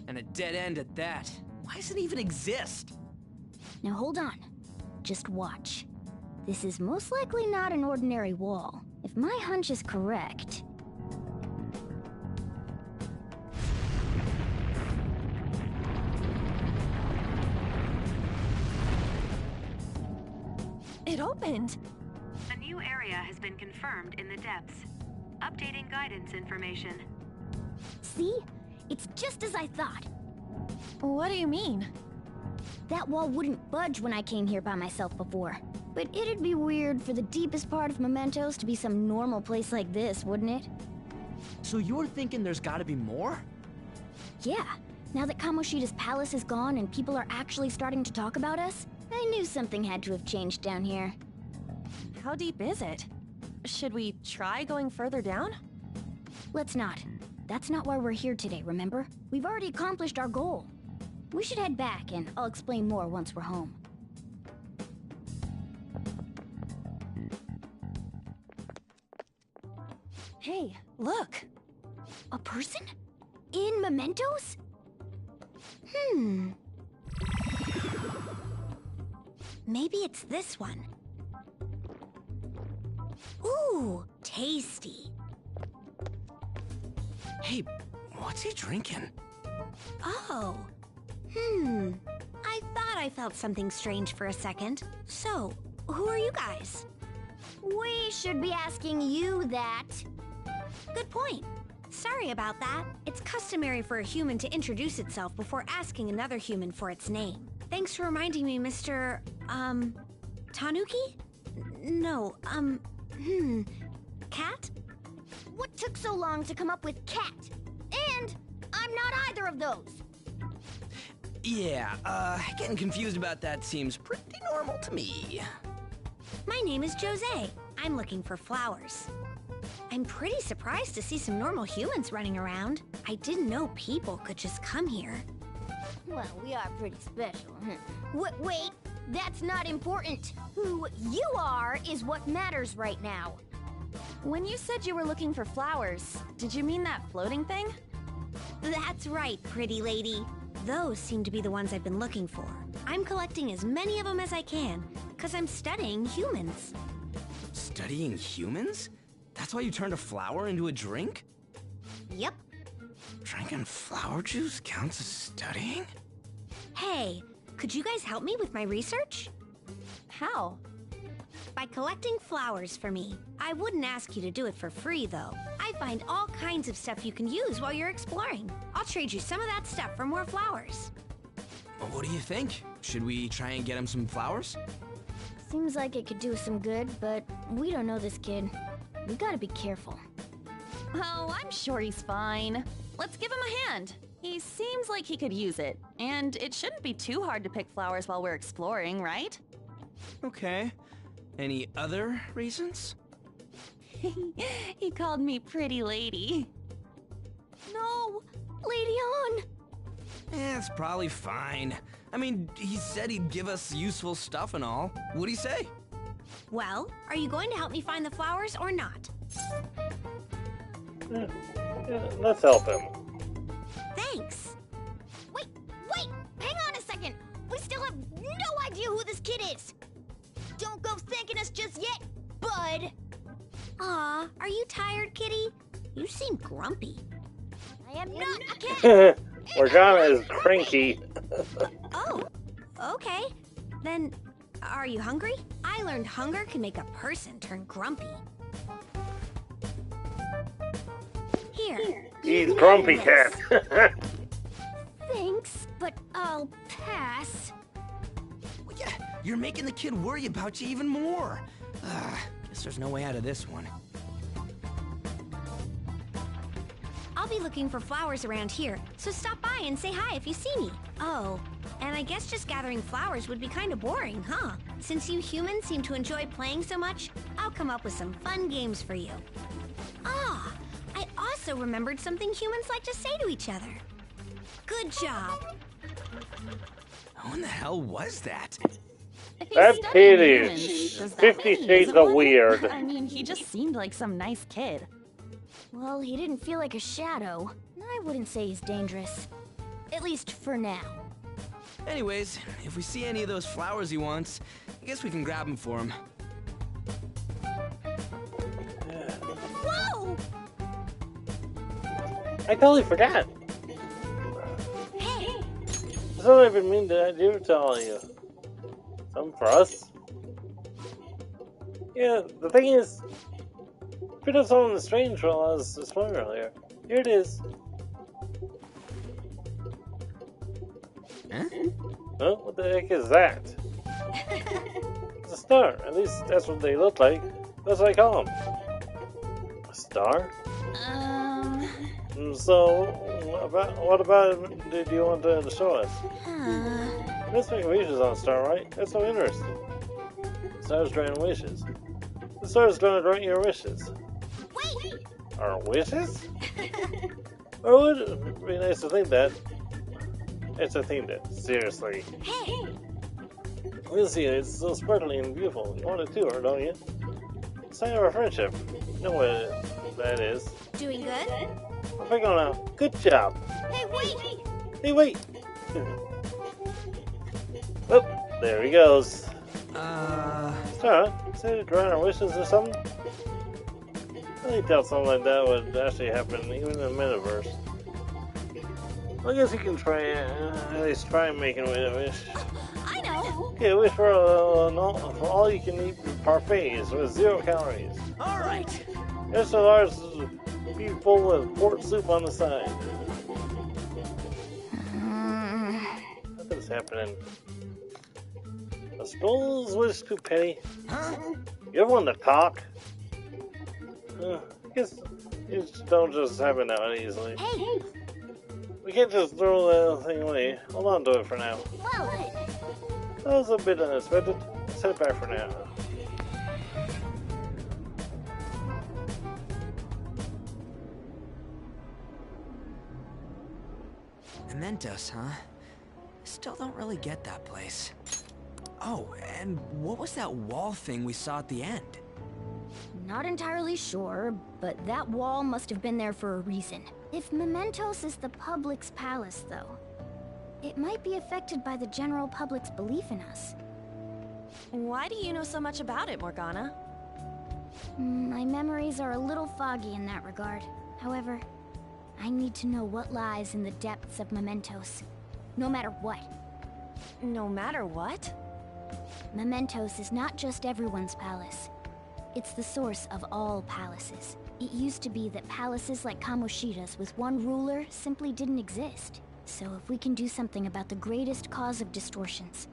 And a dead end at that. Why does it even exist? Now hold on. Just watch. This is most likely not an ordinary wall. If my hunch is correct... It opened! A new area has been confirmed in the depths. Updating guidance information. See? It's just as I thought. What do you mean? That wall wouldn't budge when I came here by myself before. But it'd be weird for the deepest part of Mementos to be some normal place like this, wouldn't it? So you're thinking there's gotta be more? Yeah. Now that Kamoshida's palace is gone and people are actually starting to talk about us, I knew something had to have changed down here. How deep is it? Should we try going further down? Let's not. That's not why we're here today, remember? We've already accomplished our goal. We should head back, and I'll explain more once we're home. Hey, look! A person? In Mementos? Maybe it's this one. Ooh, tasty. Hey, what's he drinking? Oh. I thought I felt something strange for a second. So, who are you guys? We should be asking you that. Good point. Sorry about that. It's customary for a human to introduce itself before asking another human for its name. Thanks for reminding me, Mr. Tanuki? No, Cat? What took so long to come up with cat? And I'm not either of those. Yeah, getting confused about that seems pretty normal to me. My name is Jose. I'm looking for flowers. I'm pretty surprised to see some normal humans running around. I didn't know people could just come here. Well, we are pretty special. Wait, that's not important. Who you are is what matters right now. When you said you were looking for flowers, did you mean that floating thing? That's right, pretty lady. Those seem to be the ones I've been looking for. I'm collecting as many of them as I can, because I'm studying humans. Studying humans? That's why you turned a flower into a drink? Yep. Drinking flower juice counts as studying? Hey, could you guys help me with my research? How? By collecting flowers for me. I wouldn't ask you to do it for free, though. I find all kinds of stuff you can use while you're exploring. I'll trade you some of that stuff for more flowers. Well, what do you think? Should we try and get him some flowers? Seems like it could do some good, but we don't know this kid. We gotta be careful. Oh, I'm sure he's fine. Let's give him a hand. He seems like he could use it. And it shouldn't be too hard to pick flowers while we're exploring, right? Okay. Any other reasons? He called me pretty lady. No! Lady on! It's probably fine. I mean, he said he'd give us useful stuff and all. What'd he say? Well, are you going to help me find the flowers or not? Yeah, let's help him. Thanks. Wait! Hang on a second! We still have no idea who this kid is! Don't go thanking us just yet, bud! Aw, are you tired, kitty? You seem grumpy. I am not a cat! Morgana is cranky. Oh, okay. Then, are you hungry? I learned hunger can make a person turn grumpy. Here. He's grumpy cat. Thanks, but I'll pass. Well, yeah, you're making the kid worry about you even more. Guess there's no way out of this one. I'll be looking for flowers around here, so stop by and say hi if you see me. Oh, and I guess just gathering flowers would be kind of boring, huh? Since you humans seem to enjoy playing so much, I'll come up with some fun games for you. Ah, I also remembered something humans like to say to each other. Good job. Who in the hell was that? That kid is 50 Shades of Weird. I mean, he just seemed like some nice kid. Well, he didn't feel like a shadow. I wouldn't say he's dangerous. At least for now. Anyways, if we see any of those flowers he wants, I guess we can grab them for him. Whoa! I totally forgot. Hey! That's what I've been meaning to do to all of you. Something for us? Yeah, the thing is, picked up something strange while I was exploring earlier. Here it is. Huh? Huh? What the heck is that? It's a star. At least that's what they look like. That's what I call them. A star? So, what about it did you want to show us? Let's make wishes on a star, right? That's so interesting. The star's granting wishes. The star's gonna grant your wishes. Wait! Our wishes? Or would it be nice to think that? It's a theme that. Seriously. Hey! We'll see, it's so sparkling and beautiful. You want it too, or don't you? Sign of our friendship. You know what that is. Doing good? Perfect now. Good job. Hey, wait! Hey, wait! Oh, there he goes. Sarah, say to grant our wishes or something? I think doubt something like that would actually happen even in the metaverse. I guess you can try, at least try making a wish. I know! Okay, wish for all-you-can-eat parfaits with 0 calories. Alright! Extra large be full with pork soup on the side. Nothing's happening. A skull's wish too petty. Huh? You ever want to talk? I guess you just don't just happen that easily. Hey! We can't just throw that thing away. Hold on to it for now. Well then. That was a bit unexpected. Let's head back for now. Mementos, huh? Still don't really get that place. Oh, and what was that wall thing we saw at the end? Not entirely sure, but that wall must have been there for a reason. If Mementos is the public's palace, though, it might be affected by the general public's belief in us. Why do you know so much about it, Morgana? My memories are a little foggy in that regard. However, I need to know what lies in the depths of Mementos, no matter what. No matter what? Mementos is not just everyone's palace. It's the source of all palaces. It used to be that palaces like Kamoshida's with one ruler simply didn't exist. So if we can do something about the greatest cause of distortions,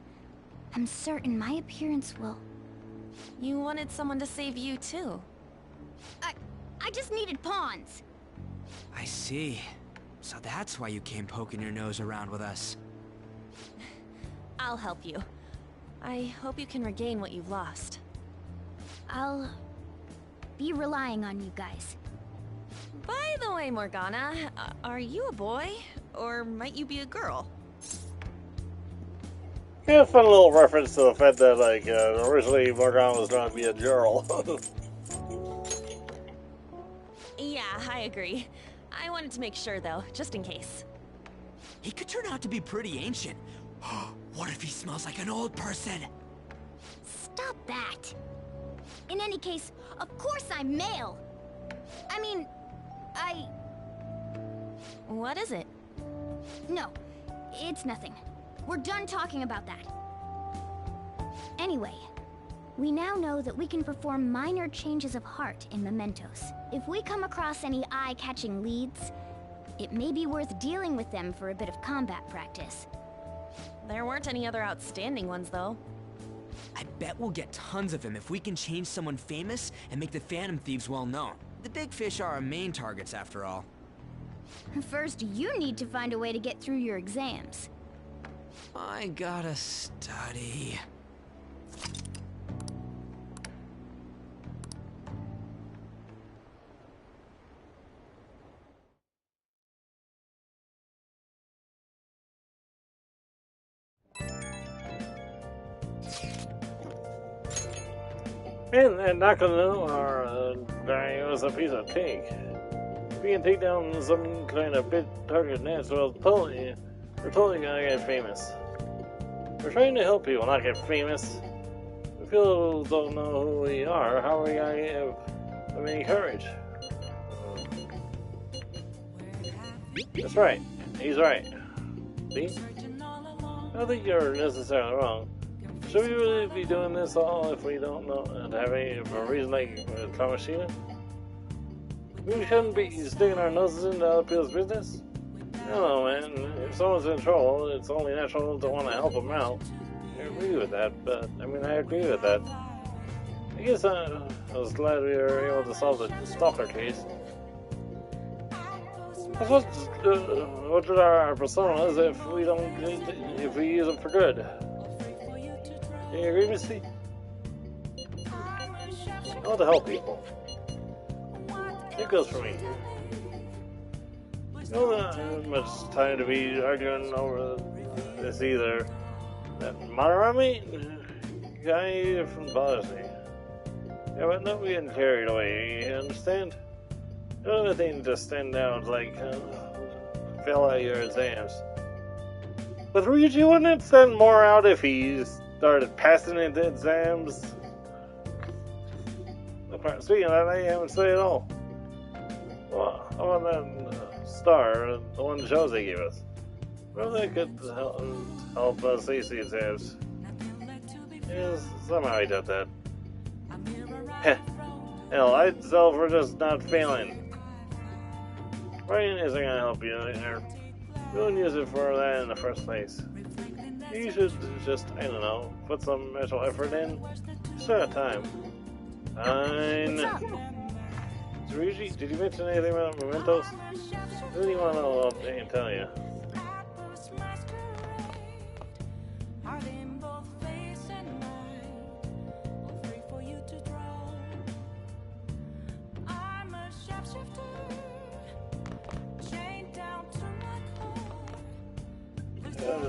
I'm certain my appearance will... You wanted someone to save you, too. I just needed pawns. I see. So that's why you came poking your nose around with us. I'll help you. I hope you can regain what you've lost. I'll be relying on you guys. By the way, Morgana, are you a boy? Or might you be a girl? Yeah, fun little reference to the fact that, like, originally Morgana was trying to be a girl. Yeah, I agree. I wanted to make sure, though, just in case. He could turn out to be pretty ancient. What if he smells like an old person? Stop that! In any case, of course I'm male! I mean, What is it? No, it's nothing. We're done talking about that. Anyway, we now know that we can perform minor changes of heart in Mementos. If we come across any eye-catching leads, it may be worth dealing with them for a bit of combat practice. There weren't any other outstanding ones, though. I bet we'll get tons of them if we can change someone famous and make the Phantom Thieves well known. The big fish are our main targets, after all. First, you need to find a way to get through your exams. I gotta study. And not gonna know our guy was a piece of cake. If we can take down some kind of big target next, we're totally gonna get famous. We're trying to help people, not get famous. If people don't know who we are, how are we gonna give them any courage? That's right. He's right. See? I don't think you're necessarily wrong. Should we really be doing this all if we don't know and have any for a reason like Kamoshida? We shouldn't be sticking our noses into other people's business. I don't know, man. If someone's in trouble, it's only natural to want to help them out. I agree with that, but I agree with that. I guess I was glad we were able to solve the stalker case. That's what our personas if we use them for good. Do you agree, Misty? I want to help people. It goes for me. I don't have much time to be arguing over this either. That Madarami guy from bothers me. Yeah, but not getting carried away, you understand? The only thing to stand down like fail out your exams. With Ryuji, wouldn't it stand more out if he started passing into exams? Speaking of that, I haven't said it all. Well, how about that star, the one Jose gave us? Well, that could help Cece's house. Yes, somehow I did that. Heh. Hell, I'd sell for just not failing. Brian isn't gonna help you there. You wouldn't use it for that in the first place. You should just, I don't know, put some mental effort in. Still got time. Fine. Tsurugi, did you mention anything about mementos? Really want to know what I can tell you.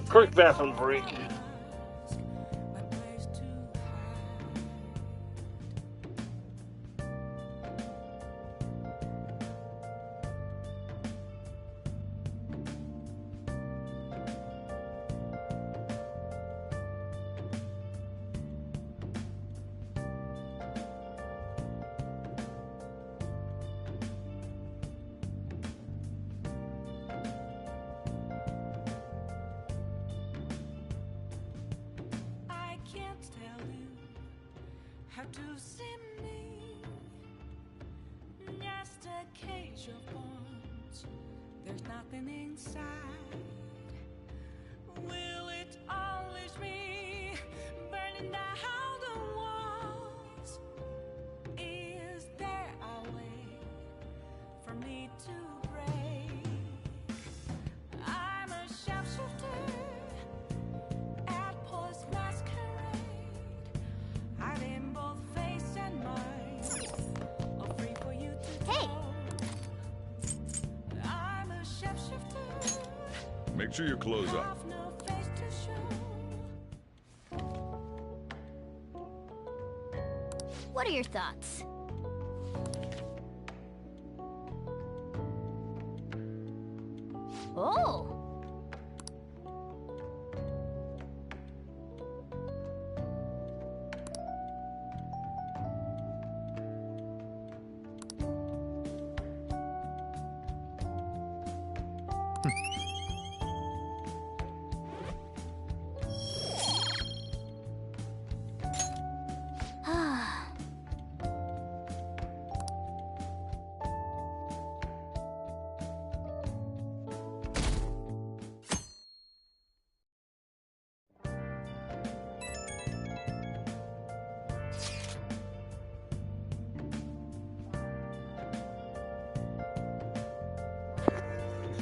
Quick bathroom break. To see me, just a cage of bones. There's nothing inside. Will it always be burning down the walls? Is there a way for me to break? I'm a sharpshooter at Post Masquerade. I'm in both face and mind. All free for you to hey. I'm a shapeshifter. Make sure you close up. No face to show. What are your thoughts? Oh!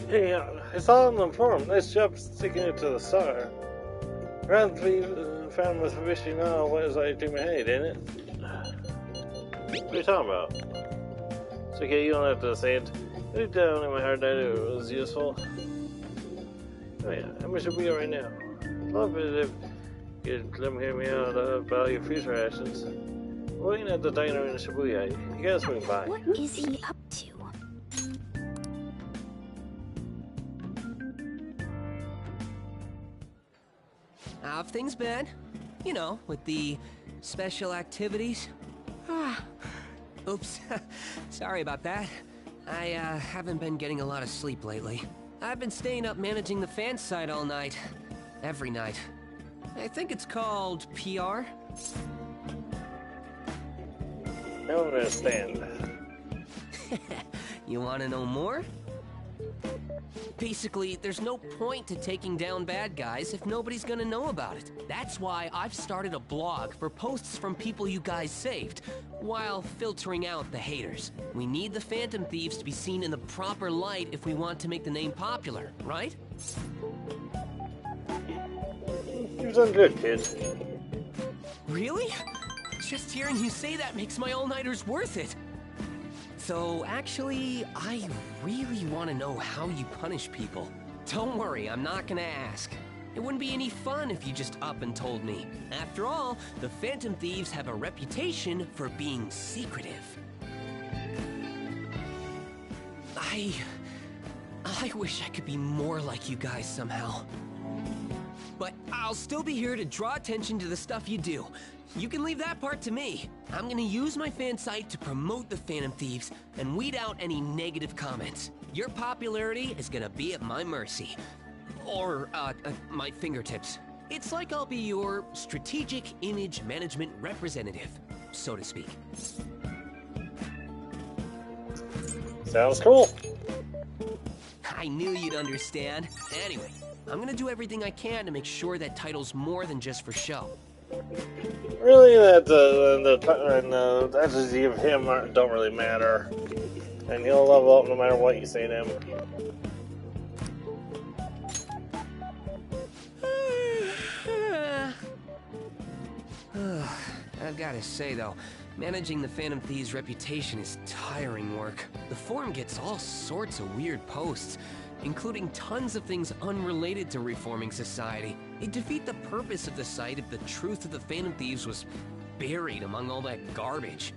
Hey, I saw on the forum. Nice job sticking it to the star. Round 3 found with wishing now was I do my head, ain't it? What are you talking about? It's okay, you don't have to say it. Deep down in my heart, I knew it was useful. Oh yeah, how much should we get right now? Love it if you'd let me hear me out about your future actions. We're waiting at the diner in Shibuya. You gotta swing by. What is he up to? How have things been? You know, with the special activities. Oops. Sorry about that. I haven't been getting a lot of sleep lately. I've been staying up managing the fan site all night. Every night. I think it's called PR. I don't understand. You want to know more? Basically, there's no point to taking down bad guys if nobody's gonna know about it. That's why I've started a blog for posts from people you guys saved, while filtering out the haters. We need the Phantom Thieves to be seen in the proper light if we want to make the name popular, right? You've done good, kid. Really? Just hearing you say that makes my all-nighters worth it. So, actually, I really want to know how you punish people. Don't worry, I'm not gonna ask. It wouldn't be any fun if you just up and told me. After all, the Phantom Thieves have a reputation for being secretive. I wish I could be more like you guys somehow. But I'll still be here to draw attention to the stuff you do. You can leave that part to me. I'm gonna use my fan site to promote the Phantom Thieves and weed out any negative comments. Your popularity is gonna be at my mercy. Or, my fingertips. It's like I'll be your strategic image management representative, so to speak. Sounds cool. I knew you'd understand. Anyway, I'm gonna do everything I can to make sure that title's more than just for show. Really, that the attributes of him don't really matter, and he'll level up no matter what you say to him. I've gotta say though, managing the Phantom Thieves' reputation is tiring work. The forum gets all sorts of weird posts, including tons of things unrelated to reforming society. It'd defeat the purpose of the site if the truth of the Phantom Thieves was buried among all that garbage.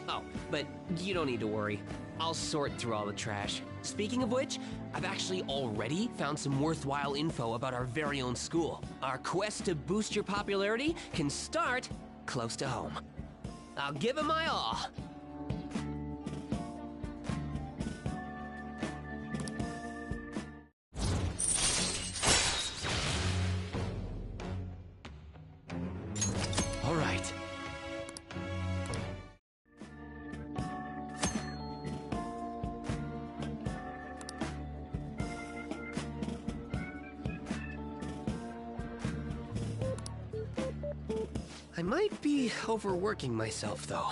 Oh, but you don't need to worry. I'll sort through all the trash. Speaking of which, I've actually already found some worthwhile info about our very own school. Our quest to boost your popularity can start close to home. I'll give it my all. All right. I might be overworking myself, though.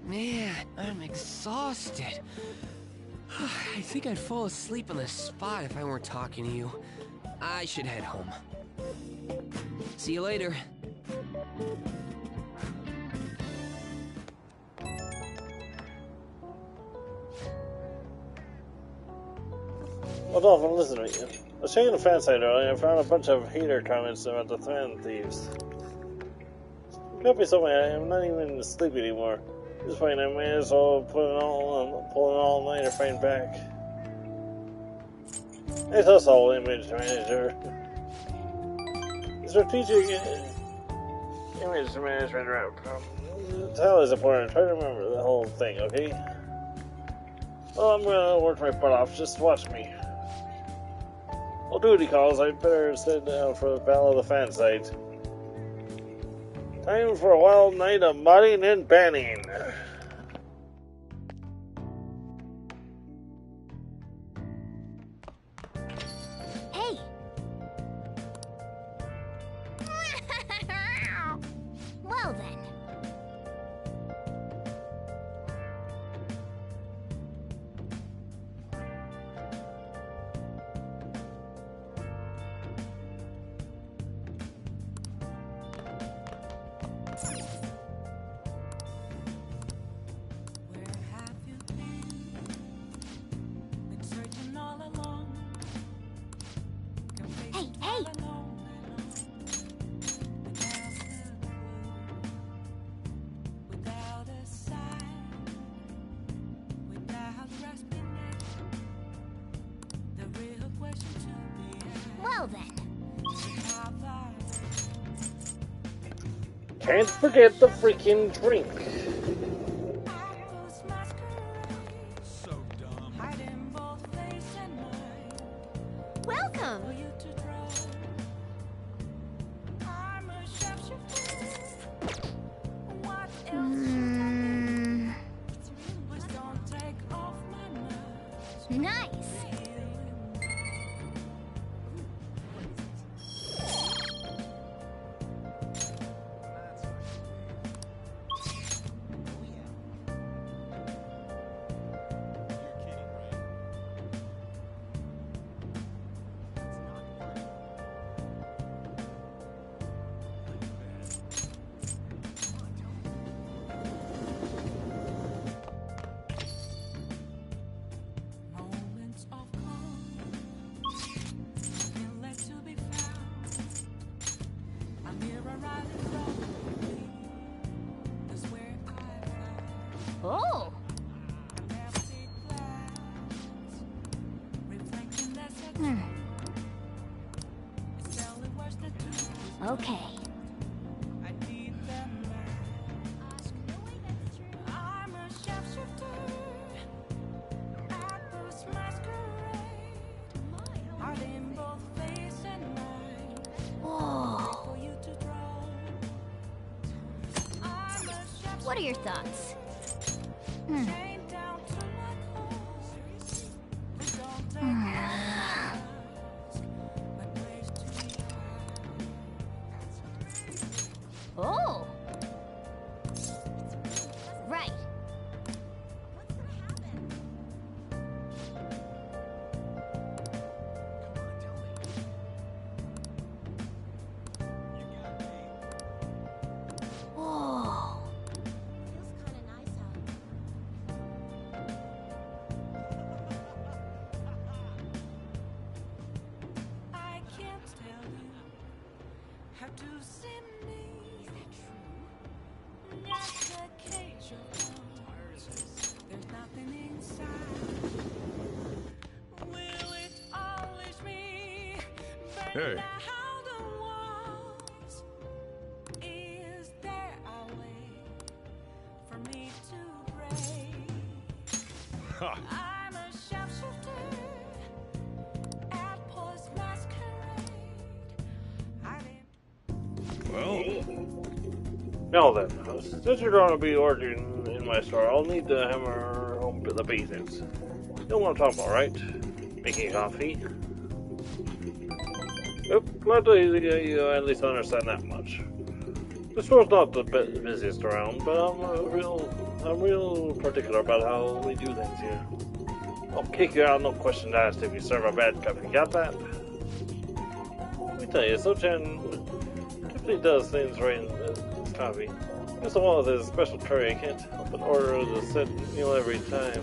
Man, I'm exhausted. I think I'd fall asleep on the spot if I weren't talking to you. I should head home. See you later. Well, Dolphin, listen to me. I was checking the fan site earlier and I found a bunch of hater comments about the Phantom Thieves. Got me so mad, I'm not even asleep anymore. At this point, I may as well pulling all night or fighting back. It's us all image manager. Strategic image management rep. The hell is important? Try to remember the whole thing, okay? Well, I'm gonna work my butt off. Just watch me. All duty calls. I'd better sit down for the battle of the fan site. Time for a wild night of modding and banning. Hey! Well then. Hey, hey! Well then. Can't forget the freaking drink. Welcome! Nice! Oh! Okay. What are your thoughts? Hmm. Oh! Right. Whoa. I can't tell you how to see me. Just a cage of bones. There's nothing inside. Will it always be burning out the walls? Is there a way for me to break? I'm a sharpshooter at Paul's masquerade. Well, now then, since you're going to be ordering in my store, I'll need to hammer home the basics. You know what I'm talking about, right? Making coffee. Yep, glad to you at least understand that much. The store's not the busiest around, but I'm real particular about how we do things here. I'll kick you out, no question asked if you serve a bad cup. You got that? Let me tell you, So-chan typically does things right in his coffee. Just the one with his special curry, I can't help but order the set meal every time.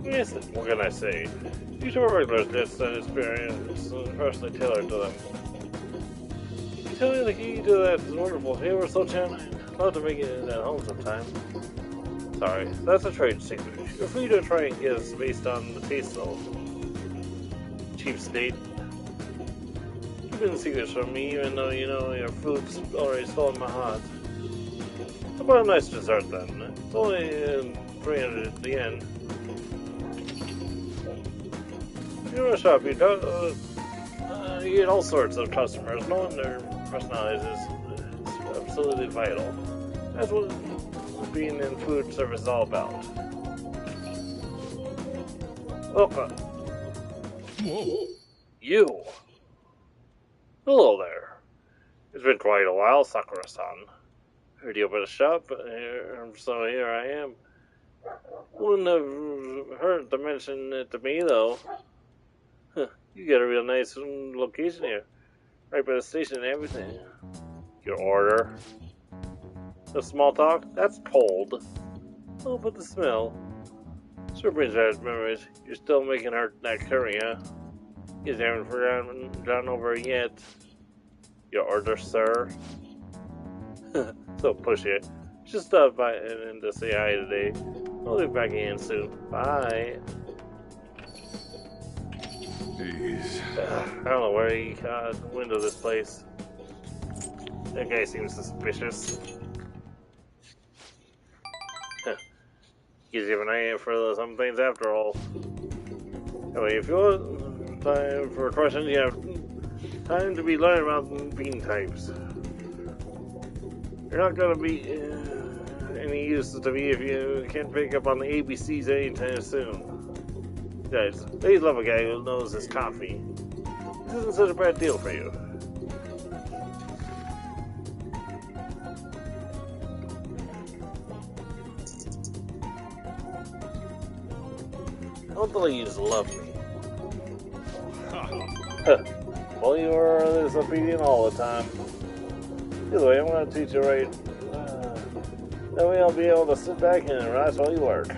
Yes, what can I say? Each of our regulars gets an experience personally tailored to them. You tell me the key to that wonderful flavor, So-chan? I'd love to make it at home sometime. Sorry, that's a trade secret. You're free to try and guess based on the taste though. Cheap state. Keeping secrets from me, even though you know your food's already stolen my heart. How about a nice dessert then? It's only 300 yen. You're in a shop, you get all sorts of customers. Knowing their personalities is absolutely vital. That's what being in food service is all about. Okay. Whoa. You. Hello there. It's been quite a while, Sakura-san. Heard you open a shop, so here I am. Wouldn't have hurt to mention it to me, though. Huh, you got a real nice location here. Right by the station and everything. Your order. The small talk? That's cold. Oh, but the smell. Sure brings back memories. You're still making that curry, huh? You haven't forgotten gone over it yet. Your order, sir. So pushy. Just stop by and to say hi today. I'll be back again soon. Bye. Jeez. I don't know where he got wind of this place. That guy seems suspicious. Gives you an eye for some things after all. Anyway, if you want time for questions, you have time to be learning about bean types. You're not going to be any use to me if you can't pick up on the ABCs anytime soon. Guys, they love a guy who knows his coffee. This isn't such a bad deal for you. Don't the ladies love me? Well, you are disobedient all the time. Either way, I'm going to teach you right. That way I'll be able to sit back and relax while you work.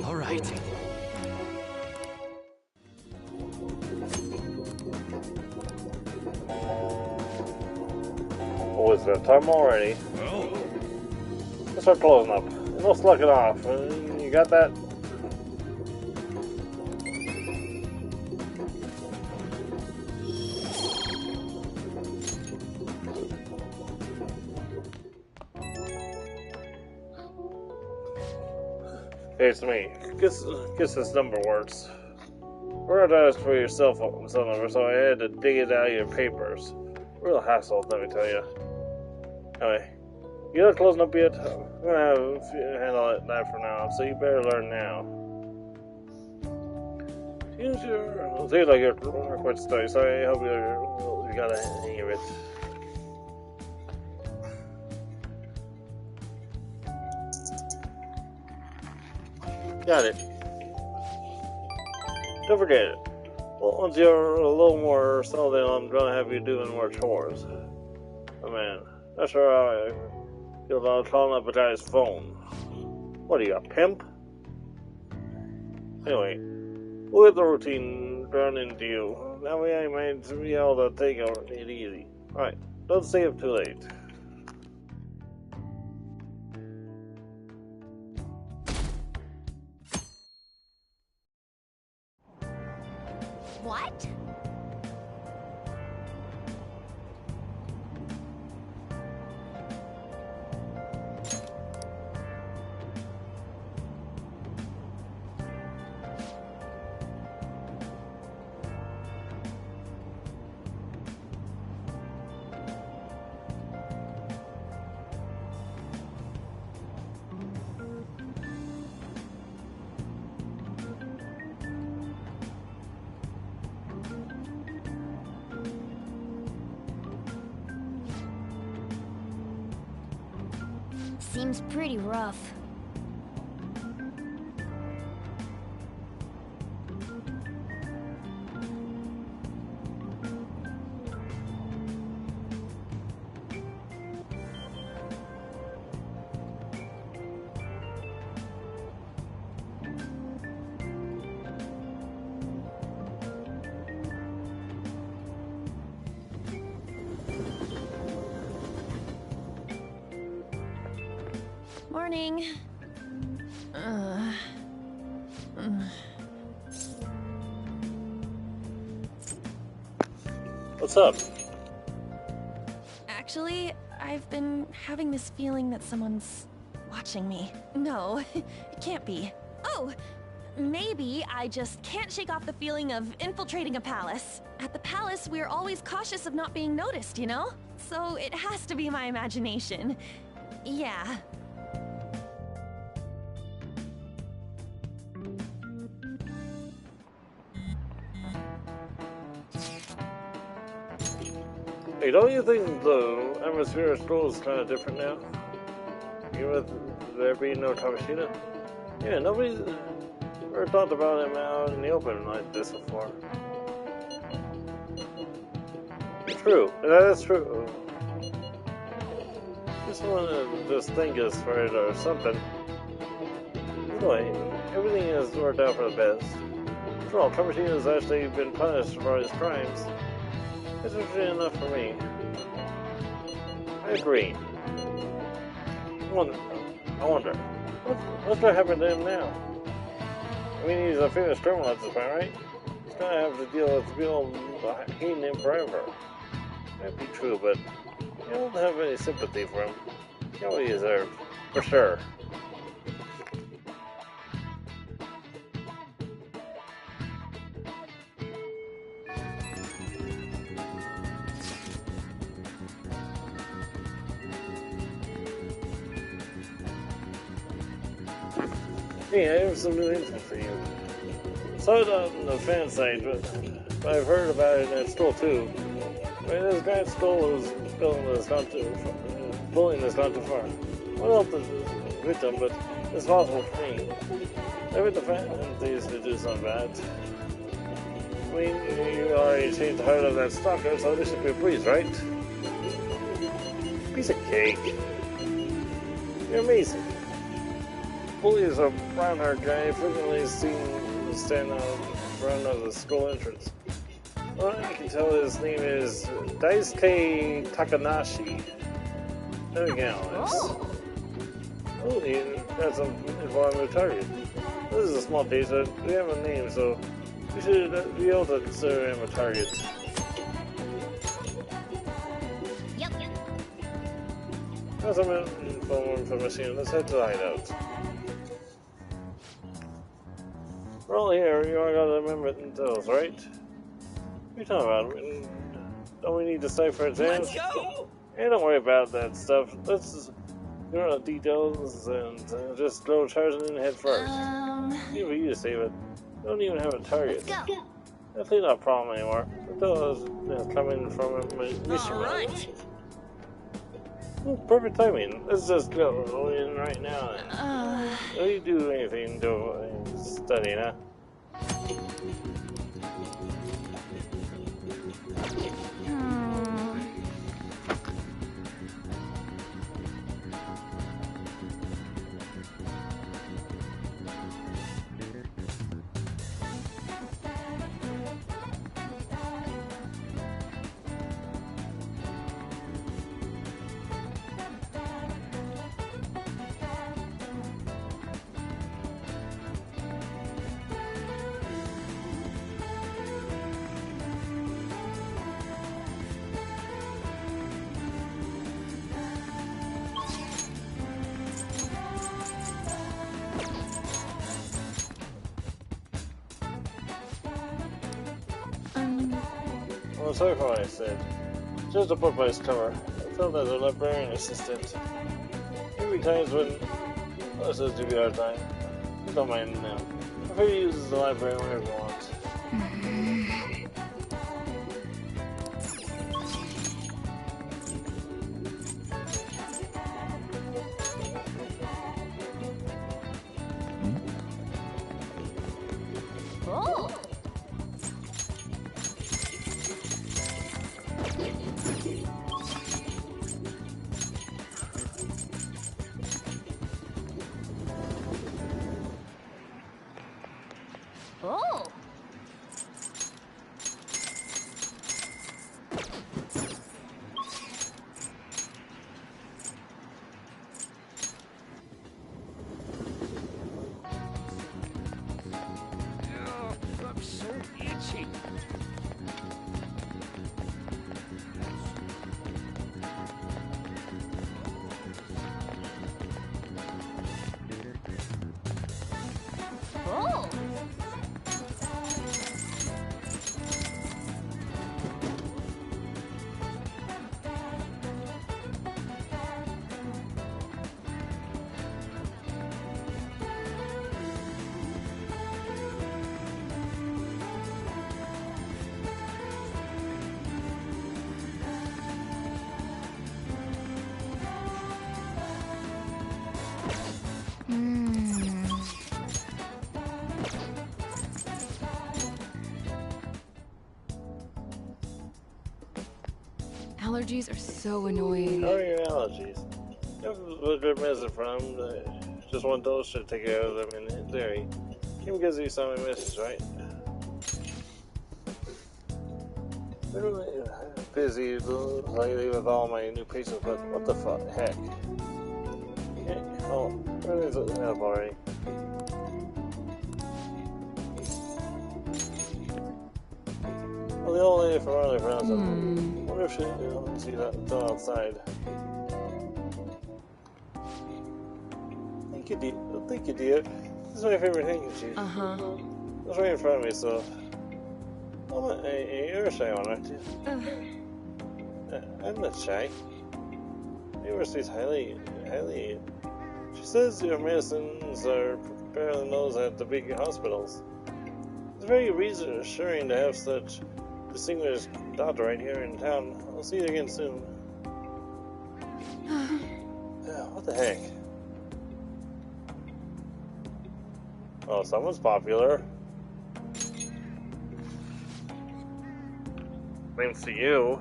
All right. Oh, it's that time already. Let's start closing up. No slacking off. You got that? Hey, it's me. Guess this number works. Forgot to ask for your cell phone number, so I had to dig it out of your papers. Real hassle, let me tell you. Anyway, you're not closing up yet. I'm gonna have to handle it that for now, so you better learn now. Seems like you're quite study, so I hope you got a hang of it. Got it. Don't forget it. Well, once you're a little more settled in, I'm gonna have you doing more chores. Oh man, that's how I feel about calling up a guy's phone. What are you, a pimp? Anyway, we'll get the routine drawn into you. That way I might be able to take it easy. Alright, don't stay up too late. What? Seems pretty rough. Morning. What's up? Actually, I've been having this feeling that someone's watching me. No, it can't be. Oh, maybe I just can't shake off the feeling of infiltrating a palace. At the palace, we're always cautious of not being noticed, you know? So it has to be my imagination. Yeah. Hey, don't you think the atmosphere at school is kind of different now? Even with there being no Kamishita? Yeah, nobody's ever talked about him out in the open like this before. True, that's true. Just want to just think is for it or something. Anyway, everything has worked out for the best. After all, Kamishita has actually been punished for his crimes. That's usually enough for me. I agree. I wonder, what's going to happen to him now? I mean, he's a famous criminal at this point, right? He's going to have to deal with people hating him forever. Might be true, but I don't have any sympathy for him. He got what he deserved, for sure. Hey, I have some new info for you. Saw it on the fan site, but I've heard about it at school too. I mean, this guy at school who's bullying has gone too far. What else is a victim, but it's possible for me. Maybe the fans to do something bad. I mean, you already changed the heart of that stalker, so this should be a breeze, right? Piece of cake. You're amazing. Bullies a brown-haired guy frequently seen stand out in front of the school entrance. Well, I can tell his name is Daisuke Takanashi. There we go, Alex. Oh, that's an informative target. This is a small case, but we have a name, so we should be able to consider him a target. Yep. That's some information. Let's head to the hideout. We're all here. You all gotta remember those, right? What are you talking about? Don't we need to cipher exams? Let's go! Hey, don't worry about that stuff. Let's just go on details and just go charging in head first. Even for you to save it. You don't even have a target. Let's go. That's not a problem anymore. Until it's coming from a mission. Alright! Ooh, perfect timing. Let's just go in right now. Don't you do anything to study, huh? Well, sorry for what I said. Just a book by its cover. I felt as a librarian assistant. Maybe times when others just give you a hard time. You don't mind them. I prefer you use the library whenever you want. Oh! Oh! I'm so itchy. Oh! Allergies are so annoying. How are your allergies? What good medicine from? Just one dose should take care of them in theory. Even gives you some misses, right? I'm busy lately with all my new patients, but what the heck? Oh, where is it up already? Well, the old lady from earlier found something. I wonder if she see that still outside. Thank you, dear. This is my favorite handkerchief. It's right in front of me, so. You're a shy one, aren't you? I'm not shy. The university's highly. She says your medicines are barely known at the big hospitals. It's very reassuring to have such distinguished doctor right here in town. I'll see you again soon. What the heck? Oh, someone's popular. Thanks to you.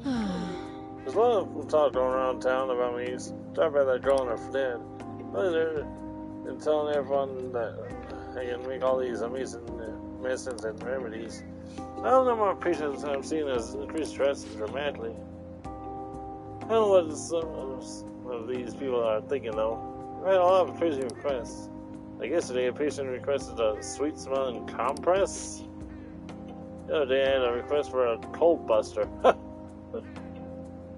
There's a lot of talk going around town about me. Start by that girl and her dad. They're telling everyone that I can make all these amazing medicines and remedies. I don't know more patients I'm seeing as increased stress dramatically. I don't know what some of these people are thinking though. I had a lot of crazy requests. Like yesterday, a patient requested a sweet-smelling compress. The other day, I had a request for a cold buster.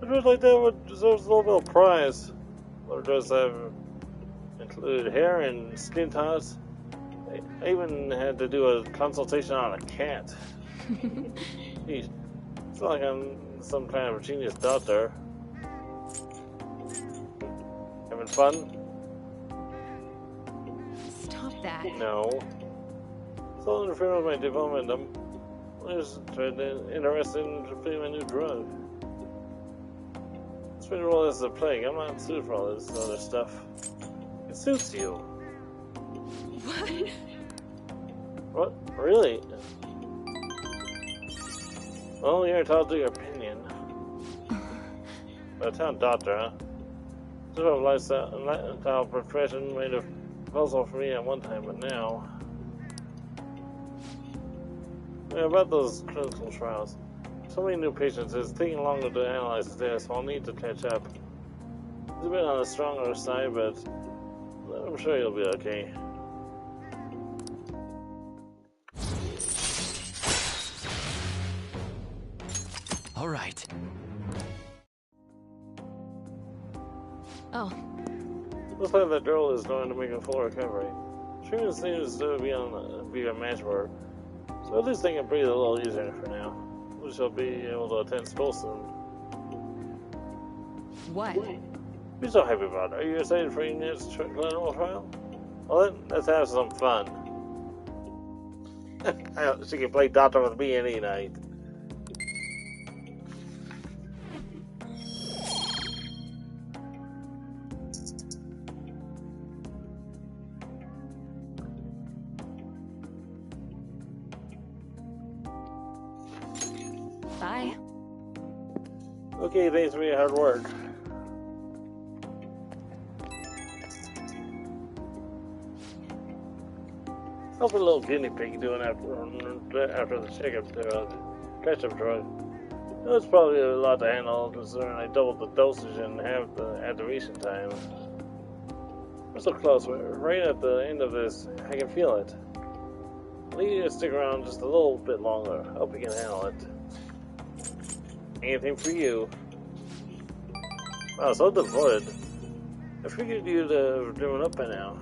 A drug like that would deserve a little bit of prize. Other drugs have included hair and skin tones. I even had to do a consultation on a cat. Geez, it's not like I'm some kind of genius doctor. Having fun? Stop that. No. It's all interfering with my development. I'm just interested in completing my new drug. It's been rolled as a plague. I'm not suited for all this other stuff. It suits you. What? What? Really? Well, you're entitled to your opinion. But a town doctor, huh? Sort of lifestyle profession made a proposal for me at one time, but now... Yeah, about those clinical trials. So many new patients, it's taking longer to analyze the data, so I'll need to catch up. It's a bit on the stronger side, but I'm sure you'll be okay. All right. Oh. Looks like that girl is going to make a full recovery. Treatment seems to be a match for her. So at least they can breathe a little easier for now. We shall be able to attend school soon. What? Be so happy about it. Are you excited for your next clinical trial? Well, let's have some fun. She can play doctor with me any night. Bye. Okay, thanks for your hard work. How's the little guinea pig doing after the checkup, catch-up drug? It's probably a lot to handle, considering I doubled the dosage and half the activation time. We're so close. We're right at the end of this. I can feel it. I need you to stick around just a little bit longer. Hope you can handle it. Anything for you. Wow, so devoted. I figured you'd have given up by now.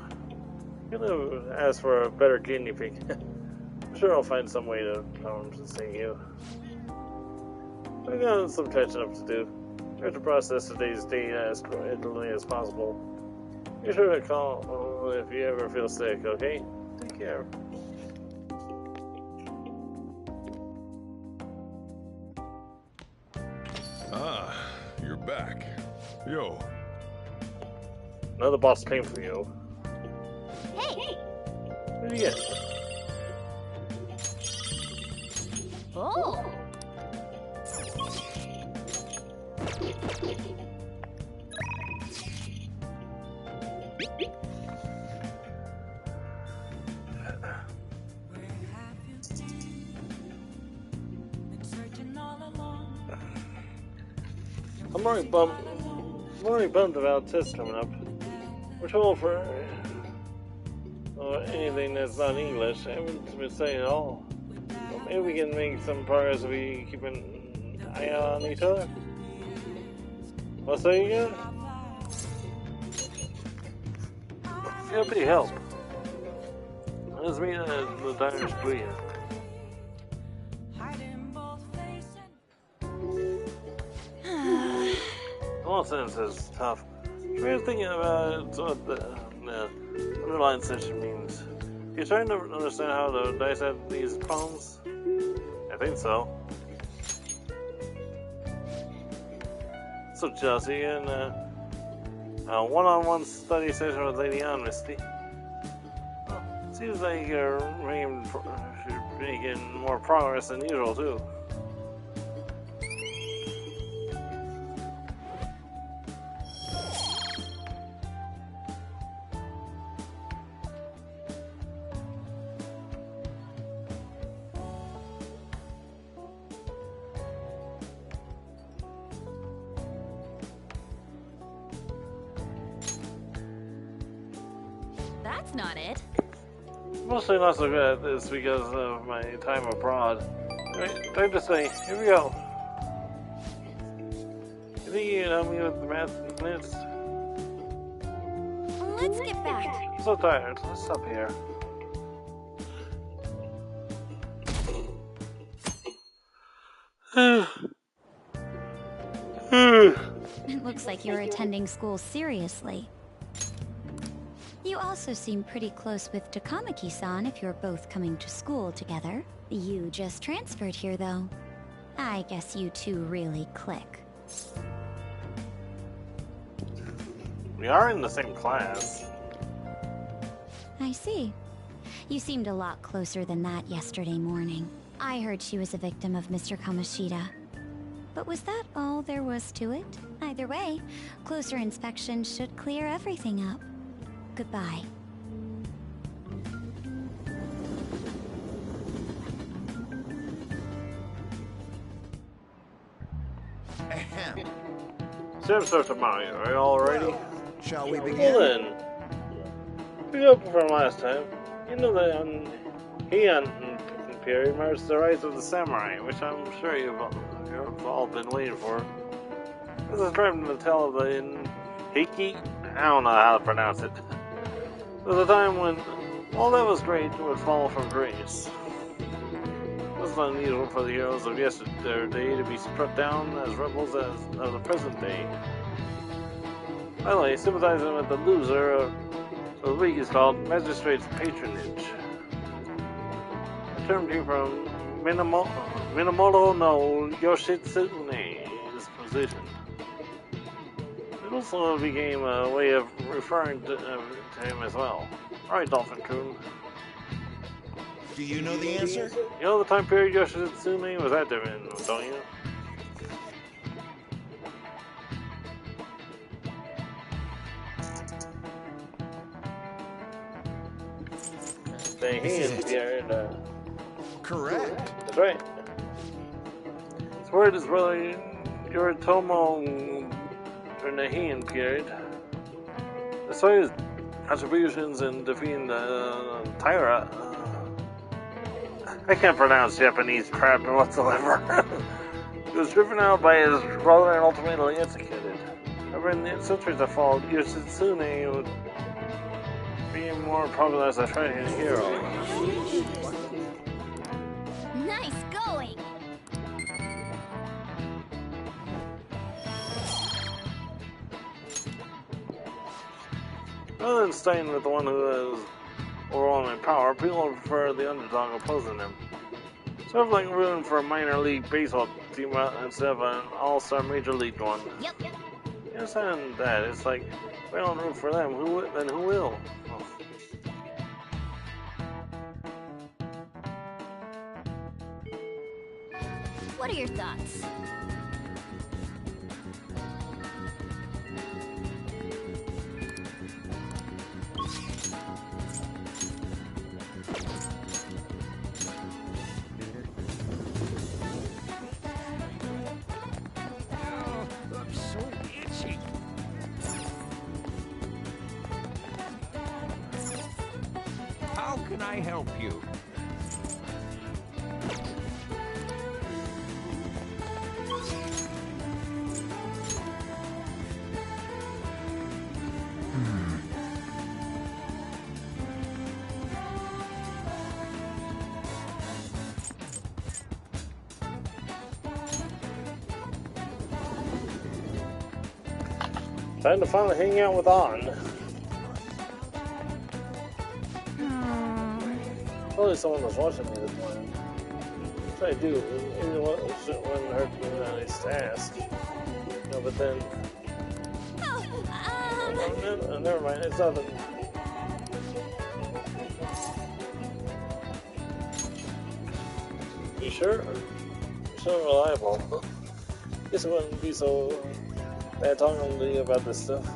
I'm gonna ask for a better guinea pig. I'm sure I'll find some way to compensate you. I got some catching up to do. I have to process today's data as quickly as possible. Be sure to call if you ever feel sick, okay? Take care. Ah, you're back. Yo. Another boss came for you. Hey! What do you get? Oh! I'm already bummed about tests coming up. We're told for anything that's not English. I haven't been saying it all. Well, maybe we can make some progress if we keep an eye out on each other. What's that again? It'll be help. Let's meet at the diner's please. Nonsense is tough. We're thinking about what the underlying session means. You're trying to understand how to dissect these poems? I think so. So, Chelsea, in a one-on-one study session with Lady Ann, Misty. Seems like you're making more progress than usual, too. That's not it. Mostly not so good at this because of my time abroad. Right, time to say, here we go. You think you can help me with the math next? Let's get back. I'm so tired. Let's stop here. It looks like you're attending school seriously. You also seem pretty close with Takamaki-san if you're both coming to school together. You just transferred here, though. I guess you two really click. We are in the same class. I see. You seemed a lot closer than that yesterday morning. I heard she was a victim of Mr. Kamoshida. But was that all there was to it? Either way, closer inspection should clear everything up. Goodbye. Ahem. Sam starts to Mario. Are you all ready? Shall we begin? Well then, pick up from last time. You know that Heian period marks the rise of the samurai, which I'm sure you've all been waiting for. This is driving the tale of the Heiki. I don't know how to pronounce it. There was a time when all that was great would fall from grace. It wasn't unusual for the heroes of yesterday to be struck down as rebels of the present day. Finally, sympathizing with the loser of the week is called magistrate's patronage. The term came from Minamoto no Yoshitsune's position. It also became a way of referring to him as well. Alright, Dolphin-kun. Do you know the answer? You know the time period Yoshitsune was active in, don't you? Correct. That's right. His word is really Yoritomo during the Heian period. Despite his contributions in defeating the Taira, I can't pronounce Japanese crap whatsoever. He was driven out by his brother and ultimately executed. However, in the centuries that followed, Yoshitsune would be more popular as a fighting hero. Nice going! Rather than staying with the one who is overwhelming power, people prefer the underdog opposing him. Sort of like rooting for a minor league baseball team instead of an all-star major league one. Yep. You understand that? It's like, if we don't root for them, then who will? Oh. What are your thoughts? I'm so itchy. How can I help you? Time to finally hang out with On. Probably someone was watching me this morning. Which I do. It wouldn't hurt me at least to ask. No, but then. Oh, never mind. It's nothing. You sure? You're so reliable. Guess it wouldn't be so bad talking to you about this stuff.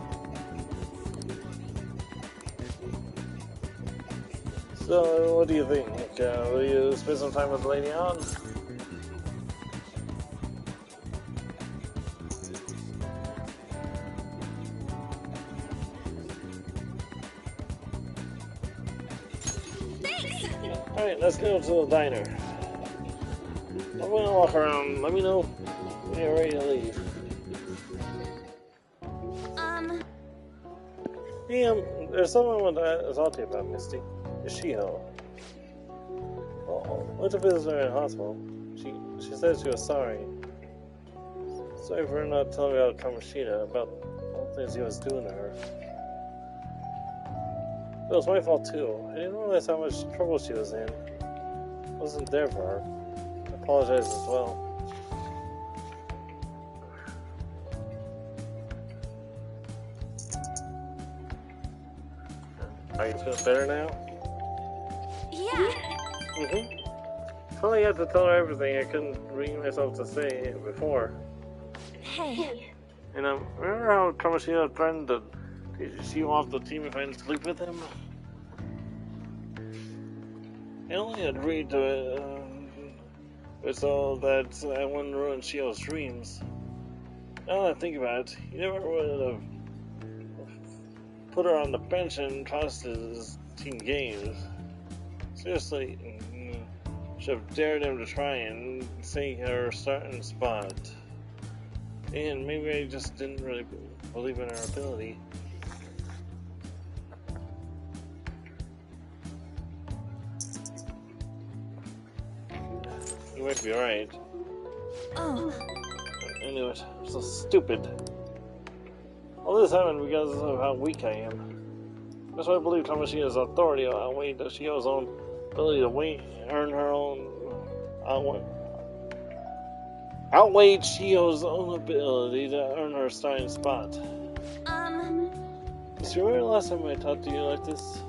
So, what do you think? Will you spend some time with Lady On? Alright, let's go to the diner. I'm gonna walk around. Let me know when you're ready to leave. Hey, there's someone I want to talk to you about, Misty. Is Shiho. Went to visit her in hospital. She said she was sorry. Sorry for not telling me about Kamoshida, about all the things he was doing to her. It was my fault too. I didn't realize how much trouble she was in. I wasn't there for her. I apologize as well. Are you feeling better now? Yeah. Finally had to tell her everything I couldn't bring myself to say before. Hey. And remember how Kamoshida threatened to teach you off the team if I didn't sleep with him? I only agreed to it so that I wouldn't ruin Shio's dreams. Now that I think about it, he never would have put her on the bench and cost his team games. Seriously, should have dared him to try and see her starting spot. And maybe I just didn't really believe in her ability. You might be right. Oh. Anyway, I'm so stupid. All this happened because of how weak I am. That's why I believe Kamoshida's authority outweighed Shio's own ability to earn her own. Outweighed Shio's own ability to earn her starting spot. Do you remember the last time I talked to you like this?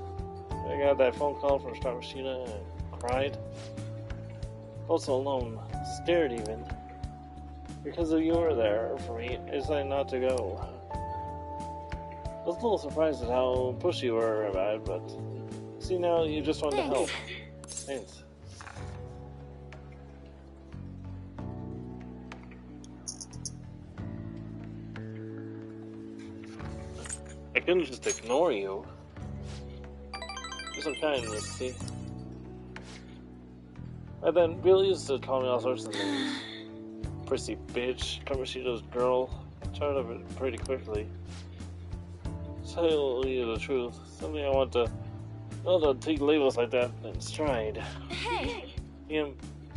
I got that phone call from Kamoshida and cried. Felt so alone, scared even. Because you were there for me, I decided not to go. I was a little surprised at how pushy you were about it, but see now you just want to help. Thanks. I couldn't just ignore you. You're so kind, Misty. And then Billy used to call me all sorts of names. Prissy bitch, Kamoshida's girl. Tired of it pretty quickly. To tell you the truth, something I want to not take labels like that in stride. Hey!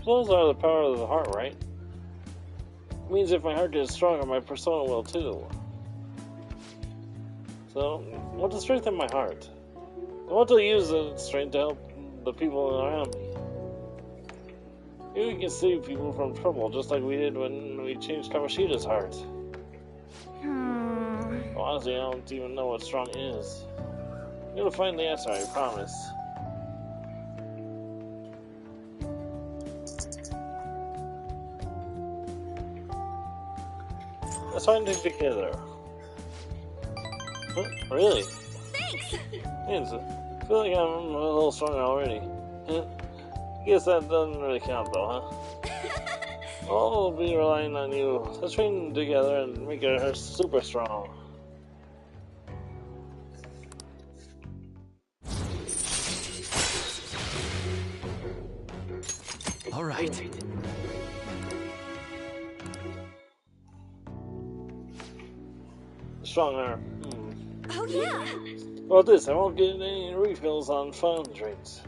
Those are the power of the heart, right? It means if my heart gets stronger, my persona will too. So, I want to strengthen my heart. I want to use the strength to help the people around me. Maybe we can save people from trouble, just like we did when we changed Kamoshida's heart. Honestly, I don't even know what strong is. I'm gonna find the answer, I promise. Let's find it together. Huh? Really? Thanks! Thanks. I feel like I'm a little stronger already. Guess that doesn't really count though, huh? I'll be relying on you. Let's train together and make her super strong. All right. Stronger. Oh yeah! Well, I won't get any refills on fun drinks.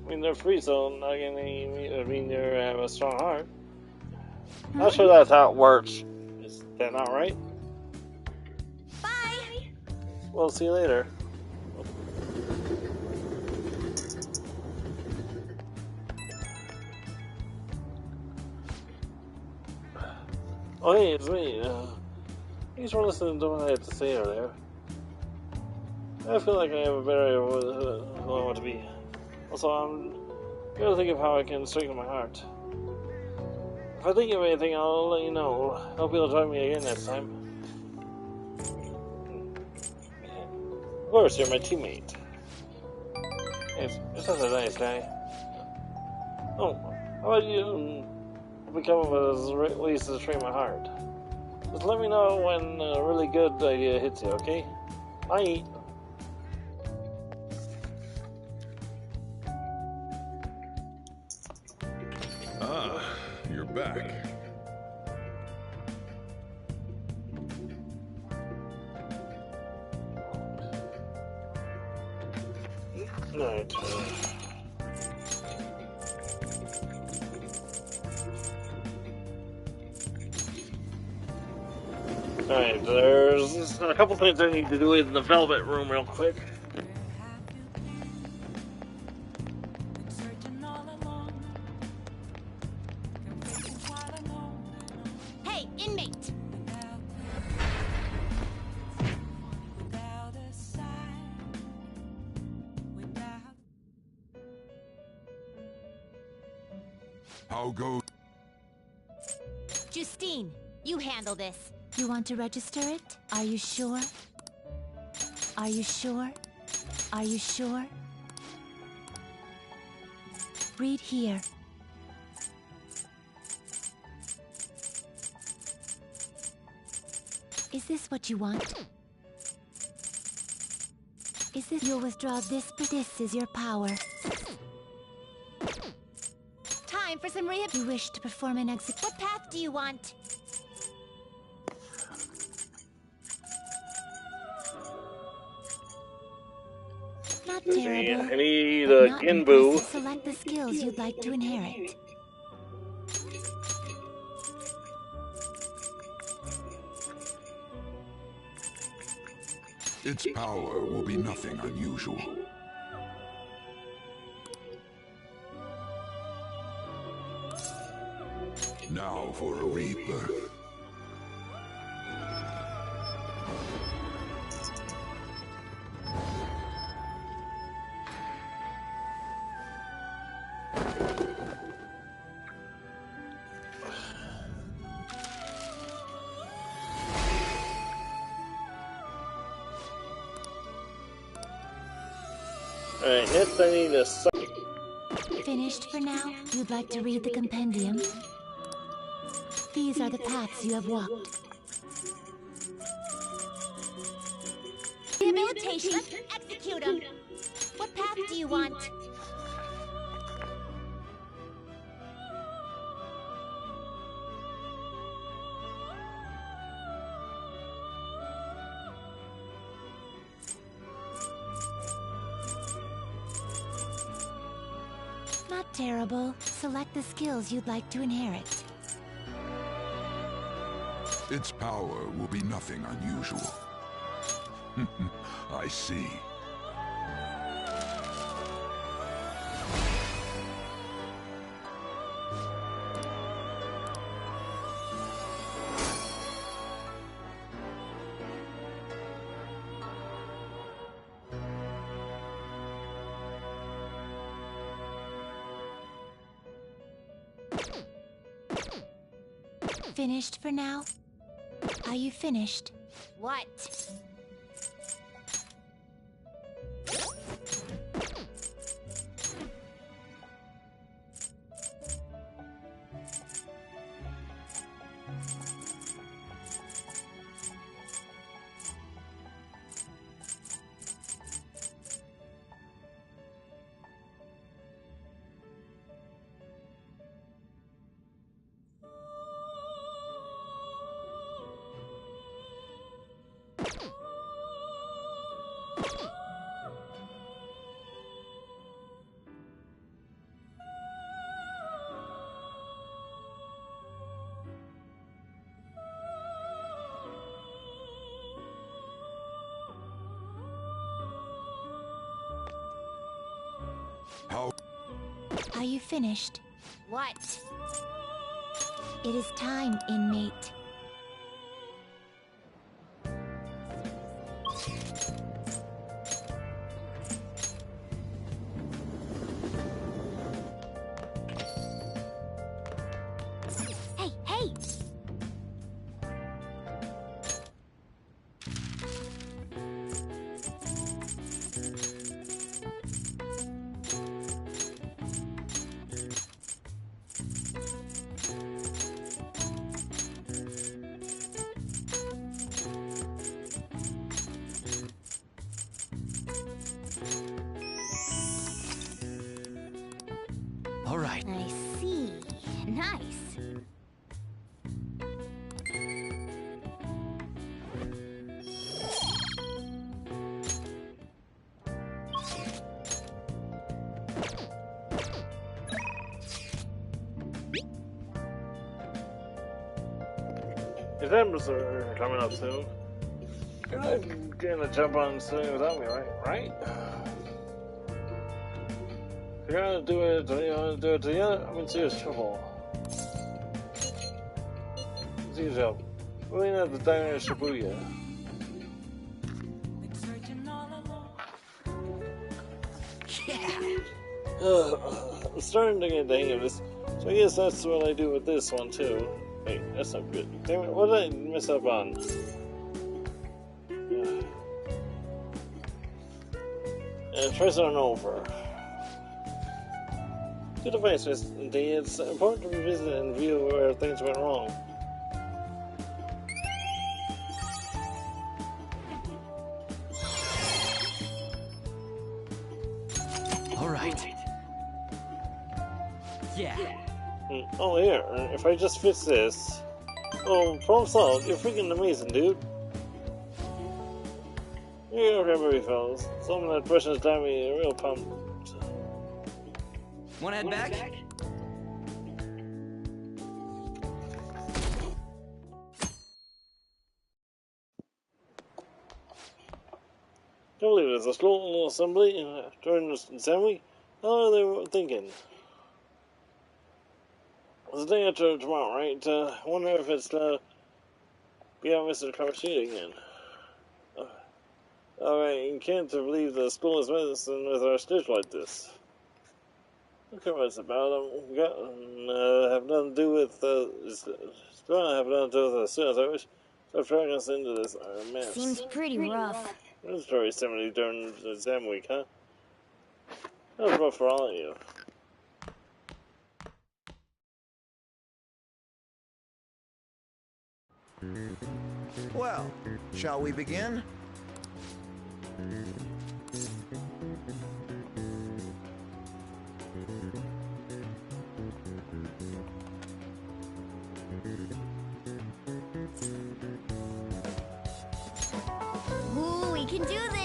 I mean, they're free, so not getting any mean you have a strong heart. Not sure that's how it works. Is that not right? Bye! Well, see you later. Oh, hey, it's me. Thanks for listening to what I had to say earlier. I feel like I have a better idea of who I want to be. Also, I'm gonna think of how I can strengthen my heart. If I think of anything, I'll let you know. I hope you'll join me again next time. Of course, you're my teammate. You're such a nice guy. Oh, how about you become with ways to train my heart? Just let me know when a really good idea hits you, okay? Bye! Ah, you're back. Alright. Alright, there's a couple things I need to do in the Velvet Room real quick. Hey, inmate! How go? Justine, you handle this. You want to register it? Are you sure? Are you sure? Are you sure? Read here. Is this what you want? Is this? You'll withdraw this, but this is your power. Time for some rehab. You wish to perform an exit. What path do you want? Not See, terrible. I need but a not Ginbu. impressive. Select the skills you'd like to inherit. Its power will be nothing unusual. Now for a rebirth. Alright, next I need a Finished for now? You'd like to read the compendium? These are the paths you have walked. Rehabilitation. Let's execute him. What path do you want? Not terrible. Select the skills you'd like to inherit. Its power will be nothing unusual. I see. Finished for now? Are you finished? What? How? Are you finished? What? It is time, inmate. Hey, hey! Exams are coming up soon. You're not gonna jump on studying without me, right? If you're gonna do it, you wanna do it together, I'm in serious trouble. It's your job. We're at the diner in Shibuya. I'm starting to get the hang of this, so I guess that's what I do with this one too. Wait, that's not good. Damn it, what did I miss up on? Try starting over. Good advice, Miss D. It's important to revisit and view where things went wrong. All right. Yeah. Oh, here. If I just fix this... Oh, problem solved. You're freaking amazing, dude. You're okay, fellas. Some of that question's got me real pumped. Wanna head back? Can't believe it's a school assembly during the assembly. How are they thinking? It's the day after tomorrow, right? Wonder if it's be out Mr. Kawashita again. Alright, you can't believe the school is medicine with our stitch like this. Don't care what it's about. Have nothing to do with it's gonna have nothing to do with the students. I wish stop dragging us into this mess. Seems pretty rough. It was very similar during the exam week, huh? That was rough for all of you. Well, shall we begin? Ooh, we can do this!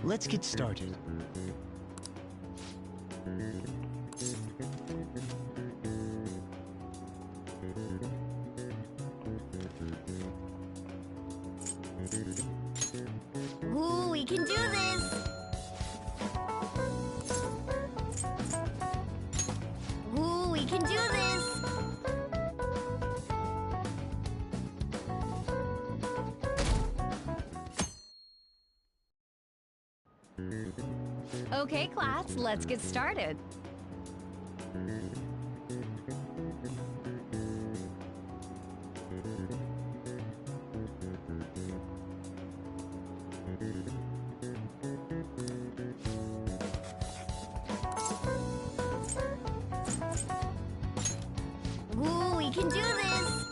Let's get started. Ooh, we can do this! Ooh, we can do this! Okay, class, let's get started. Ooh, we can do this!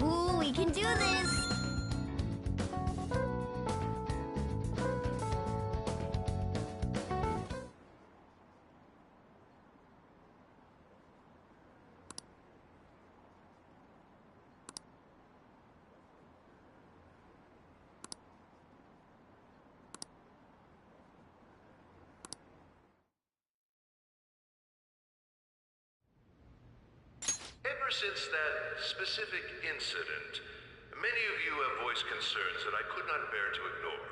Ooh, we can do this! Ever since that specific incident, Many of you have voiced concerns that I could not bear to ignore.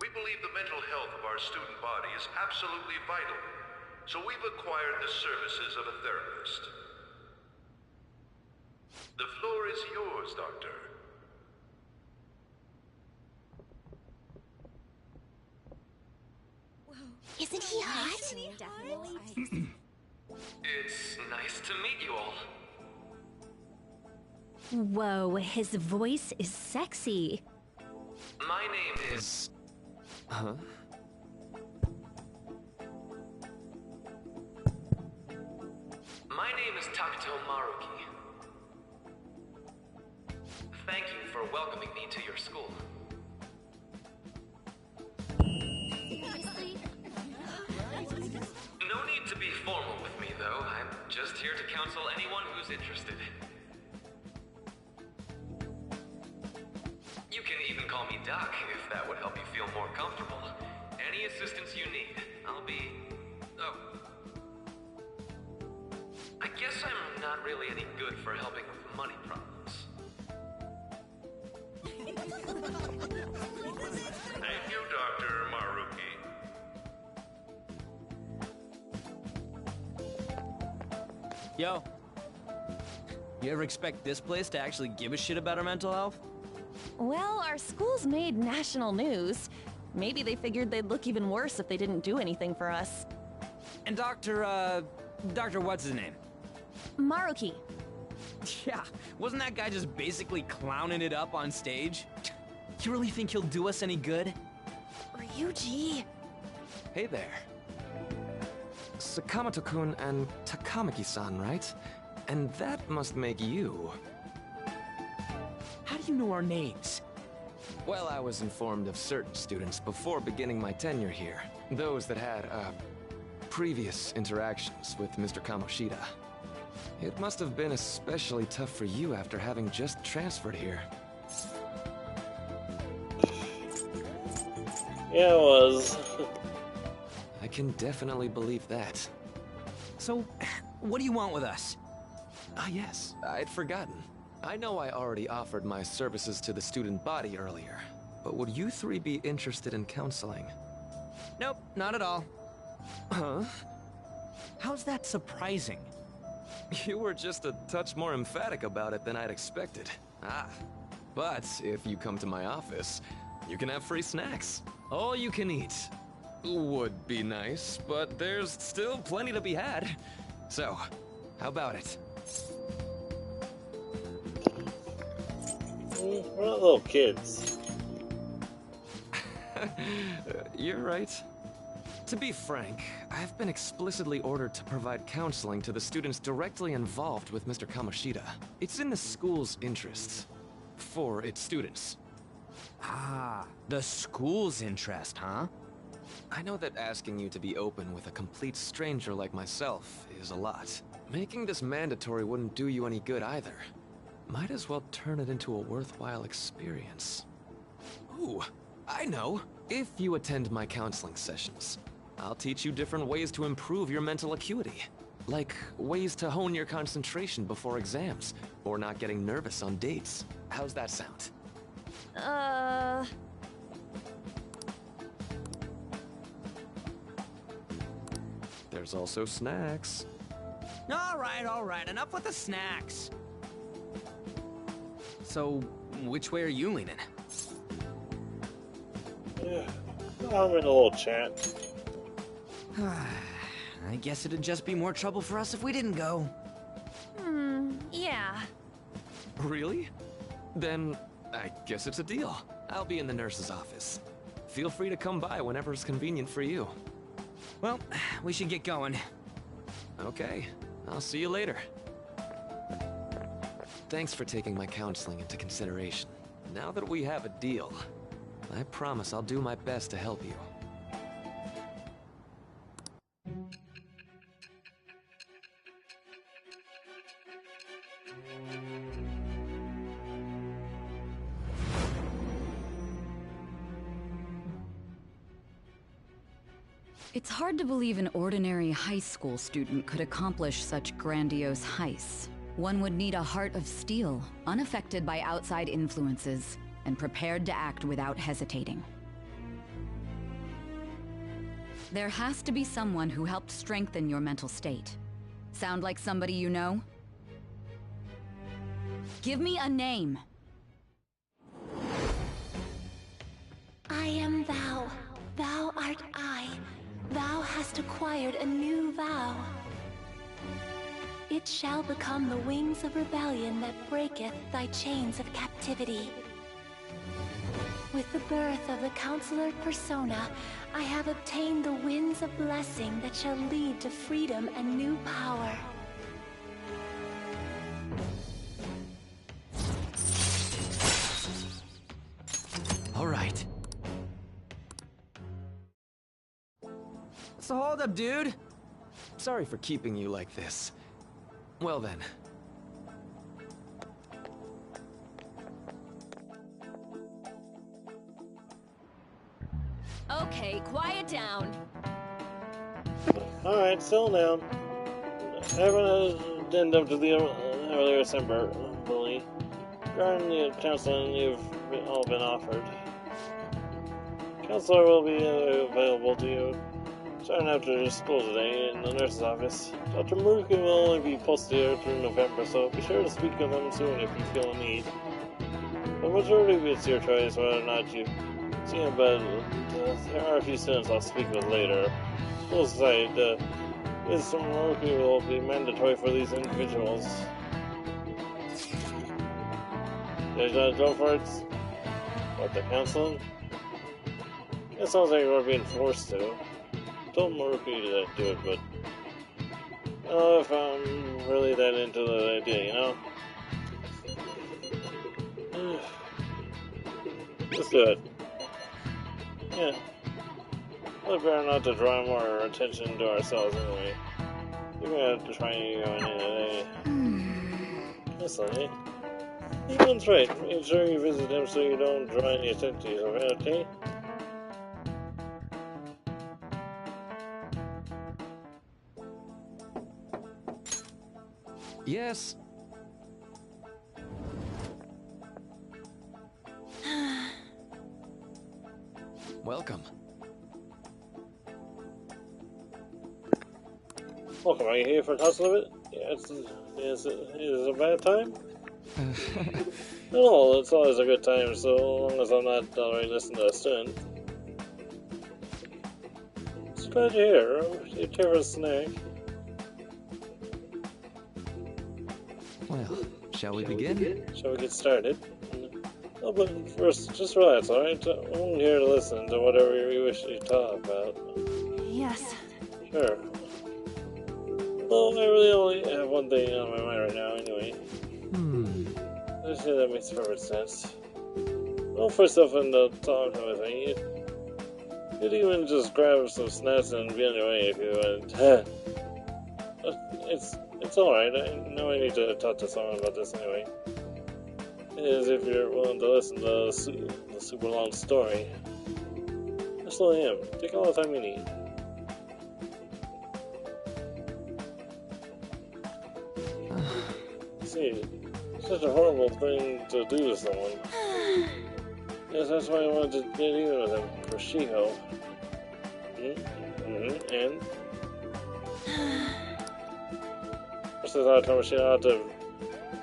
We believe the mental health of our student body is absolutely vital, so we've acquired the services of a therapist. The floor is yours, Doctor. Isn't he hot? It's nice to meet you all. Whoa, his voice is sexy. My name is... Huh? My name is Takuto Maruki. Thank you for welcoming me to your school. No need to be formal with me, though. I'm just here to counsel anyone who's interested. You can even call me Doc, if that would help you feel more comfortable. Any assistance you need, I'll be... Oh. I guess I'm not really any good for helping with money problems. Thank you, Dr. Maruki. Yo. You ever expect this place to actually give a shit about our mental health? Well, our school's made national news. Maybe they figured they'd look even worse if they didn't do anything for us. And Dr. what's his name? Maruki. Yeah, wasn't that guy just basically clowning it up on stage? You really think he'll do us any good? Ryuji. Hey there. Sakamoto-kun and Takamaki-san, right? And that must make you. How do you know our names? Well, I was informed of certain students before beginning my tenure here. Those that had, previous interactions with Mr. Kamoshida. It must have been especially tough for you after having just transferred here. Yeah, it was. I can definitely believe that. So, what do you want with us? Ah, yes, I'd forgotten. I know I already offered my services to the student body earlier, but would you three be interested in counseling? Nope, not at all. Huh? How's that surprising? You were just a touch more emphatic about it than I'd expected. Ah, but if you come to my office, you can have free snacks. All you can eat. Would be nice, but there's still plenty to be had. So, how about it? We're not little kids. You're right. To be frank, I've been explicitly ordered to provide counseling to the students directly involved with Mr. Kamoshida. It's in the school's interests. For its students. Ah, the school's interest, huh? I know that asking you to be open with a complete stranger like myself is a lot. Making this mandatory wouldn't do you any good either. Might as well turn it into a worthwhile experience. Ooh, I know. If you attend my counseling sessions, I'll teach you different ways to improve your mental acuity. Like ways to hone your concentration before exams, or not getting nervous on dates. How's that sound? There's also snacks. All right, enough with the snacks. So, which way are you leaning? Yeah, I'm in a little chat. I guess it'd just be more trouble for us if we didn't go. Yeah. Really? Then, I guess it's a deal. I'll be in the nurse's office. Feel free to come by whenever it's convenient for you. Well, we should get going. Okay, I'll see you later. Thanks for taking my counseling into consideration. Now that we have a deal, I promise I'll do my best to help you. It's hard to believe an ordinary high school student could accomplish such grandiose heists. One would need a heart of steel, unaffected by outside influences, and prepared to act without hesitating. There has to be someone who helped strengthen your mental state. Sound like somebody you know? Give me a name. I am thou. Thou art I. Thou hast acquired a new vow. It shall become the wings of rebellion that breaketh thy chains of captivity. With the birth of the Counselor Persona, I have obtained the winds of blessing that shall lead to freedom and new power. All right. What's the holdup, dude? Sorry for keeping you like this. Well then. Okay, quiet down. Alright, settle down. Having an addendum to the earlier December bully. Regarding the counseling you've all been offered. Counselor will be available to you starting after school today in the nurse's office. Dr. Murphy will only be posted here through November, so be sure to speak with them soon if you feel a need. The majority of it's your choice whether or not you see him, but there are a few students I'll speak with later. School side, this Murphy will be mandatory for these individuals. There's no go for it? What, the counseling? It sounds like we're being forced to. Don't Murphy to do it, but I don't know if I'm really that into the idea, you know? Let's do it. Yeah. Look, better not to draw more attention to ourselves anyway. We're gonna have to try and go in today. That's funny. Evelyn's right. Make sure you visit him so you don't draw any attention to yourself, okay? Yes. Welcome. Welcome, are you here for a tussle of it? Yeah, is it a bad time? No, it's always a good time, so long as I'm not already listening to a student. It's glad you're here. Do you care for a snack? Well, shall we begin? Shall we get started? Oh, but first, just relax, alright? I'm here to listen to whatever you wish to talk about. Yes. Sure. Well, I really only have one thing on my mind right now, anyway. I say that makes perfect sense. Don't put yourself into talking with me. You'd even just grab some snacks and be on your way if you wanted. It's alright. I know I need to talk to someone about this anyway. It is if you're willing to listen to the super long story. I still am. Take all the time you need. See, it's such a horrible thing to do to someone. Yes, that's why I wanted to get even with him, for Shiho. And? First I thought Kamashita ought to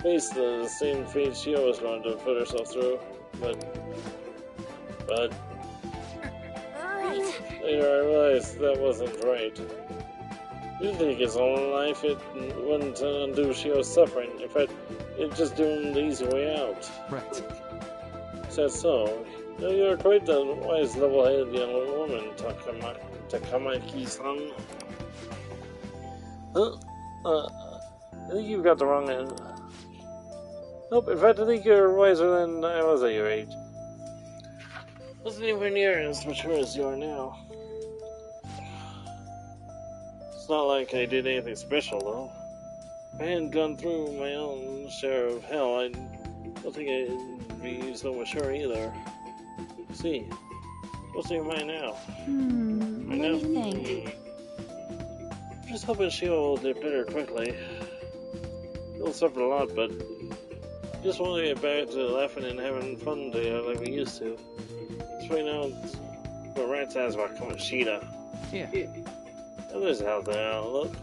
face the same fate Shiho was going to put herself through, but later I realized that wasn't right. He'd take his own life, it wouldn't undo Shio's suffering. In fact, it'd just do him the easy way out. Right. Is that so? You're quite the wise, level-headed young woman, Takamaki-san. I think you've got the wrong end. Nope, in fact, I think you're wiser than I was at your age. Wasn't anywhere near as mature as you are now. It's not like I did anything special, though. If I hadn't gone through my own share of hell, I don't think I'd be so mature either. See, what's in your mind now? What do you think? I'm just hoping Shio will get better quickly. You'll suffer a lot, but just want to get back to laughing and having fun together like we used to. That's right now, it's what Rat's asked about Kamoshida. Yeah. And there's a healthy outlook.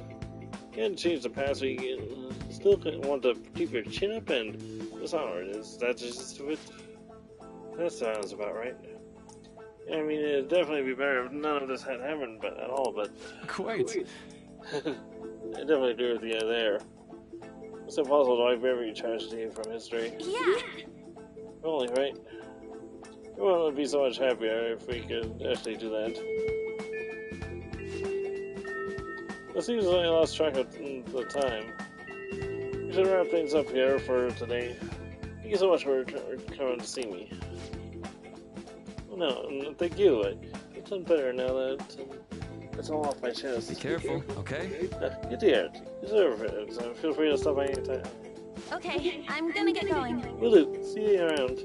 Can't change the past, but you still want to keep your chin up and dishonored. Is that just it? That sounds about right. I mean, it'd definitely be better if none of this had happened at all, but... Quite. I definitely agree with you there. It's impossible to wipe every tragedy from history. Yeah. Only, right? Everyone would be so much happier if we could actually do that. It seems I lost track of the time. We should wrap things up here for today. Thank you so much for coming to see me. No, thank you. It's done better now that it's all off my chest. Be careful, okay? Get the air. You deserve it. So feel free to stop by anytime. Okay, I'm gonna get going. Will do. See you around.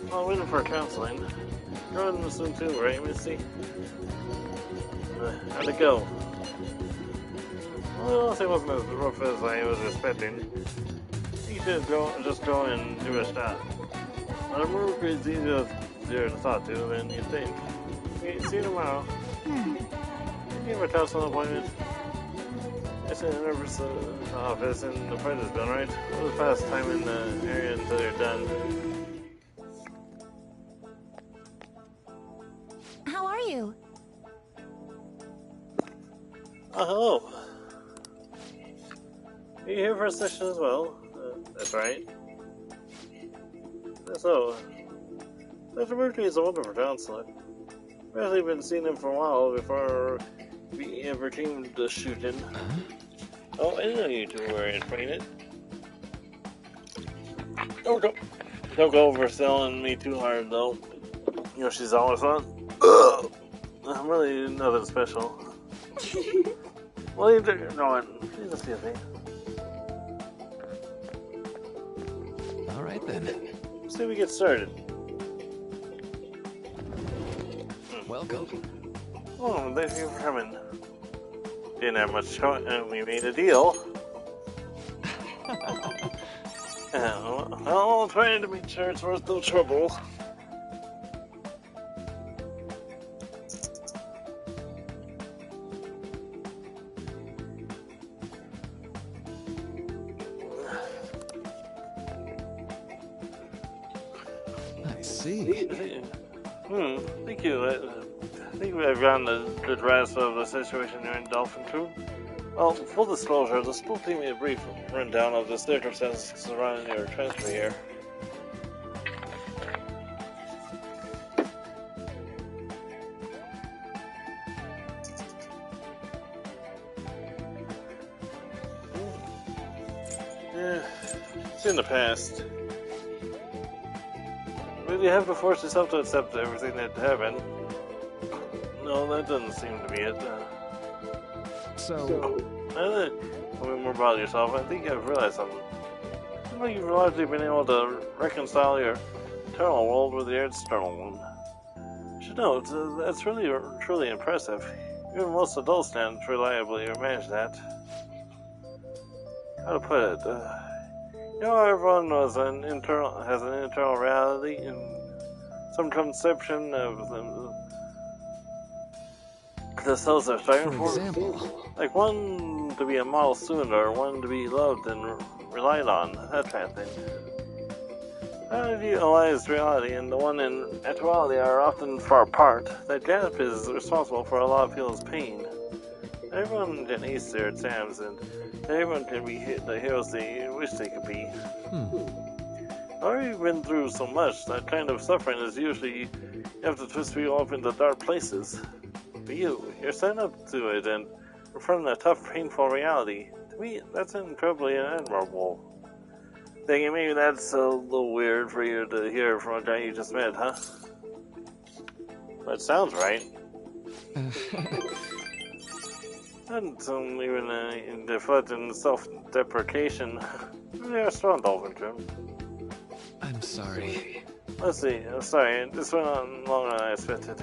Well, I'm waiting for counseling. You're on this one too, right, Misty? How'd it go? Well, it wasn't as rough as I was expecting. You should just go and give it a shot. But I'm more crazy easier to talk to than you think. Okay, see you tomorrow. Did you have a counseling appointment? I sent a nurse to the office in the apprentice bill, right? What was the fast time in the area until you're done? How are you? Oh, hello. Are you here for a session as well? That's right. So, Dr. Murphy is a wonderful counselor. We've actually been seeing him for a while before we ever came to shooting. Oh, I didn't know you two were acquainted. Don't go overselling me too hard, though. You know, she's always on. I'm really nothing special. Well, you're going. Please excuse me. All right, then. See, we get started. Welcome. Oh, thank you for coming. Didn't have much choice, and we made a deal. Well, I'm trying to make sure it's worth no trouble. I see. Thank you. I think we've gotten a good grasp of the situation you're in, Dolphin Crew. Well, full disclosure, the school gave me a brief rundown of the circumstances surrounding your transfer here. Yeah, it's in the past. But you have to force yourself to accept everything that happened. No, that doesn't seem to be it. So, tell me more about yourself. I think I've realized something. Seems like you've largely been able to reconcile your internal world with your external one. You should know, that's really, truly impressive. Even most adults can't reliably manage that. How to put it? You know, everyone has an internal reality and some conception of themselves they're striving for. Example. Like one to be a model student or one to be loved and relied on, that kind of thing. Idealized reality and the one in actuality are often far apart. That gap is responsible for a lot of people's pain. Everyone can ace their exams and everyone can be the heroes they wish they could be. I've already been through so much, that kind of suffering is usually you have to twist people up into dark places. But you're set up to it and confronting a tough, painful reality. To me, that's incredibly admirable. Thinking maybe that's a little weird for you to hear from a guy you just met, huh? But it sounds right. And even deflect in self-deprecation. You're a strong dolphin, Jim. I'm sorry. Let's see. I'm sorry. This went on longer than I expected.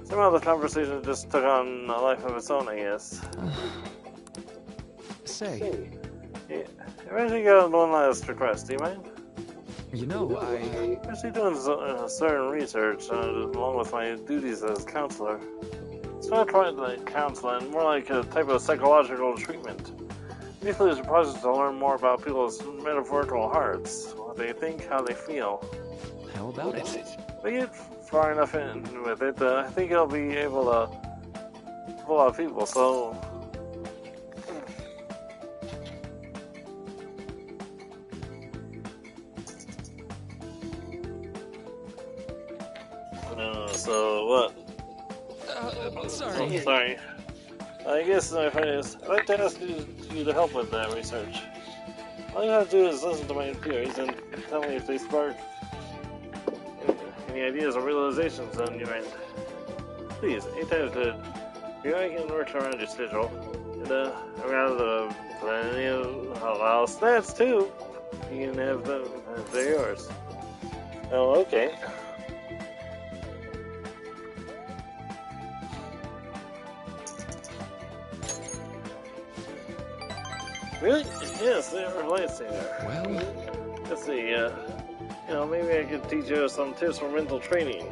Somehow the conversation just took on a life of its own, I guess. Say. Yeah, I've actually got one last request, do you mind? You know, I'm actually doing certain research along with my duties as counselor. It's not quite like counseling, more like a type of psychological treatment. Basically, it's a project to learn more about people's metaphorical hearts, what they think, how they feel. How about it? If we get far enough in with it, I think I'll be able to help a lot of people, so... So what? Sorry. Oh, sorry. I guess my friend is, I'd like to ask you to help with that research. All you have to do is listen to my theories and tell me if they spark any ideas or realizations on your end. Please, anytime to here I can work around your schedule. And I've got plenty of halal snacks too. You can have them, they're yours. Oh, okay. Really? Yes, they are lightsaber. Well, let's see. You know, maybe I could teach you some tips for mental training.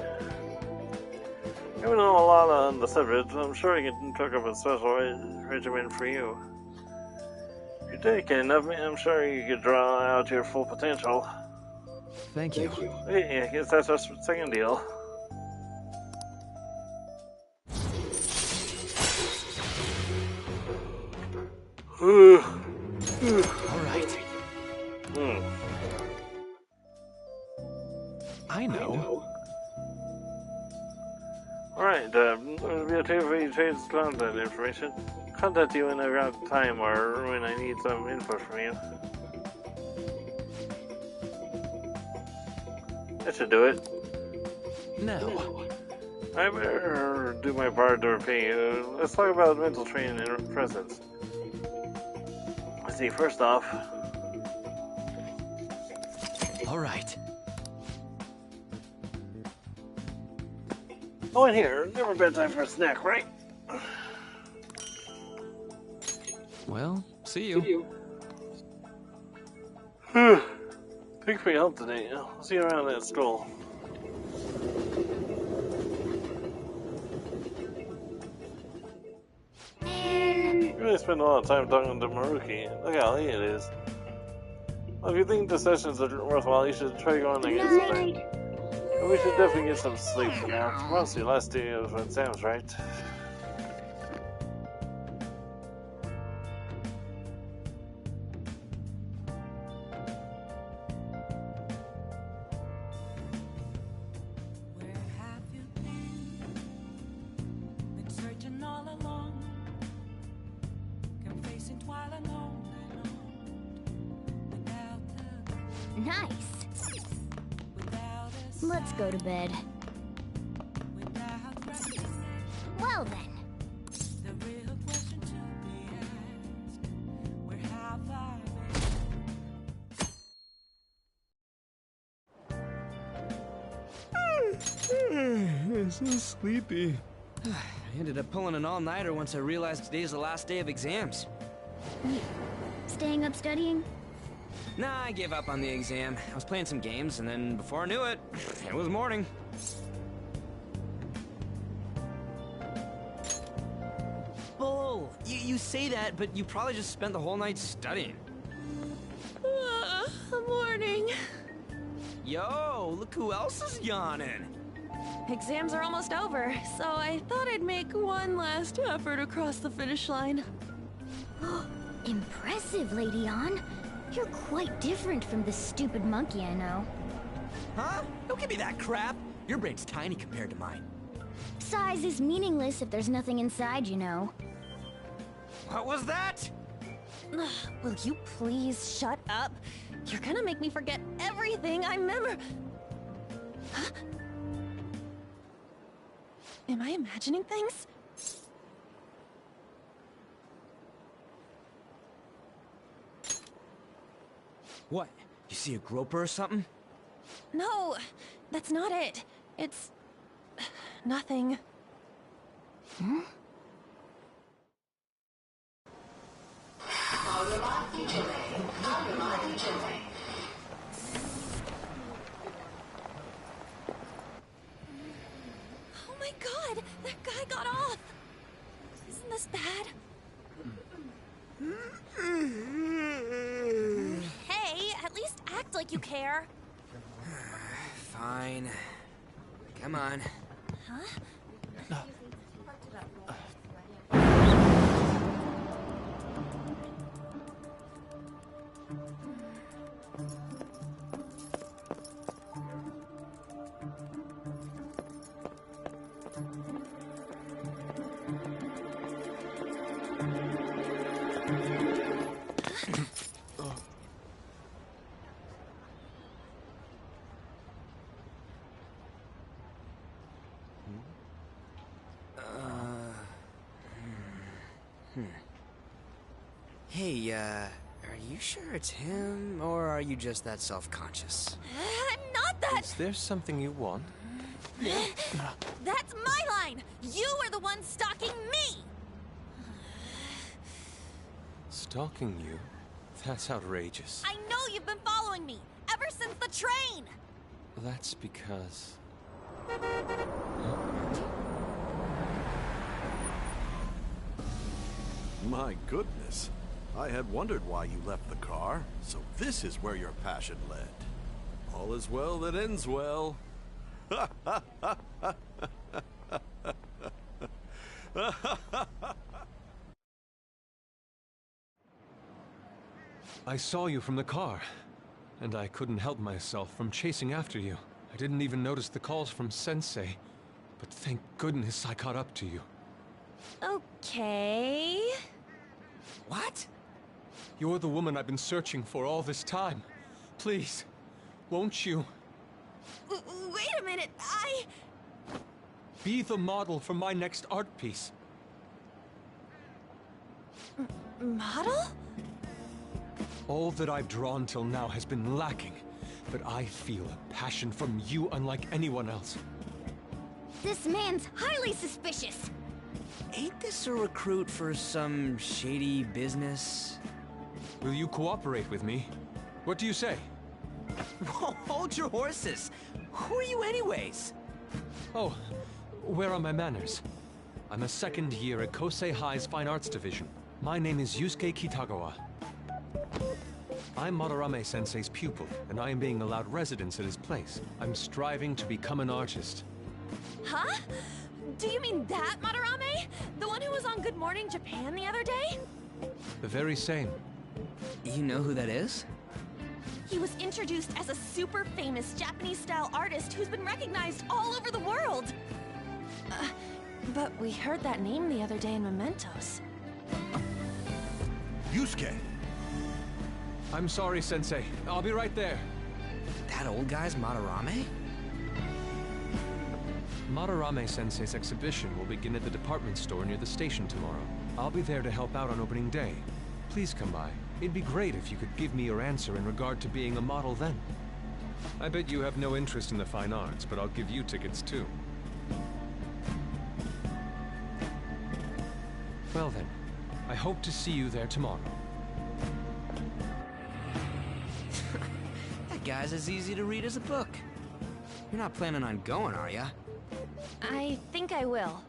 I don't know a lot on the subject, but I'm sure I can cook up a special regimen for you. If you're dedicated enough, I'm sure you could draw out your full potential. Thank you. Yeah, I guess that's our second deal. Alright. I know. Alright, it'll be okay for you to trade contact information. Contact you when I've got time or when I need some input from you. That should do it. Now. I better do my part to repay you. Let's talk about mental training and presence. Let's see, first off... Alright. Oh, in here. Never bedtime for a snack, right? Well, see you. Thanks for your help today. I'll see you around at school. You really spend a lot of time talking to Maruki. Look how late it is. Well, if you think the sessions are worthwhile, you should try going again sometime. But we should definitely get some sleep for now. Tomorrow's the last day of exams, right? Nice. Let's go to bed. Well then. I'm so sleepy. I ended up pulling an all-nighter once I realized today's the last day of exams. Staying up studying? Nah, I gave up on the exam. I was playing some games, and then before I knew it, it was morning. Bull! You say that, but you probably just spent the whole night studying. Morning. Yo, look who else is yawning. Exams are almost over, so I thought I'd make one last effort across the finish line. Impressive, Lady Ann. You're quite different from this stupid monkey I know. Huh? Don't give me that crap. Your brain's tiny compared to mine. Size is meaningless if there's nothing inside, you know. What was that? Will you please shut up? You're gonna make me forget everything I remember. Huh? Am I imagining things? What? You see a groper or something? No, that's not it. It's... nothing. Oh my god! That guy got off! Isn't this bad? Hey, at least act like you care. Fine. Come on. Huh? Hey, are you sure it's him, or are you just that self-conscious? I'm not that. Is there something you want? That's my line. You are the one stalking me. Stalking you? That's outrageous. I know you've been following me ever since the train. That's because... My goodness. I had wondered why you left the car, so this is where your passion led. All is well that ends well. I saw you from the car, and I couldn't help myself from chasing after you. I didn't even notice the calls from Sensei, but thank goodness I caught up to you. Okay. What? You're the woman I've been searching for all this time. Please, won't you? Wait a minute, Be the model for my next art piece. Model? All that I've drawn till now has been lacking, but I feel a passion from you unlike anyone else. This man's highly suspicious. Ain't this a recruit for some shady business? Will you cooperate with me? What do you say? Whoa, hold your horses! Who are you anyways? Oh, where are my manners? I'm a second year at Kosei High's Fine Arts Division. My name is Yusuke Kitagawa. I'm Madarame Sensei's pupil, and I am being allowed residence at his place. I'm striving to become an artist. Huh? Do you mean that Madarame? The one who was on Good Morning Japan the other day? The very same. You know who that is? He was introduced as a super famous Japanese-style artist who's been recognized all over the world. But we heard that name the other day in Mementos. Yusuke! I'm sorry, Sensei. I'll be right there. That old guy's Madarame? Madarame Sensei's exhibition will begin at the department store near the station tomorrow. I'll be there to help out on opening day. Please come by. It'd be great if you could give me your answer in regard to being a model then. I bet you have no interest in the fine arts, but I'll give you tickets too. Well then, I hope to see you there tomorrow. That guy's as easy to read as a book. You're not planning on going, are ya? I think I will.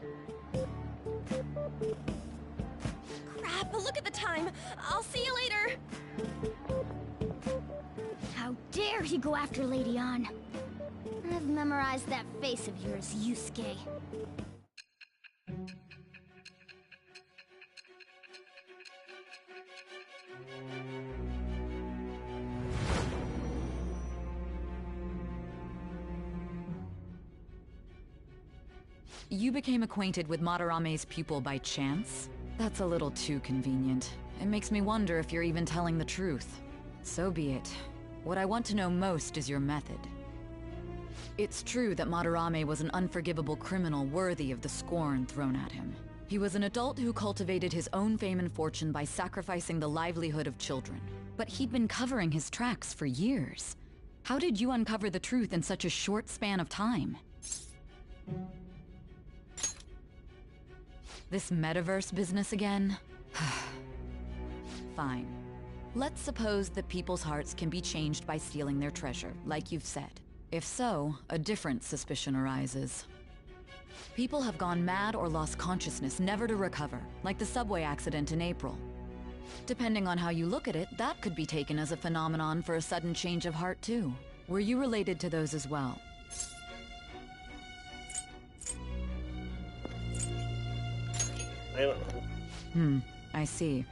Crap, look at the time. I'll see you later. How dare he go after Lady Ann? I've memorized that face of yours, Yusuke. You became acquainted with Madarame's pupil by chance? That's a little too convenient. It makes me wonder if you're even telling the truth. So be it. What I want to know most is your method. It's true that Madarame was an unforgivable criminal worthy of the scorn thrown at him. He was an adult who cultivated his own fame and fortune by sacrificing the livelihood of children. But he'd been covering his tracks for years. How did you uncover the truth in such a short span of time? This metaverse business again? Fine. Let's suppose that people's hearts can be changed by stealing their treasure, like you've said. If so, a different suspicion arises. People have gone mad or lost consciousness, never to recover, like the subway accident in April. Depending on how you look at it, that could be taken as a phenomenon for a sudden change of heart too. Were you related to those as well? I see.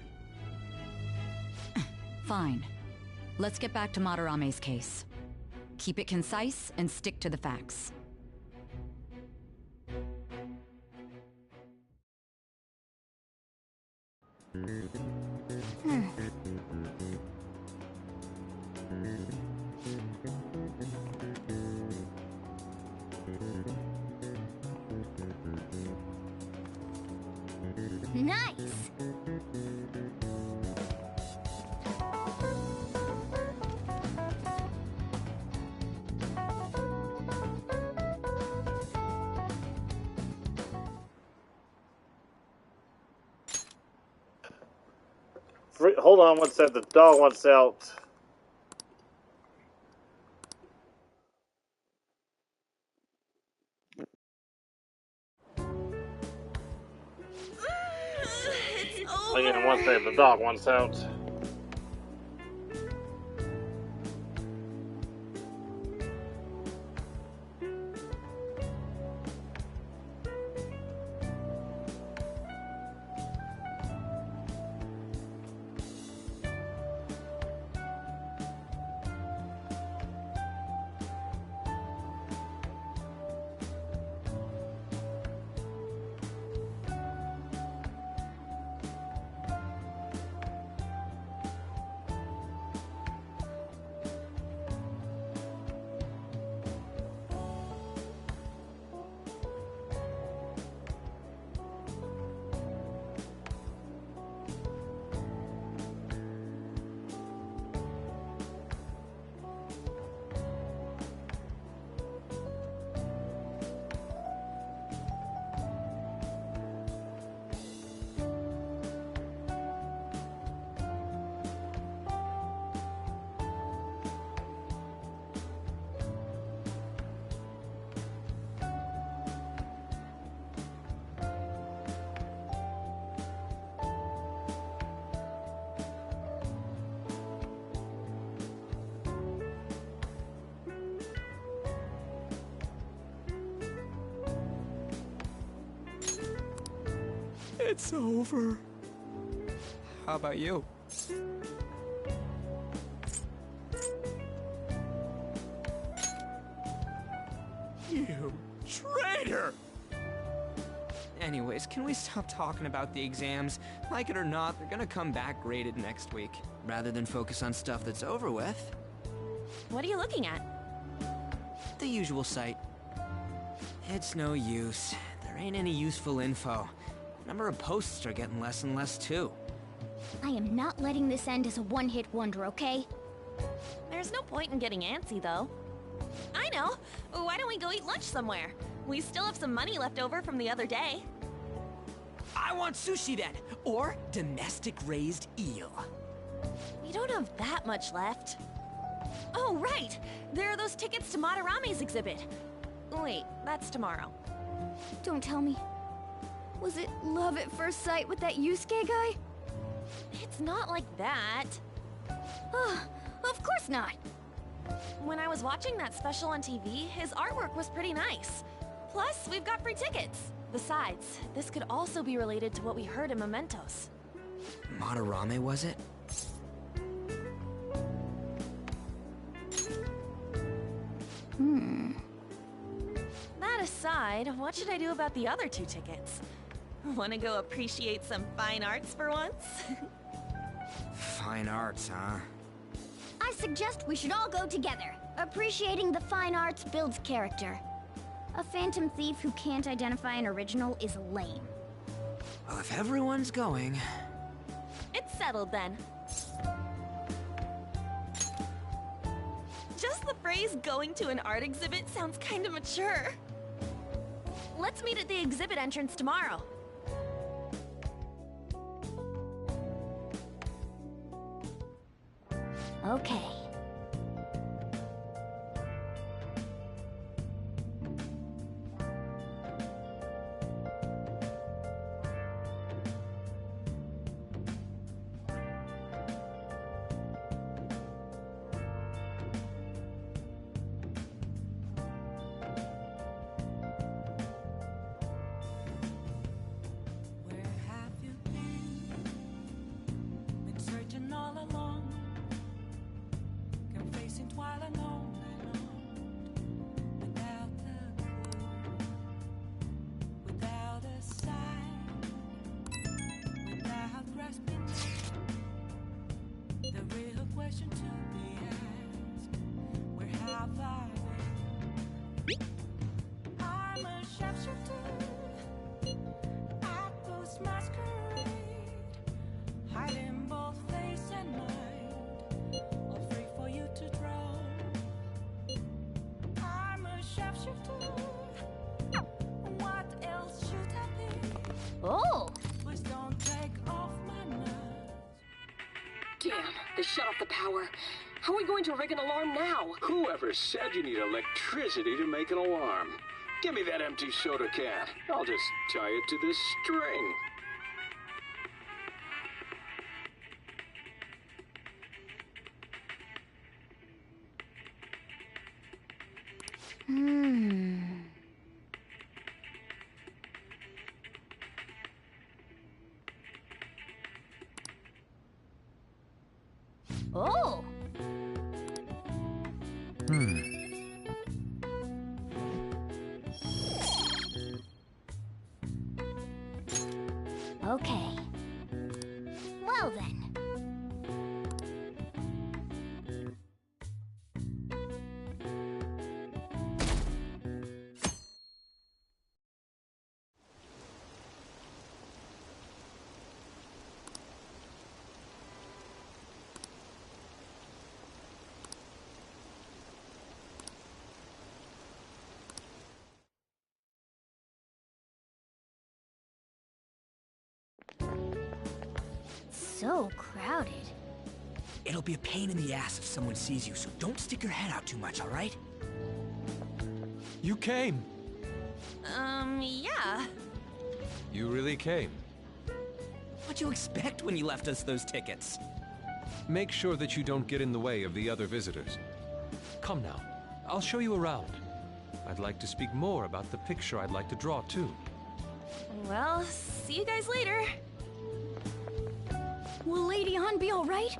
Fine. Let's get back to Madarame's case. Keep it concise and stick to the facts. Nice! Hold on one sec, the dog wants out. Again, one sec, the dog wants out. It's over. How about you? You traitor! Anyways, can we stop talking about the exams? Like it or not, they're gonna come back graded next week. Rather than focus on stuff that's over with. What are you looking at? The usual site. It's no use. There ain't any useful info. The number of posts are getting less and less too. I am not letting this end as a one-hit wonder, okay? There's no point in getting antsy, though. I know! Why don't we go eat lunch somewhere? We still have some money left over from the other day. I want sushi then! Or domestic-raised eel. We don't have that much left. Oh, right! There are those tickets to Madarame's exhibit. Wait, that's tomorrow. Don't tell me. Was it love at first sight with that Yusuke guy? It's not like that. Of course not. When I was watching that special on TV, his artwork was pretty nice. Plus, we've got free tickets. Besides, this could also be related to what we heard in Mementos. Madarame, was it? That aside, what should I do about the other 2 tickets? Wanna go appreciate some fine arts for once? Fine arts, huh? I suggest we should all go together. Appreciating the fine arts builds character. A phantom thief who can't identify an original is lame. Well, if everyone's going... It's settled then. Just the phrase going to an art exhibit sounds kinda mature. Let's meet at the exhibit entrance tomorrow. Okay. Oh! Damn, they shut off the power. How are we going to rig an alarm now? Whoever said you need electricity to make an alarm? Give me that empty soda can. I'll just tie it to this string. Oh! Okay. Well then. So crowded. It'll be a pain in the ass if someone sees you, so don't stick your head out too much, all right? You came. Yeah. You really came. What'd you expect when you left us those tickets? Make sure that you don't get in the way of the other visitors. Come now, I'll show you around. I'd like to speak more about the picture I'd like to draw, too. Well, see you guys later. Will Lady Han be alright?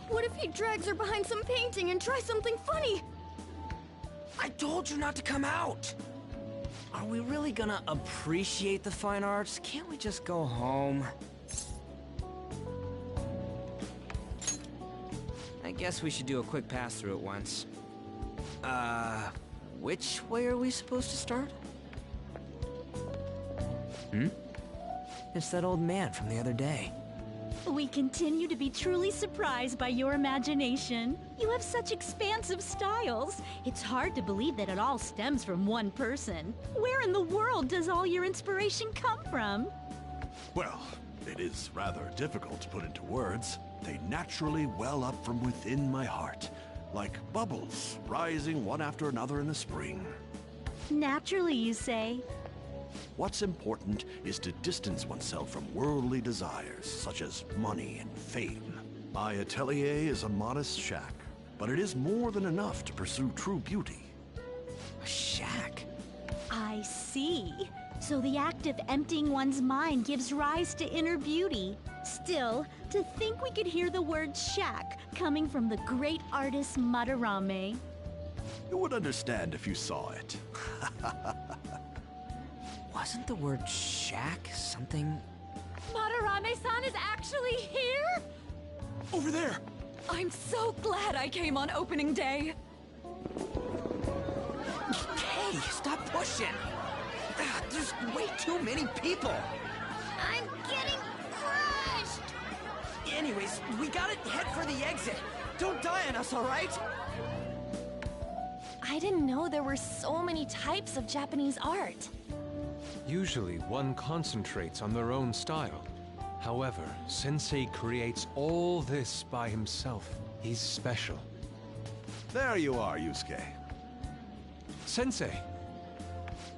What if he drags her behind some painting and tries something funny? I told you not to come out! Are we really gonna appreciate the fine arts? Can't we just go home? I guess we should do a quick pass-through at once. Which way are we supposed to start? It's that old man from the other day. We continue to be truly surprised by your imagination. You have such expansive styles. It's hard to believe that it all stems from one person. Where in the world does all your inspiration come from? Well, it is rather difficult to put into words. They naturally well up from within my heart, like bubbles rising one after another in the spring. Naturally, you say? What's important is to distance oneself from worldly desires, such as money and fame. My atelier is a modest shack, but it is more than enough to pursue true beauty. A shack? I see. So the act of emptying one's mind gives rise to inner beauty. Still, to think we could hear the word shack coming from the great artist Madarame. You would understand if you saw it. Wasn't the word shack something? Madarame-san is actually here? Over there! I'm so glad I came on opening day. Hey, stop pushing! There's way too many people! I'm getting crushed! Anyways, we gotta head for the exit. Don't die on us, alright? I didn't know there were so many types of Japanese art. Usually, one concentrates on their own style. However, Sensei creates all this by himself. He's special. There you are, Yusuke. Sensei!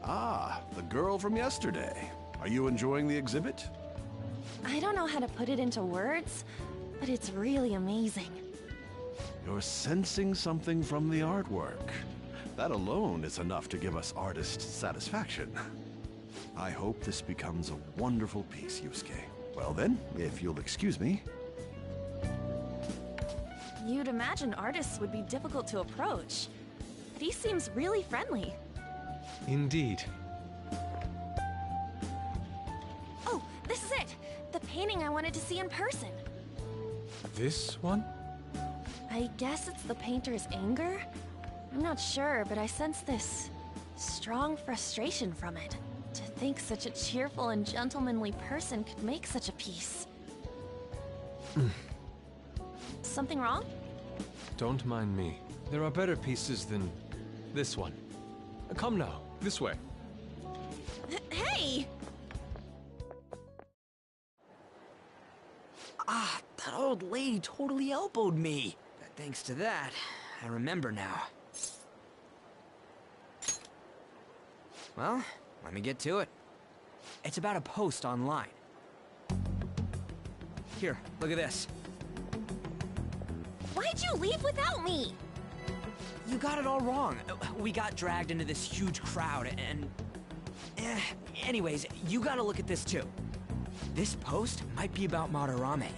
Ah, the girl from yesterday. Are you enjoying the exhibit? I don't know how to put it into words, but it's really amazing. You're sensing something from the artwork. That alone is enough to give us artist satisfaction. I hope this becomes a wonderful piece, Yusuke. Well then, if you'll excuse me. You'd imagine artists would be difficult to approach, but he seems really friendly. Indeed. Oh, this is it! The painting I wanted to see in person. This one? I guess it's the painter's anger? I'm not sure, but I sense this strong frustration from it. To think such a cheerful and gentlemanly person could make such a piece. Something wrong? Don't mind me. There are better pieces than this one. Come now, this way. Hey! Ah, that old lady totally elbowed me. Thanks to that, I remember now. Well, let me get to it. It's about a post online. Here, look at this. Why'd you leave without me? You got it all wrong. We got dragged into this huge crowd and... anyways, you gotta look at this too. This post might be about Madarame.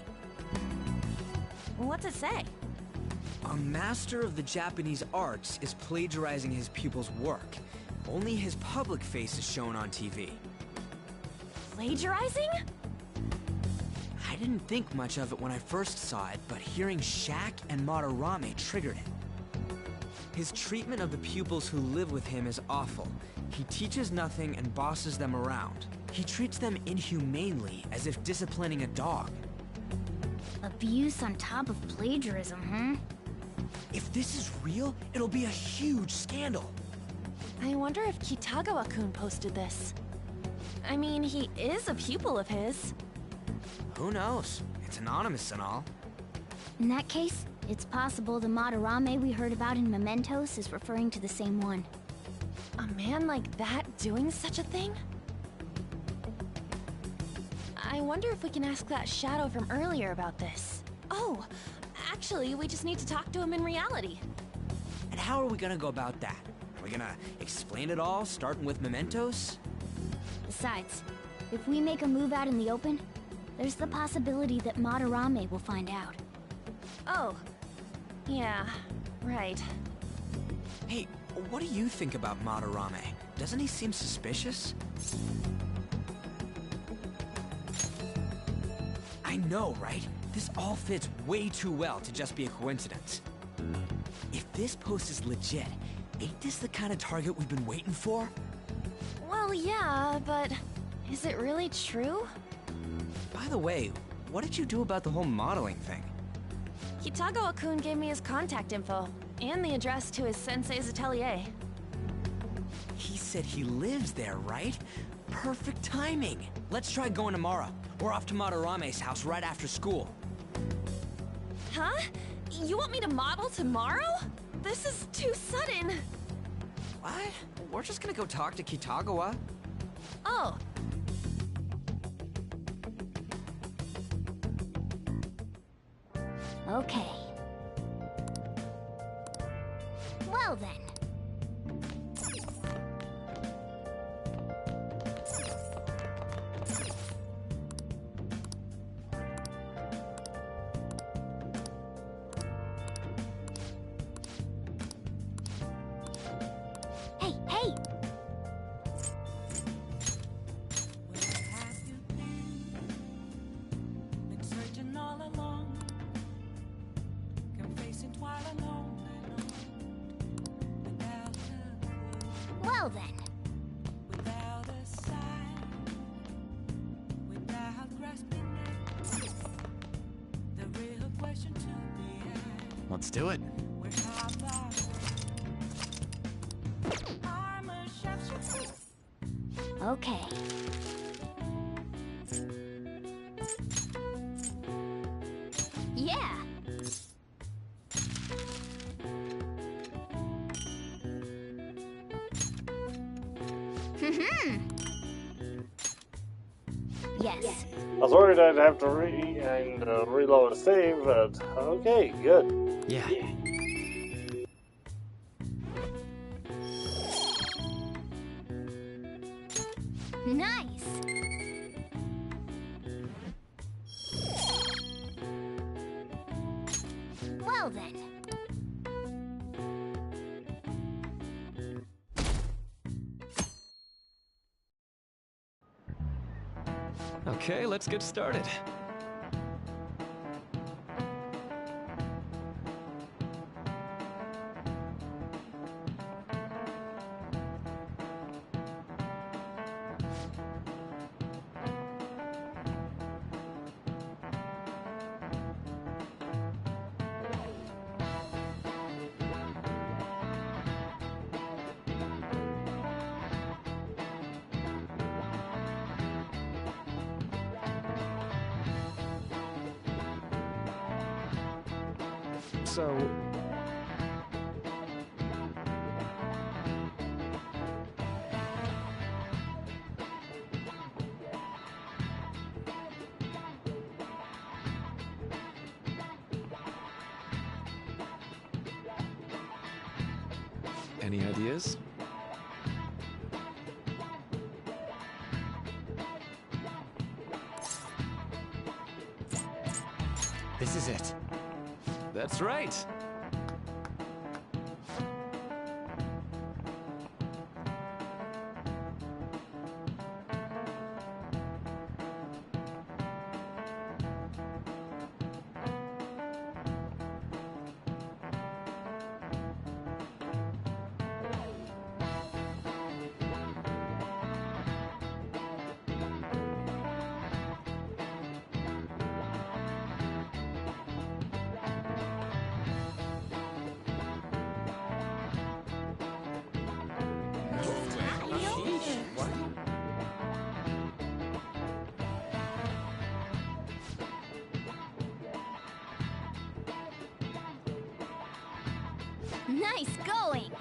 What's it say? A master of the Japanese arts is plagiarizing his pupil's work. Only his public face is shown on TV. Plagiarizing? I didn't think much of it when I first saw it, but hearing Shaq and Madarame triggered it. His treatment of the pupils who live with him is awful. He teaches nothing and bosses them around. He treats them inhumanely, as if disciplining a dog. Abuse on top of plagiarism, huh? If this is real, it'll be a huge scandal. I wonder if Kitagawa-kun posted this. I mean, he is a pupil of his. Who knows? It's anonymous and all. In that case, it's possible the Madarame we heard about in Mementos is referring to the same one. A man like that doing such a thing? I wonder if we can ask that shadow from earlier about this. Oh, actually, we just need to talk to him in reality. And how are we gonna go about that? Are we gonna explain it all, starting with Mementos? Besides, if we make a move out in the open, there's the possibility that Madarame will find out. Oh, yeah, right. Hey, what do you think about Madarame? Doesn't he seem suspicious? I know, right? This all fits way too well to just be a coincidence. If this post is legit, ain't this the kind of target we've been waiting for? Well, yeah, but is it really true? By the way, what did you do about the whole modeling thing? Kitagawa-kun gave me his contact info, and the address to his sensei's atelier. He said he lives there, right? Perfect timing. Let's try going tomorrow. We're off to Madarame's house right after school. Huh? You want me to model tomorrow? This is too sudden. What? We're just gonna go talk to Kitagawa. Oh. Okay. Well then. Hey, hey! Well then. Let's do it. Okay. Yeah. Yes. I was worried I'd have to reload a save, but okay, good. Yeah. Nice. Well then. Okay, let's get started. So... Any ideas? This is it. That's right. Nice going.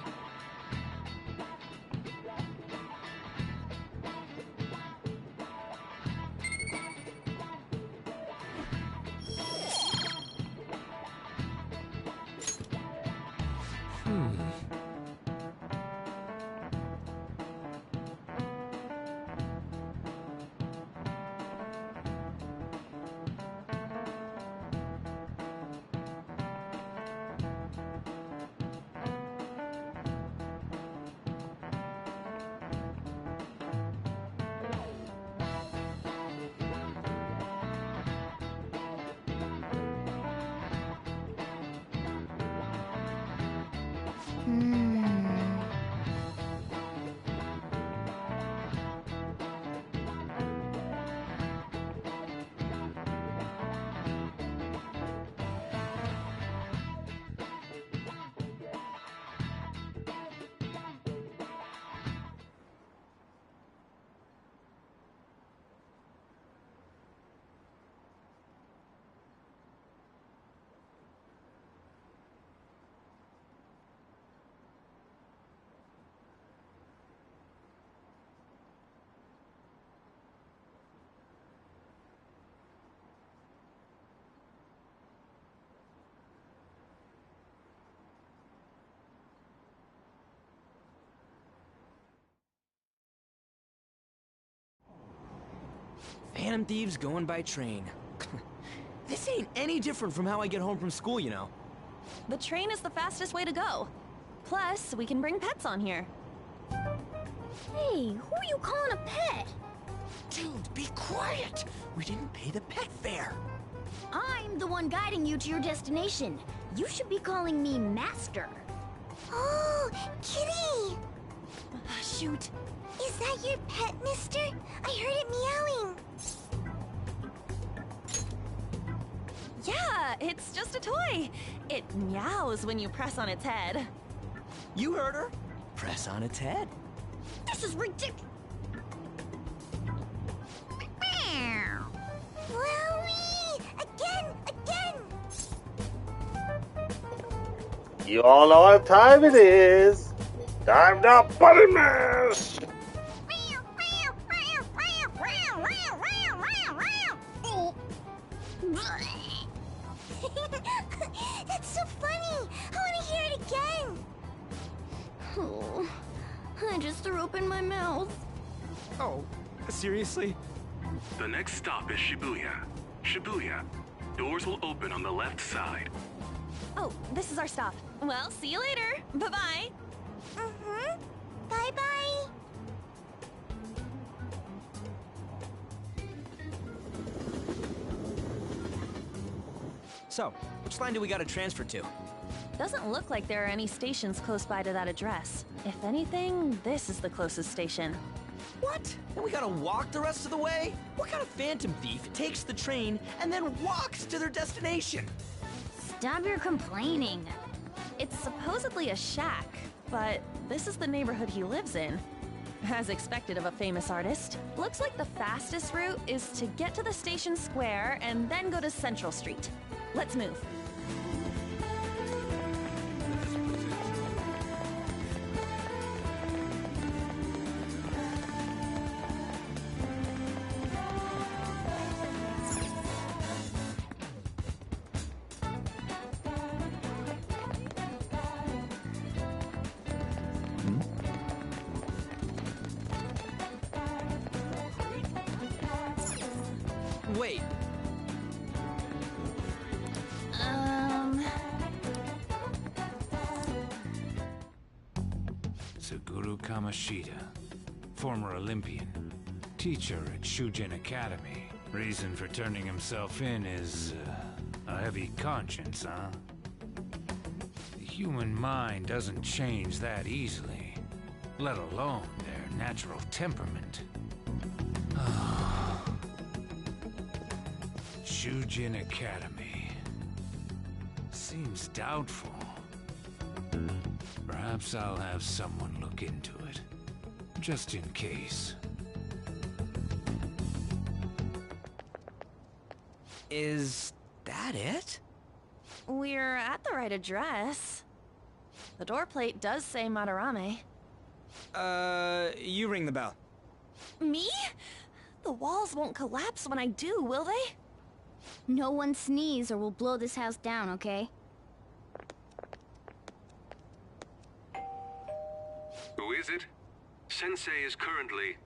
Phantom Thieves going by train. This ain't any different from how I get home from school, you know. The train is the fastest way to go. Plus, we can bring pets on here. Hey, who are you calling a pet? Dude, be quiet! We didn't pay the pet fare. I'm the one guiding you to your destination. You should be calling me Master. Oh, Kitty! Shoot. Is that your pet, mister? I heard it meowing. Yeah, it's just a toy. It meows when you press on its head. You heard her. Press on its head. This is ridiculous. Wowie! Again! You all know what time it is. Time to button mash. That's so funny! I want to hear it again! Oh, I just threw open my mouth. Oh, seriously? The next stop is Shibuya. Shibuya. Doors will open on the left side. Oh, this is our stop. Well, see you later. Bye-bye. Mm-hmm. Bye-bye. So, which line do we gotta transfer to? Doesn't look like there are any stations close by to that address. If anything, this is the closest station. What? And we gotta walk the rest of the way? What kind of phantom thief takes the train and then walks to their destination? Stop your complaining. It's supposedly a shack, but this is the neighborhood he lives in. As expected of a famous artist. Looks like the fastest route is to get to the station square and then go to Central Street. Let's move. Wait. Suguru Kamoshida, former Olympian, teacher at Shujin Academy. Reason for turning himself in is a heavy conscience, huh? The human mind doesn't change that easily, let alone their natural temperament. Shujin Academy. Seems doubtful. Perhaps I'll have someone look into it, just in case. Is that it? We're at the right address. The door plate does say Madarame. You ring the bell. Me? The walls won't collapse when I do, will they? No one sneeze or we'll blow this house down, okay? Who is it? Sensei is currently...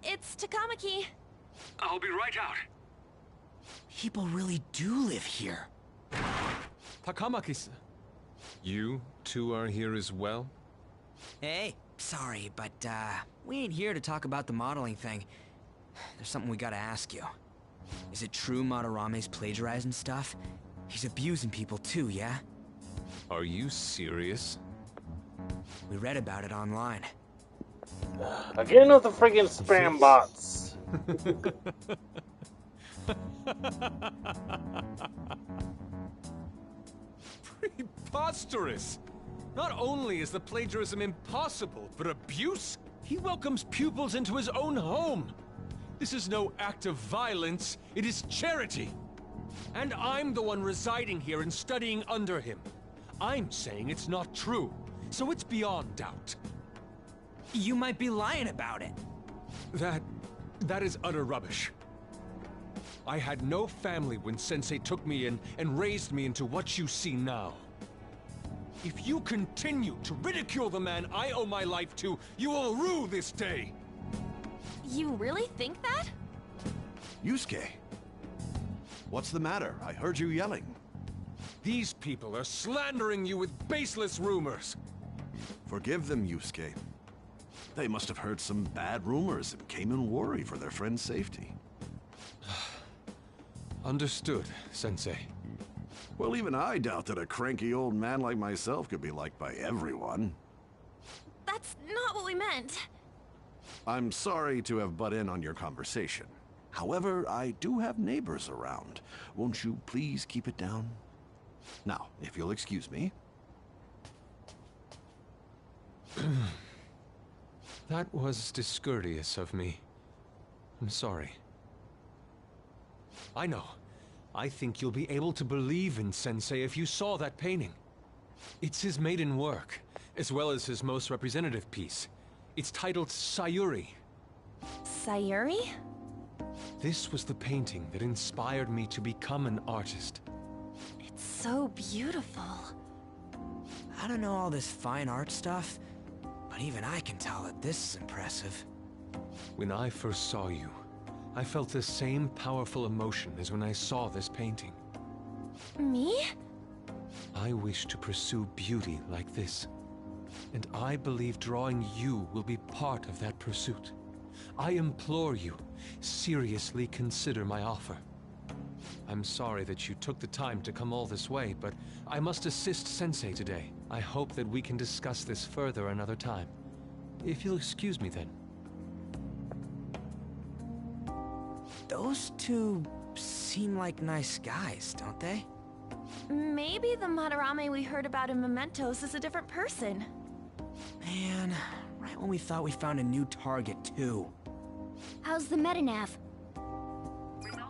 It's Takamaki. I'll be right out. People really do live here. Takamaki-san. You two are here as well? Hey, sorry, but, we ain't here to talk about the modeling thing. There's something we gotta ask you. Is it true Madarame's plagiarizing stuff? He's abusing people too, yeah? Are you serious? We read about it online. Again with the friggin' spam bots. Preposterous! Not only is the plagiarism impossible, but abuse? He welcomes pupils into his own home. This is no act of violence, it is charity. And I'm the one residing here and studying under him. I'm saying it's not true, so it's beyond doubt. You might be lying about it. That is utter rubbish. I had no family when Sensei took me in and raised me into what you see now. If you continue to ridicule the man I owe my life to, you will rue this day. You really think that? Yusuke, what's the matter? I heard you yelling. These people are slandering you with baseless rumors. Forgive them, Yusuke. They must have heard some bad rumors and came in worried for their friend's safety. Understood, Sensei. Well, even I doubt that a cranky old man like myself could be liked by everyone. That's not what we meant. I'm sorry to have butt in on your conversation. However, I do have neighbors around. Won't you please keep it down? Now, if you'll excuse me. That was discourteous of me. I'm sorry. I know. I think you'll be able to believe in Sensei if you saw that painting. It's his maiden work, as well as his most representative piece. It's titled Sayuri. Sayuri? This was the painting that inspired me to become an artist. It's so beautiful. I don't know all this fine art stuff, but even I can tell that this is impressive. When I first saw you, I felt the same powerful emotion as when I saw this painting. Me? I wish to pursue beauty like this. And I believe drawing you will be part of that pursuit. I implore you, seriously consider my offer. I'm sorry that you took the time to come all this way, but I must assist Sensei today. I hope that we can discuss this further another time. If you'll excuse me then. Those two seem like nice guys, don't they? Maybe the Madarame we heard about in Mementos is a different person. Man, right when we thought we found a new target, too. How's the metanav?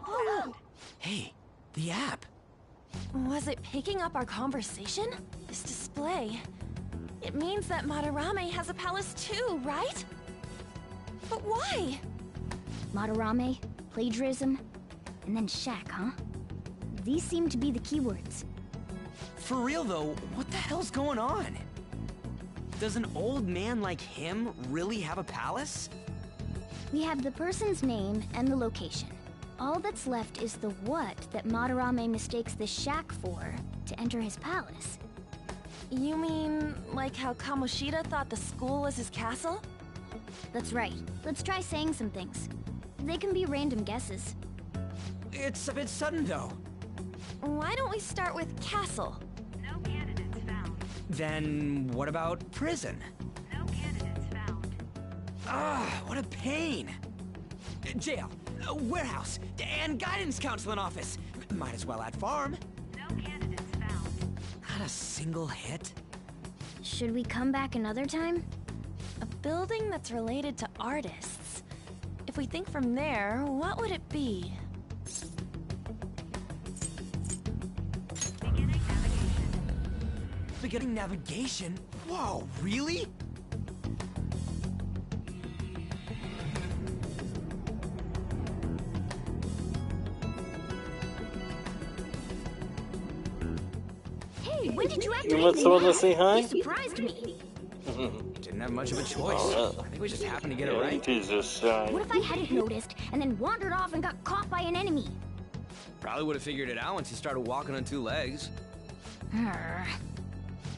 Oh. Hey, the app. Was it picking up our conversation? This display. It means that Madarame has a palace too, right? But why? Madarame, plagiarism, and then shack, huh? These seem to be the keywords. For real though, what the hell's going on? Does an old man like him really have a palace? We have the person's name and the location. All that's left is the what that Madarame mistakes the shack for to enter his palace. You mean, like how Kamoshida thought the school was his castle? That's right. Let's try saying some things. They can be random guesses. It's a bit sudden though. Why don't we start with castle? No candidates found. Then what about prison? No candidates found. Ah, what a pain. Jail, warehouse, and guidance counseling office. Might as well add farm. No candidates found. Not a single hit. Should we come back another time? A building that's related to artists. If we think from there, what would it be? Beginning navigation? Whoa, really? Hey, when did you activate You want someone to say hi? You surprised me. Didn't have much of a choice. Oh, I think we just happened to get it yeah, right. he's just shy. What if I hadn't noticed and then wandered off and got caught by an enemy? Probably would have figured it out once you started walking on two legs.